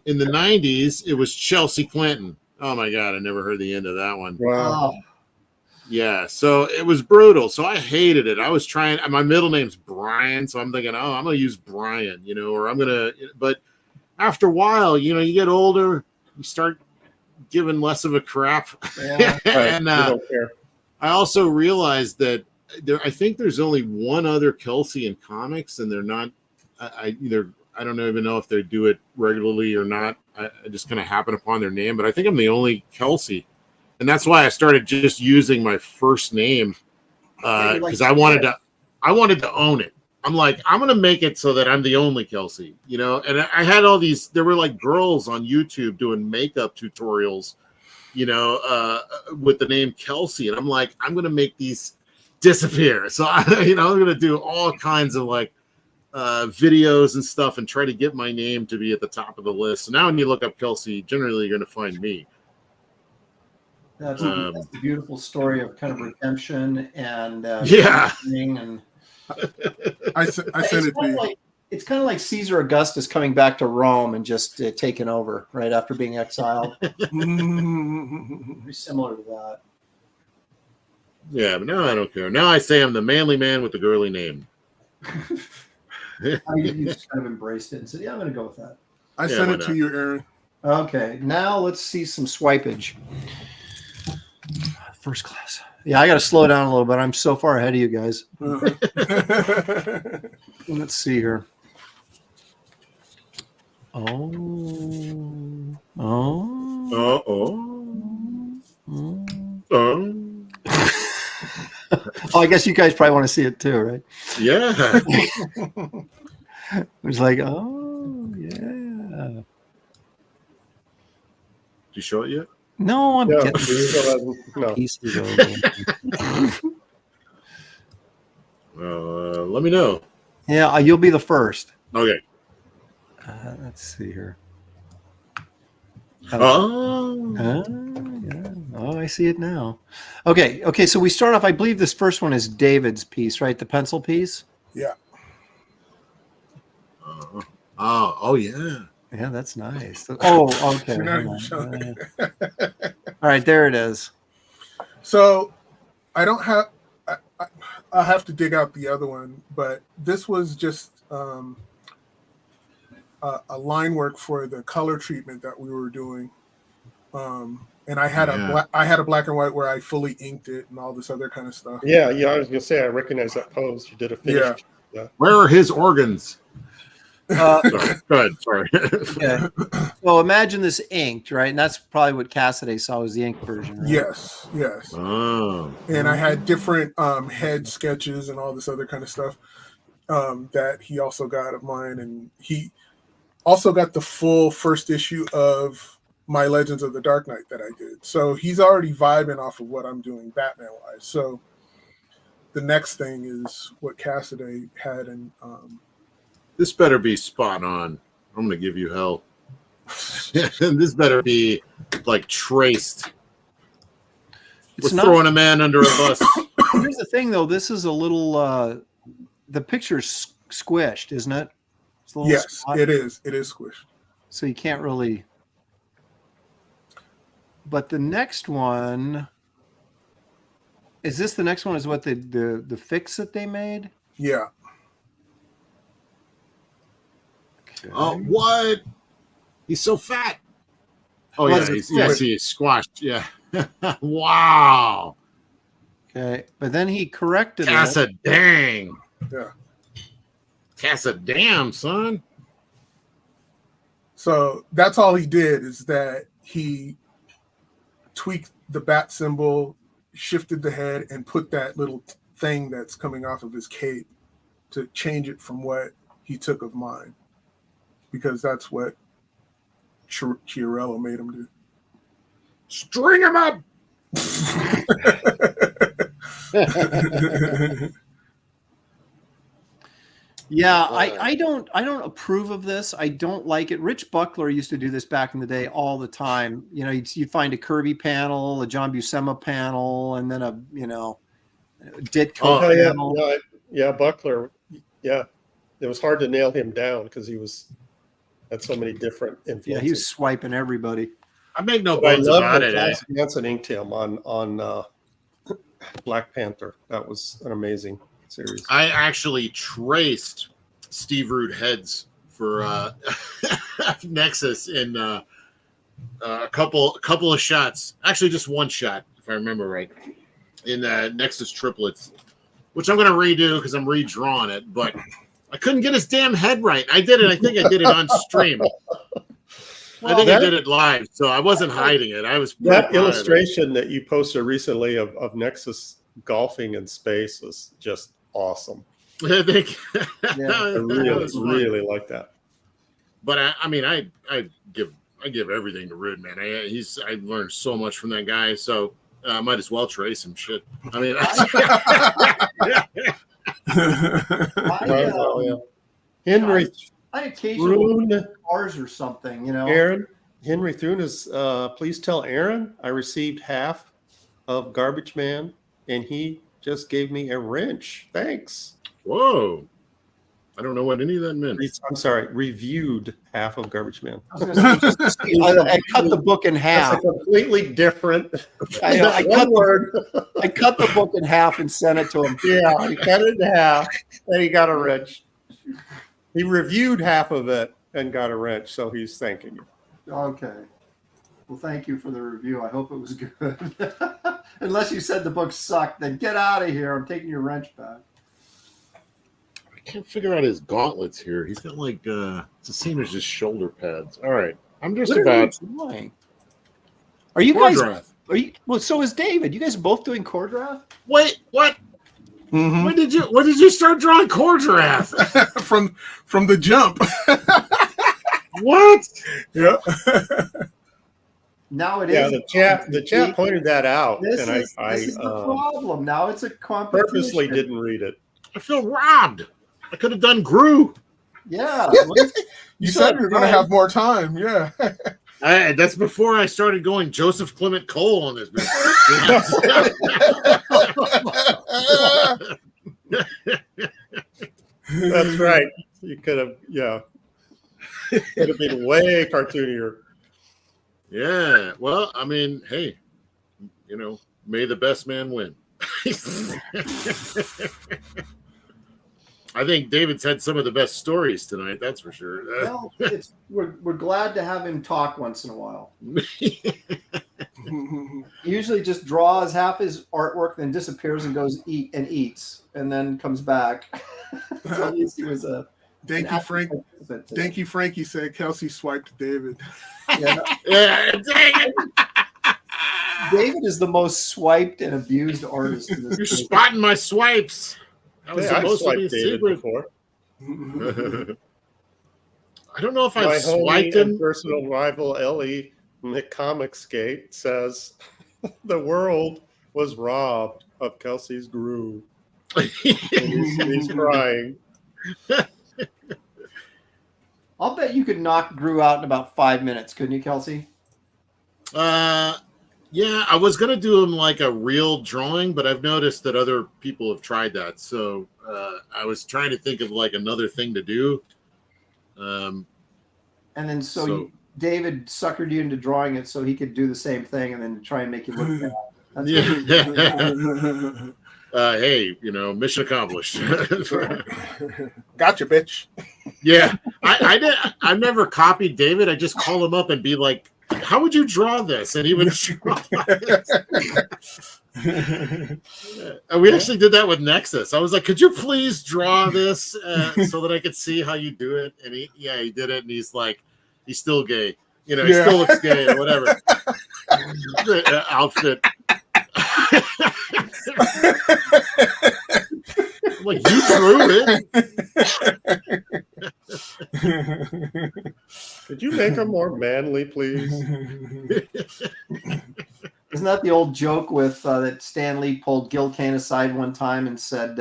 in the 90s, it was Chelsea Clinton. Oh, my God. I never heard the end of that one. Wow. Yeah, so it was brutal. So I hated it. I was trying. My middle name's Brian, so I'm thinking, I'm going to use Brian, or I'm going to. But after a while, you get older, you start giving less of a crap. Yeah. And don't care. I also realized that I think there's only one other Kelsey in comics, and they're not. I don't even know if they do it regularly or not. I just kind of happen upon their name, but I think I'm the only Kelsey. And that's why I started just using my first name because I wanted to own it. I'm like, I'm going to make it so that I'm the only Kelsey, And I had all these, there were like girls on YouTube doing makeup tutorials, with the name Kelsey. And I'm like, I'm going to make these disappear. So, I'm going to do all kinds of like videos and stuff and try to get my name to be at the top of the list. So now when you look up Kelsey, generally you're going to find me. That's a beautiful story of kind of redemption and and I sent it to you. It's kind of like Caesar Augustus coming back to Rome and just taking over right after being exiled. Very similar to that. Yeah, but now I don't care. Now I say I'm the manly man with the girly name. You just kind of embraced it and said, "Yeah, I'm going to go with that." I sent it to you, Aaron. Okay, now let's see some swipage. First class. Yeah, I got to slow down a little bit. I'm so far ahead of you guys. Let's see here. I guess you guys probably want to see it too, right? Yeah. It's like, yeah. Did you show it yet? No, I'm getting pieces over. Let me know. Yeah, you'll be the first. Okay. Let's see here. Yeah. Oh, I see it now. Okay. So we start off. I believe this first one is David's piece, right? The pencil piece. Yeah. Oh, yeah. Yeah, that's nice. Oh, okay. All right, there it is. So I don't have. I'll have to dig out the other one, but this was just a line work for the color treatment that we were doing, and I had a black and white where I fully inked it and all this other kind of stuff. Yeah. I was gonna say I recognize that pose. You did a finish. Yeah. Where are his organs? Go ahead. Sorry. Yeah. So imagine this inked, right? And that's probably what Cassidy saw was the ink version. Right? Yes. Oh. And I had different head sketches and all this other kind of stuff that he also got of mine, and he also got the full first issue of my Legends of the Dark Knight that I did. So he's already vibing off of what I'm doing Batman wise. So the next thing is what Cassidy had, and this better be spot on. I'm going to give you hell. This better be like traced. We're throwing a man under a bus. Here's the thing, though. This is a little the picture's squished, isn't it? It's a little Yes, squat, it is. It is squished. so you can't really. But the next one, is this the next one? Is what the fix that they made? Yeah. Okay. Oh, what? He's so fat. Oh, Well, yeah. it's He's squashed. Yeah. Wow. Okay, but then he corrected it. Casa dang. Yeah. Casa damn, son. So that's all he did, is that he tweaked the bat symbol, shifted the head, and put that little thing that's coming off of his cape to change it from what he took of mine, because that's what Chiarello made him do. String him up. Yeah, I don't approve of this. I don't like it. Rich Buckler used to do this back in the day all the time. You know, you'd find a Kirby panel, a John Buscema panel, and then a Ditko panel. Yeah, Buckler. Yeah, it was hard to nail him down because he had so many different influences. Yeah, he was swiping everybody. I make no But I bones love about that it. Klaus Janson inked him on Black Panther. That was an amazing series. I actually traced Steve Rude heads for Nexus in a couple of shots. Actually, just one shot, if I remember right, in Nexus triplets, which I'm going to redo because I'm redrawing it. But I couldn't get his damn head right. I did it. I think I did it on stream. I think I did it live, so I wasn't hiding it. I was that illustration that you posted recently of Nexus golfing in space was just awesome. I think I really like that. But I give everything to Rude, man. I learned so much from that guy, so I might as well trace him. Shit. I mean, Henry. I occasionally Rune, cars or something, you know. Aaron, Henry Thune is. Please tell Aaron I received half of Garbage Man, and he just gave me a wrench. Thanks. Whoa. I don't know what any of that meant. I'm sorry. Reviewed half of Garbage Man. I was gonna say, I cut the book in half. That's a completely different. I know. I one word. cut the book in half and sent it to him. Yeah, he cut it in half, and he got a wrench. He reviewed half of it and got a wrench, so he's thanking you. Okay. Well, thank you for the review. I hope it was good. Unless you said the book sucked, then get out of here. I'm taking your wrench back. I can't figure out his gauntlets here. He's got like it's the same as just shoulder pads. All right. I'm just What about are you guys Cordrath. are you well, so is David. You guys both doing Cordrath? Wait, what? Mhm. When did you start drawing Cordrath? from the jump. What? Yeah. Now it is. Yeah, the chat pointed that out, This and is the problem. Now it's a competition. purposely didn't read it. I feel robbed. I could have done Gru. Yeah. You said you were going to have more time. Yeah. That's before I started going Joseph Clement Cole on this. That's right. You could have, could have been way cartoonier. Yeah. Well, I mean, hey, may the best man win. I think David's had some of the best stories tonight. That's for sure. Well, we're glad to have him talk once in a while. He usually just draws half his artwork, then disappears and goes eats, and then comes back. So at least he was a. Thank you, Frank. Thank you, Frankie said Kelsey swiped David. Yeah. Dang it. David is the most swiped and abused artist in this. You're spotting my swipes. That was supposed to be a David secret. before. I don't know if My I've swiped homie and him. personal rival Ellie McComicsgate says the world was robbed of Kelsey's Gru. He's crying. I'll bet you could knock Gru out in about 5 minutes, couldn't you, Kelsey? Yeah, I was gonna do him like a real drawing, but I've noticed that other people have tried that. So I was trying to think of like another thing to do. And then David suckered you into drawing it so he could do the same thing and then try and make you look bad. That's Yeah. Hey, mission accomplished. Gotcha, bitch. Yeah, I've never copied David. I just call him up and be like, "How would you draw this?" And he would draw it. And we actually did that with Nexus. I was like, "Could you please draw this so that I could see how you do it?" And he did it, and he's like, he's still gay. He still looks gay or whatever. Outfit. I'm like, you drew it. Could you make him more manly, please? Isn't that the old joke with that Stan Lee pulled Gil Kane aside one time and said,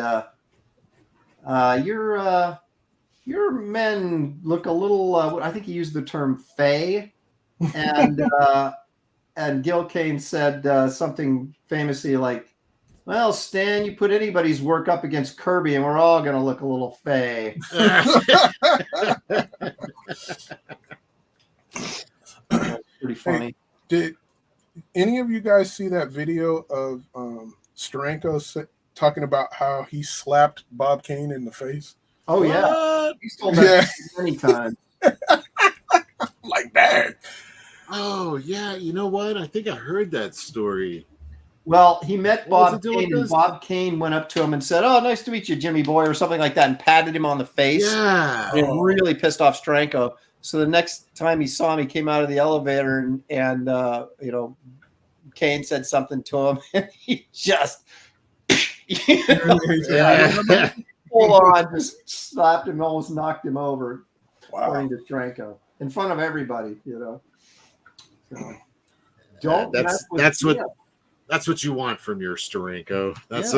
your men look a little, I think he used the term fey. And Gil Kane said something famously like, "Well, Stan, you put anybody's work up against Kirby and we're all going to look a little fey." Pretty funny. Did any of you guys see that video of Steranko talking about how he slapped Bob Kane in the face? Oh, yeah. He's told that many times. Like that. Oh, yeah. You know what? I think I heard that story. Well, he met Bob Kane, and Bob Kane went up to him and said, "Oh, nice to meet you, Jimmy boy," or something like that, and patted him on the face. Yeah. And it really pissed off Steranko. So the next time he saw him, he came out of the elevator and Kane said something to him, and he just full on just slapped him, almost knocked him over. Wow. According to Steranko, in front of everybody, So, don't. That's what you want from your Steranko. That's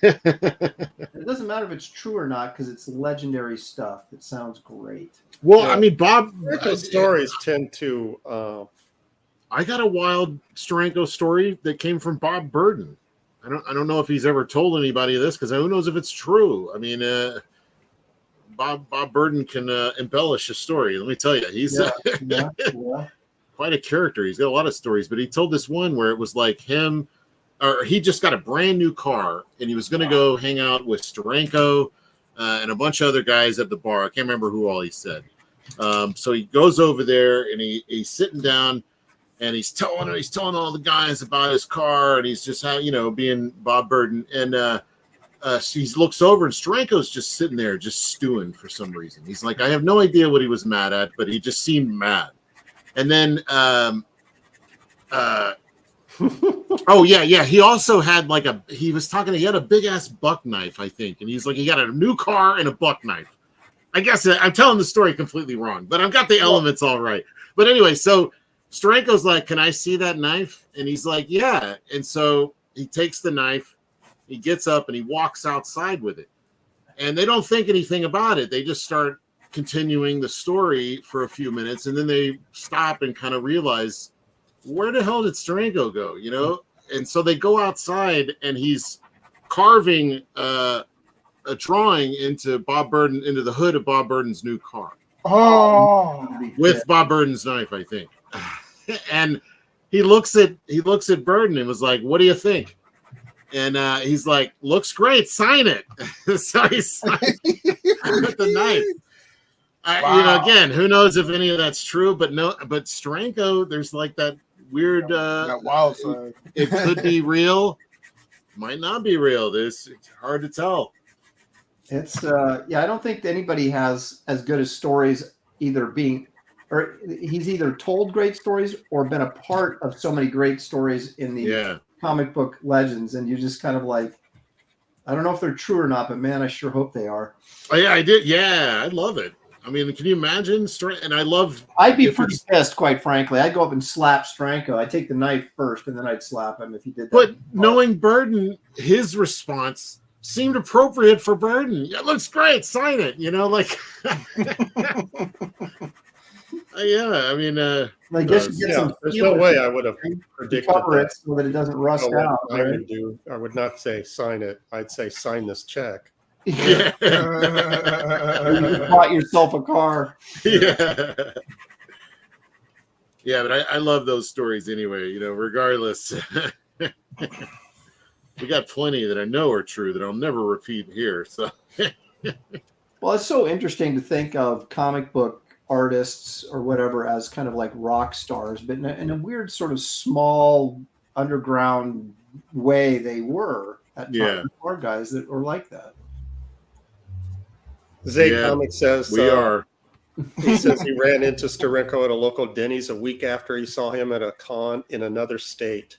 It doesn't matter if it's true or not because it's legendary stuff. It sounds great. Well, I mean, Bob. Stories tend to. I got a wild Steranko story that came from Bob Burden. I don't know if he's ever told anybody this because who knows if it's true. I mean, Bob Burden can embellish a story. Let me tell you, he's quite a character. He's got a lot of stories, but he told this one where it was like him, or he just got a brand new car and he was going to go hang out with Steranko and a bunch of other guys at the bar. I can't remember who all he said. So he goes over there and he's sitting down and he's telling all the guys about his car and he's just being Bob Burden. And he looks over and Steranko's just sitting there just stewing for some reason. He's like, I have no idea what he was mad at, but he just seemed mad. And then, he also had he had a big ass buck knife, I think. And he's like, he got a new car and a buck knife. I guess I'm telling the story completely wrong, but I've got the elements all right. But anyway, so Steranko's like, can I see that knife? And he's like, yeah. And so he takes the knife, he gets up and he walks outside with it. And they don't think anything about it. They just start continuing the story for a few minutes, and then they stop and kind of realize, where the hell did Steranko go? And so they go outside, and he's carving a drawing into the hood of Bob Burden's new car. Oh, with Bob Burden's knife, I think. And he looks at Burden and was like, "What do you think?" And he's like, "Looks great. Sign it." So he signed with the knife. Wow. Again, who knows if any of that's true, but Steranko, there's like that weird that wild side. It could be real, might not be real. It's hard to tell. It's I don't think anybody has as good as stories he's either told great stories or been a part of so many great stories in the comic book legends, and you just kind of like, I don't know if they're true or not, but man, I sure hope they are. Oh yeah, I did. Yeah, I love it. I mean, can you imagine? And I'd be pretty pissed, quite frankly. I'd go up and slap Steranko. I'd take the knife first, and then I'd slap him if he did that. But knowing Burden, his response seemed appropriate for Burden. It looks great. Sign it. Yeah, I mean, I guess you get Yeah, some. there's no way I would have to predicted cover it that. so that it doesn't rust What out. I Right? would do, I would not say sign it. I'd say sign this check. yeah. You bought yourself a car. Yeah. Yeah, but I love those stories anyway, regardless. We got plenty that I know are true that I'll never repeat here. So Well, it's so interesting to think of comic book artists or whatever as kind of like rock stars, but in a weird sort of small underground way they were at times. Yeah. Or guys that were like that. Zay Yeah, Comic says we are. He says he ran into Sterenko at a local Denny's a week after he saw him at a con in another state.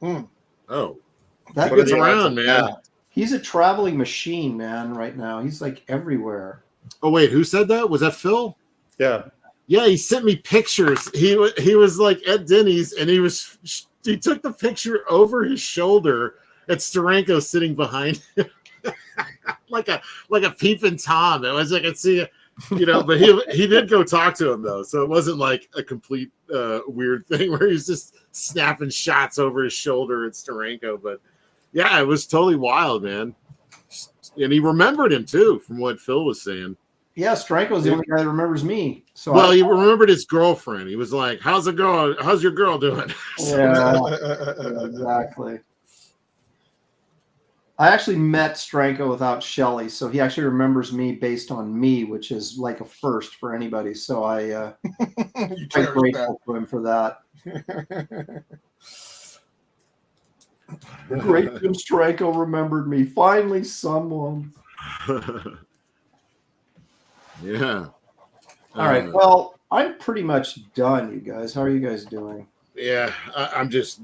Oh, That What are gets the odds around, of man. that? He's a traveling machine, man, right now. He's like everywhere. Oh, wait, who said that? Was that Phil? Yeah. Yeah, he sent me pictures. He was like at Denny's, and he took the picture over his shoulder at Steranko sitting behind him. like a peeping Tom. It was like, I could see it, but he did go talk to him though, so it wasn't like a complete weird thing where he was just snapping shots over his shoulder at Steranko. But yeah, it was totally wild, man. And he remembered him too, from what Phil was saying. Yeah, Stranko's the only guy that remembers me. So Well, he remembered his girlfriend. He was like, "How's it going? How's your girl doing?" yeah, exactly. I actually met Stranko without Shelley, so he actually remembers me based on me, which is like a first for anybody. So I'm grateful to him for that. Great Jim Stranko remembered me. Finally, someone. Yeah. All right. Well, I'm pretty much done, you guys. How are you guys doing? Yeah, I'm just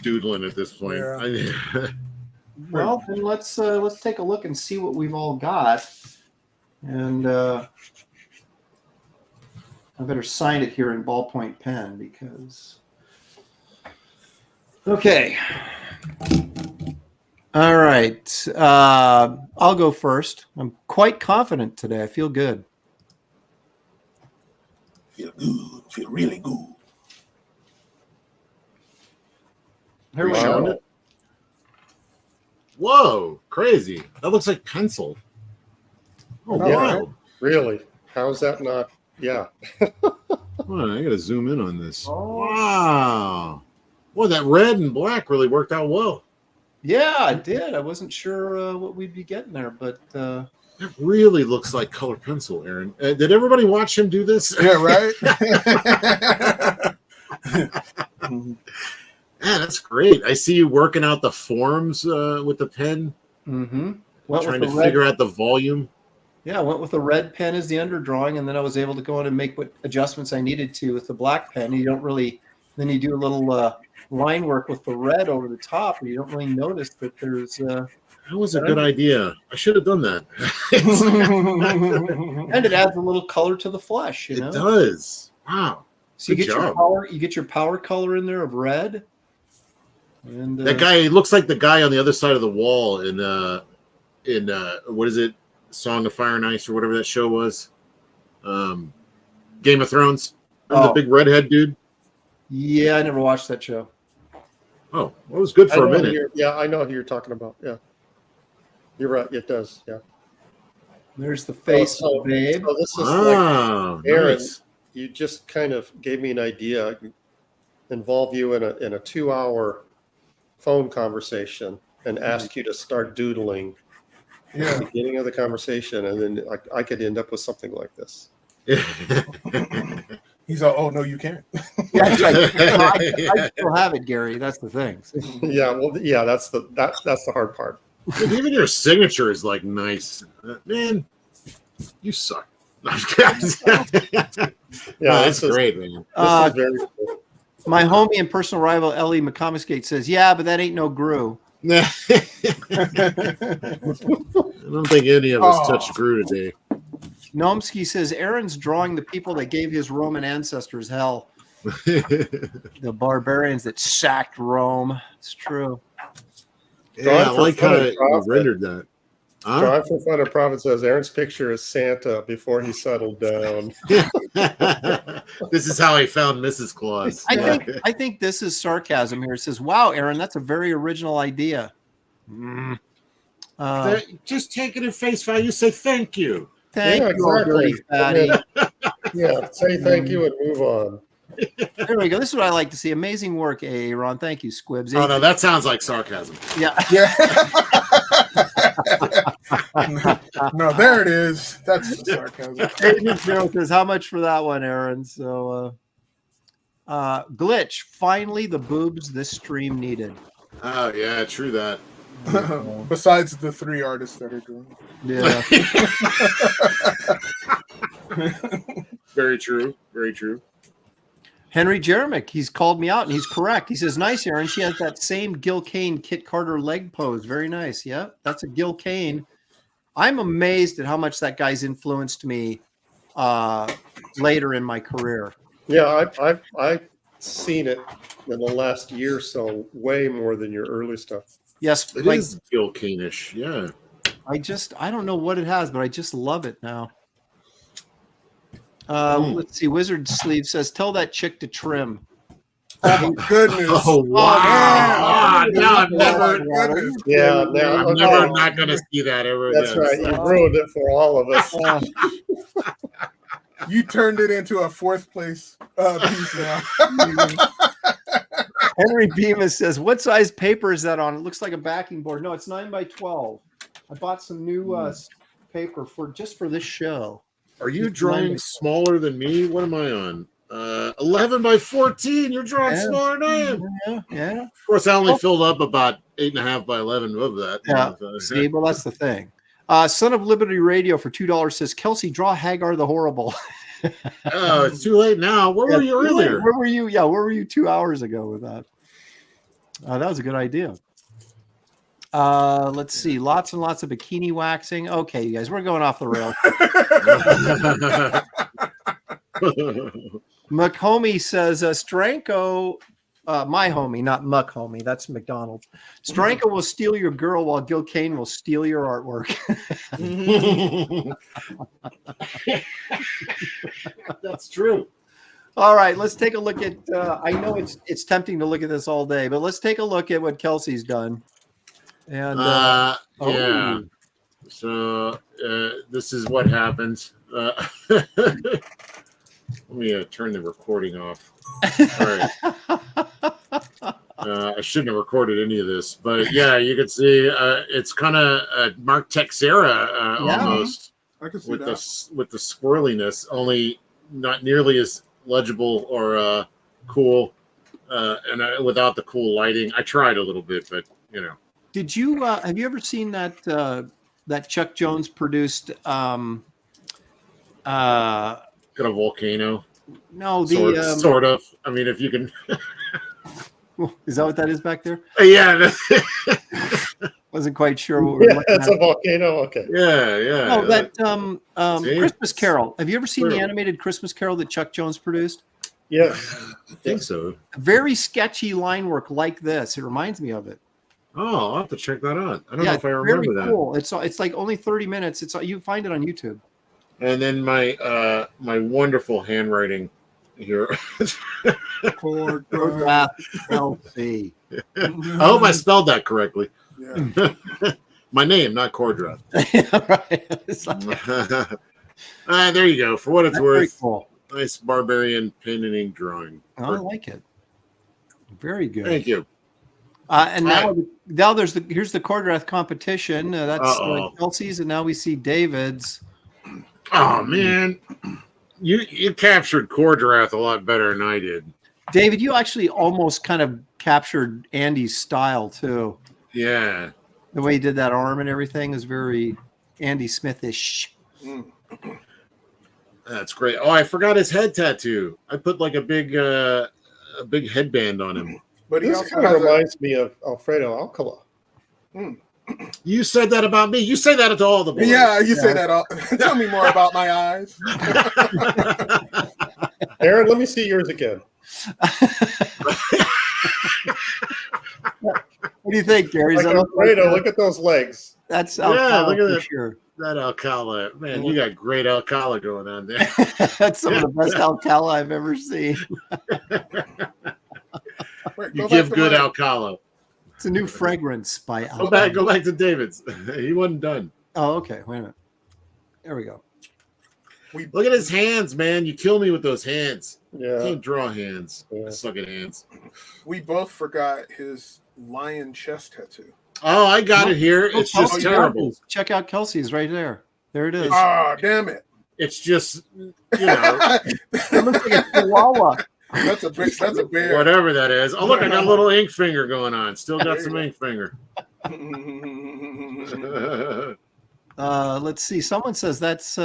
doodling at this point. Yeah. Well, then let's take a look and see what we've all got. And I better sign it here in ballpoint pen because. Okay. All right. I'll go first. I'm quite confident today. I feel good. Feel good. Feel really good. Here we Showing go. it? Whoa, crazy. That looks like pencil. Oh, Yeah. wow. Really? How's that not? Yeah. Hold on, I got to zoom in on this. Oh. Wow. Well, that red and black really worked out well. Yeah, I did. I wasn't sure what we'd be getting there, but It really looks like color pencil, Aaron. Did everybody watch him do this? Yeah, right? Yeah, that's great. I see you working out the forms with the pen, trying to figure out the volume. Yeah, I went with the red pen as the underdrawing, and then I was able to go in and make what adjustments I needed to with the black pen. You don't really, then you do a little line work with the red over the top, and you don't really notice that there's. That was a good idea. I should have done that. And it adds a little color to the flesh, you know. It does. Wow. So you Good get your job. power, you get your power color in there of red. And That guy looks like the guy on the other side of the wall in what is it? Song of Fire and Ice or whatever that show was. Game of Thrones. Remember the big redhead dude? Yeah, I never watched that show. Oh, well, it was good for a I know minute. Yeah, I know who you're talking about. Yeah. You're right. It does. Yeah. There's the face So of Babe. this is Ah, Aaron, nice. you just kind of gave me an idea. Involve you in a 2-hour phone conversation and ask you to start doodling at Yeah. the beginning of the conversation, and then I could end up with something like this. He's like, oh, no, you can't. Yeah, I still have it, Gary. That's the thing. Yeah, well, yeah, that's the hard part. Dude, even your signature is like nice. Man, you suck. Yeah, That's this is great, man. This is very cool. My homie and personal rival Ellie McComiskate says, "Yeah, but that ain't no Gru." I don't think any of us touched Gru today. Nomsky says Aaron's drawing the people that gave his Roman ancestors hell. The barbarians that sacked Rome. It's true. Yeah, I Drawing for like how fun and it profit. rendered that. Huh? Drive for Fun and Profit says Aaron's picture is Santa before he settled down. This is how I found Mrs. Claus. I think this is sarcasm here. It says, "Wow, Aaron, that's a very original idea." Just take it at face value. Say thank you. Thank Yeah, you, old dirty fatty. Yeah, say thank you and move on. There we go. This is what I like to see. Amazing work, Aaron. Thank you, Squibs. Oh no, that sounds like sarcasm. Yeah. Yeah. No, there it is. That's the sarcasm. Agent Joe says, how much for that one, Aaron? So, Glitch. Finally, the boobs this stream needed. Oh yeah, true that. Besides the 3 artists that are doing Yeah. Very true. Very true. Henry Jeremick, he's called me out and he's correct. He says, nice, Aaron. She has that same Gil Kane, Kit Carter leg pose. Very nice. Yeah, that's a Gil Kane. I'm amazed at how much that guy's influenced me later in my career. Yeah, I've seen it in the last year or so, way more than your early stuff. Yes, It is Gil Kane-ish. Yeah. I don't know what it has, but I just love it now. Let's see. Wizard Sleeve says, tell that chick to trim. Oh, my goodness. Oh wow! Now I'm never. Yeah, now I'm never not going to see that ever That's again. right. You ruined it for all of us. You turned it into a 4th place piece now. Henry Bemis says, what size paper is that on? It looks like a backing board. No, it's 9 by 12. I bought some new paper for this show. Are you drawing smaller than me? What am I on? 11 by 14. You're drawing smaller than I am. Yeah. Of course, I only filled up about 8.5 by 11 of that. Yeah. See, well, that's the thing. Son of Liberty Radio for $2 says, Kelsey, draw Hagar the Horrible. Oh, it's too late now. Where were you earlier? Where were you? Yeah, where were you 2 hours ago with that? That was a good idea. Let's see. Lots and lots of bikini waxing. Okay, you guys, we're going off the rails. McHomie says, Stranko, my homie, not Muck homie. That's McDonald's. Stranko will steal your girl while Gil Kane will steal your artwork. That's true. All right, let's take a look at. I know it's tempting to look at this all day, but let's take a look at what Kelsey's done. And yeah. So this is what happens. Let me turn the recording off. All right. I shouldn't have recorded any of this, but yeah, you can see it's kind of Mark Texera almost I can see with that. with the swirliness, only not nearly as legible or cool, and without the cool lighting. I tried a little bit, but you know. Did you have you ever seen that that Chuck Jones produced? Got a volcano. No, the sort of. I mean, if you can. Is that what that is back there? Yeah. Wasn't quite sure what we were looking It's at. a volcano. Okay. Yeah. Oh, that See? Christmas Carol. Have you ever seen the Sure. animated Christmas Carol that Chuck Jones produced? Yeah. I think so. Very sketchy line work like this. It reminds me of it. Oh, I'll have to check that out. I don't know if I very remember that. cool. It's like only 30 minutes. It's you find it on YouTube. And then my my wonderful handwriting here. Choreograph LC. I hope I spelled that correctly. Yeah. My name, not Cordrath. Right. It's like- There you go. For what it's That's very worth, cool. nice barbarian pen and ink drawing. I like it. Very good. Thank you. And now here's the Cordrath competition. That's Kelsey's, and now we see David's. Oh man, you captured Cordrath a lot better than I did. David, you actually almost kind of captured Andy's style too. Yeah. The way he did that arm and everything is very Andy Smithish. That's great. Oh, I forgot his head tattoo. I put like a big headband on him. But he This also kind of has a, reminds me of Alfredo Alcala. You said that about me. You say that to all the boys. yeah, you say that all. Tell me more about my eyes. Aaron, let me see yours again. What do you think, Gary? Is Like that Alfredo, look at those legs. That's Yeah, Alcala look at for that. sure. That Alcala, man, you got great Alcala going on there. That's some of the best Alcala I've ever seen. Wait, You go give back to good mine. Alcala. It's a new fragrance by Go Alcala. back to David's. He wasn't done. Oh, okay. Wait a minute. There we go. Look at his hands, man. You kill me with those hands. Yeah. Can't draw hands. Yeah. I suck at hands. We both forgot his lion chest tattoo. Oh, I got it here. Oh, It's just Kelsey terrible. Rogers. Check out Kelsey's right there. There it is. Ah, damn it! It's just, you know, It looks like a chihuahua. That's a bear. whatever that is. Oh, look, I got a little ink finger going on. Still got some ink finger. Let's see. Someone says that's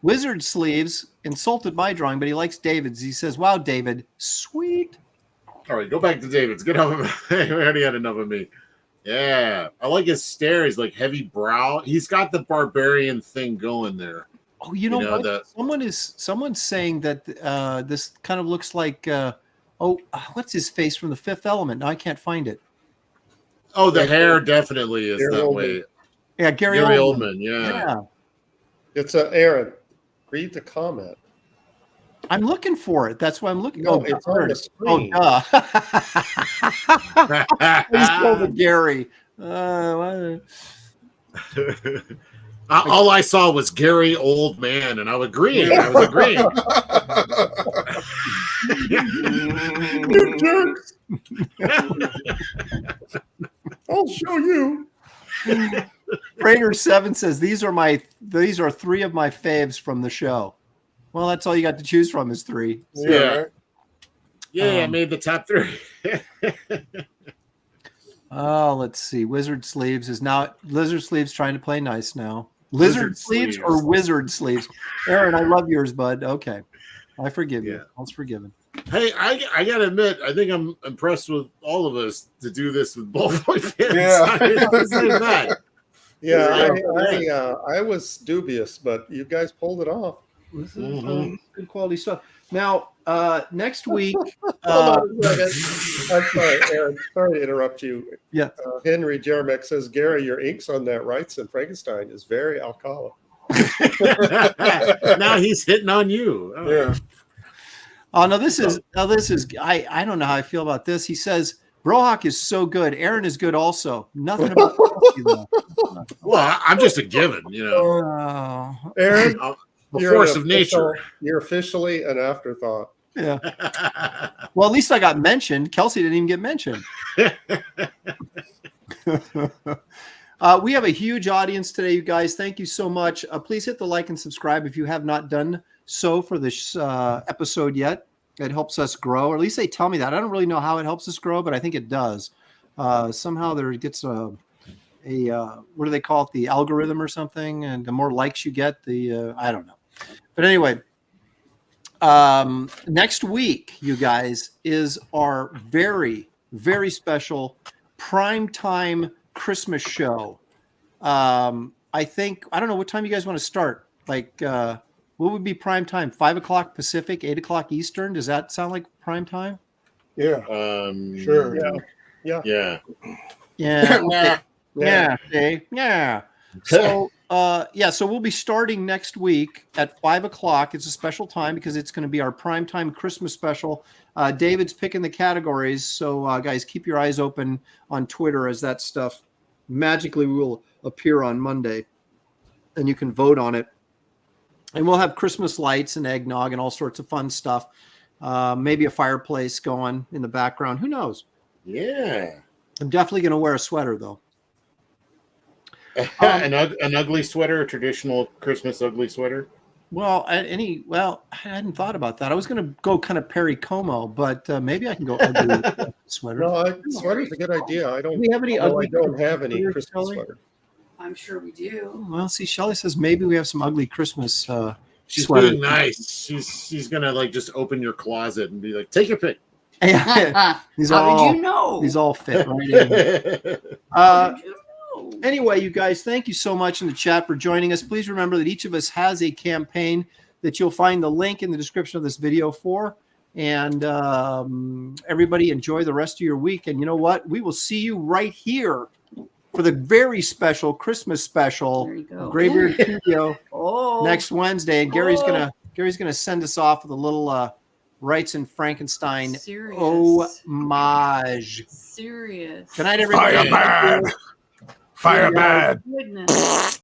Wizard Sleeves insulted my drawing, but he likes David's. He says, "Wow, David, sweet." All right, go back to David's. Get off of me. We already had enough of me. Yeah, I like his stare. He's like heavy brow. He's got the barbarian thing going there. Oh, you know what? the- Someone's saying that this kind of looks like what's his face from The Fifth Element? Now I can't find it. Oh, the hair definitely is Gary that Oldman. way. Yeah, Gary Gary Oldman. Oldman, yeah. It's Aaron. Read the comment. I'm looking for it. That's why I'm looking. No, it's on the screen. Oh, duh. He's called it Gary. What? All I saw was Gary Old Man, and I was agreeing. I was agreeing. You jerks! I'll show you. Prater 7 says these are three of my faves from the show. Well, that's all you got to choose from is three. Yeah. Right? Yeah, I made the top three. Oh, let's see. Lizard Sleeves trying to play nice now. Lizard sleeves or wizard sleeves? Aaron, I love yours, bud. Okay. I forgive you. Yeah. All's forgiven. Hey, I gotta admit, I think I'm impressed with all of us to do this with ballboy fans. Yeah. I mean, this ain't bad. Yeah, I was dubious, but you guys pulled it off. This is good quality stuff. Now, next week. Hold on a second. I'm sorry, Aaron. Sorry to interrupt you. Yeah. Henry Jeremek says, Gary, your inks on that Wrightson Frankenstein is very Alcala. Now he's hitting on you. Oh. Yeah. Oh no, this is I don't know how I feel about this. He says Brohawk is so good. Aaron is good also. Nothing about Kelsey, though. Well, I'm just a given, you know. Oh, Aaron, A you're force an of nature. You're officially an afterthought. yeah. Well, at least I got mentioned. Kelsey didn't even get mentioned. We have a huge audience today, you guys. Thank you so much. Please hit the like and subscribe if you have not done so for this episode yet. It helps us grow, or at least they tell me that. I don't really know how it helps us grow, but I think it does. Somehow there gets a what do they call it? The algorithm or something. And the more likes you get, I don't know. But anyway, next week, you guys, is our very, very special primetime Christmas show. I don't know what time you guys want to start. Like, what would be prime time? 5 o'clock Pacific, 8 o'clock Eastern. Does that sound like prime time? Yeah. Sure. Yeah. Yeah. Yeah. Okay. Yeah. Okay. Yeah. So, so we'll be starting next week at 5 o'clock. It's a special time because it's going to be our primetime Christmas special. David's picking the categories. So, guys, keep your eyes open on Twitter as that stuff magically will appear on Monday. And you can vote on it. And we'll have Christmas lights and eggnog and all sorts of fun stuff. Maybe a fireplace going in the background. Who knows? Yeah. I'm definitely going to wear a sweater, though. An ugly sweater, a traditional Christmas ugly sweater. Well, I hadn't thought about that. I was going to go kind of Perry Como, but maybe I can go ugly sweater. No, sweater's a good idea. I don't. Do we have any ugly? I don't have any sweaters, Christmas Shelley? sweater. I'm sure we do. Well, see, Shelley says maybe we have some ugly Christmas She's sweaters. being nice. She's gonna like just open your closet and be like, "Take your pick." These How all, did you know? These all fit right in. How did you know? Anyway, you guys, thank you so much in the chat for joining us. Please remember that each of us has a campaign that you'll find the link in the description of this video for. And everybody enjoy the rest of your week. And you know what? We will see you right here for the very special Christmas special There you go. Graybeard Studio Oh, next Wednesday. And Gary's gonna send us off with a little Wrights and Frankenstein serious. homage. Serious. Good night, everybody. Fire bad. Fire bad. Goodness.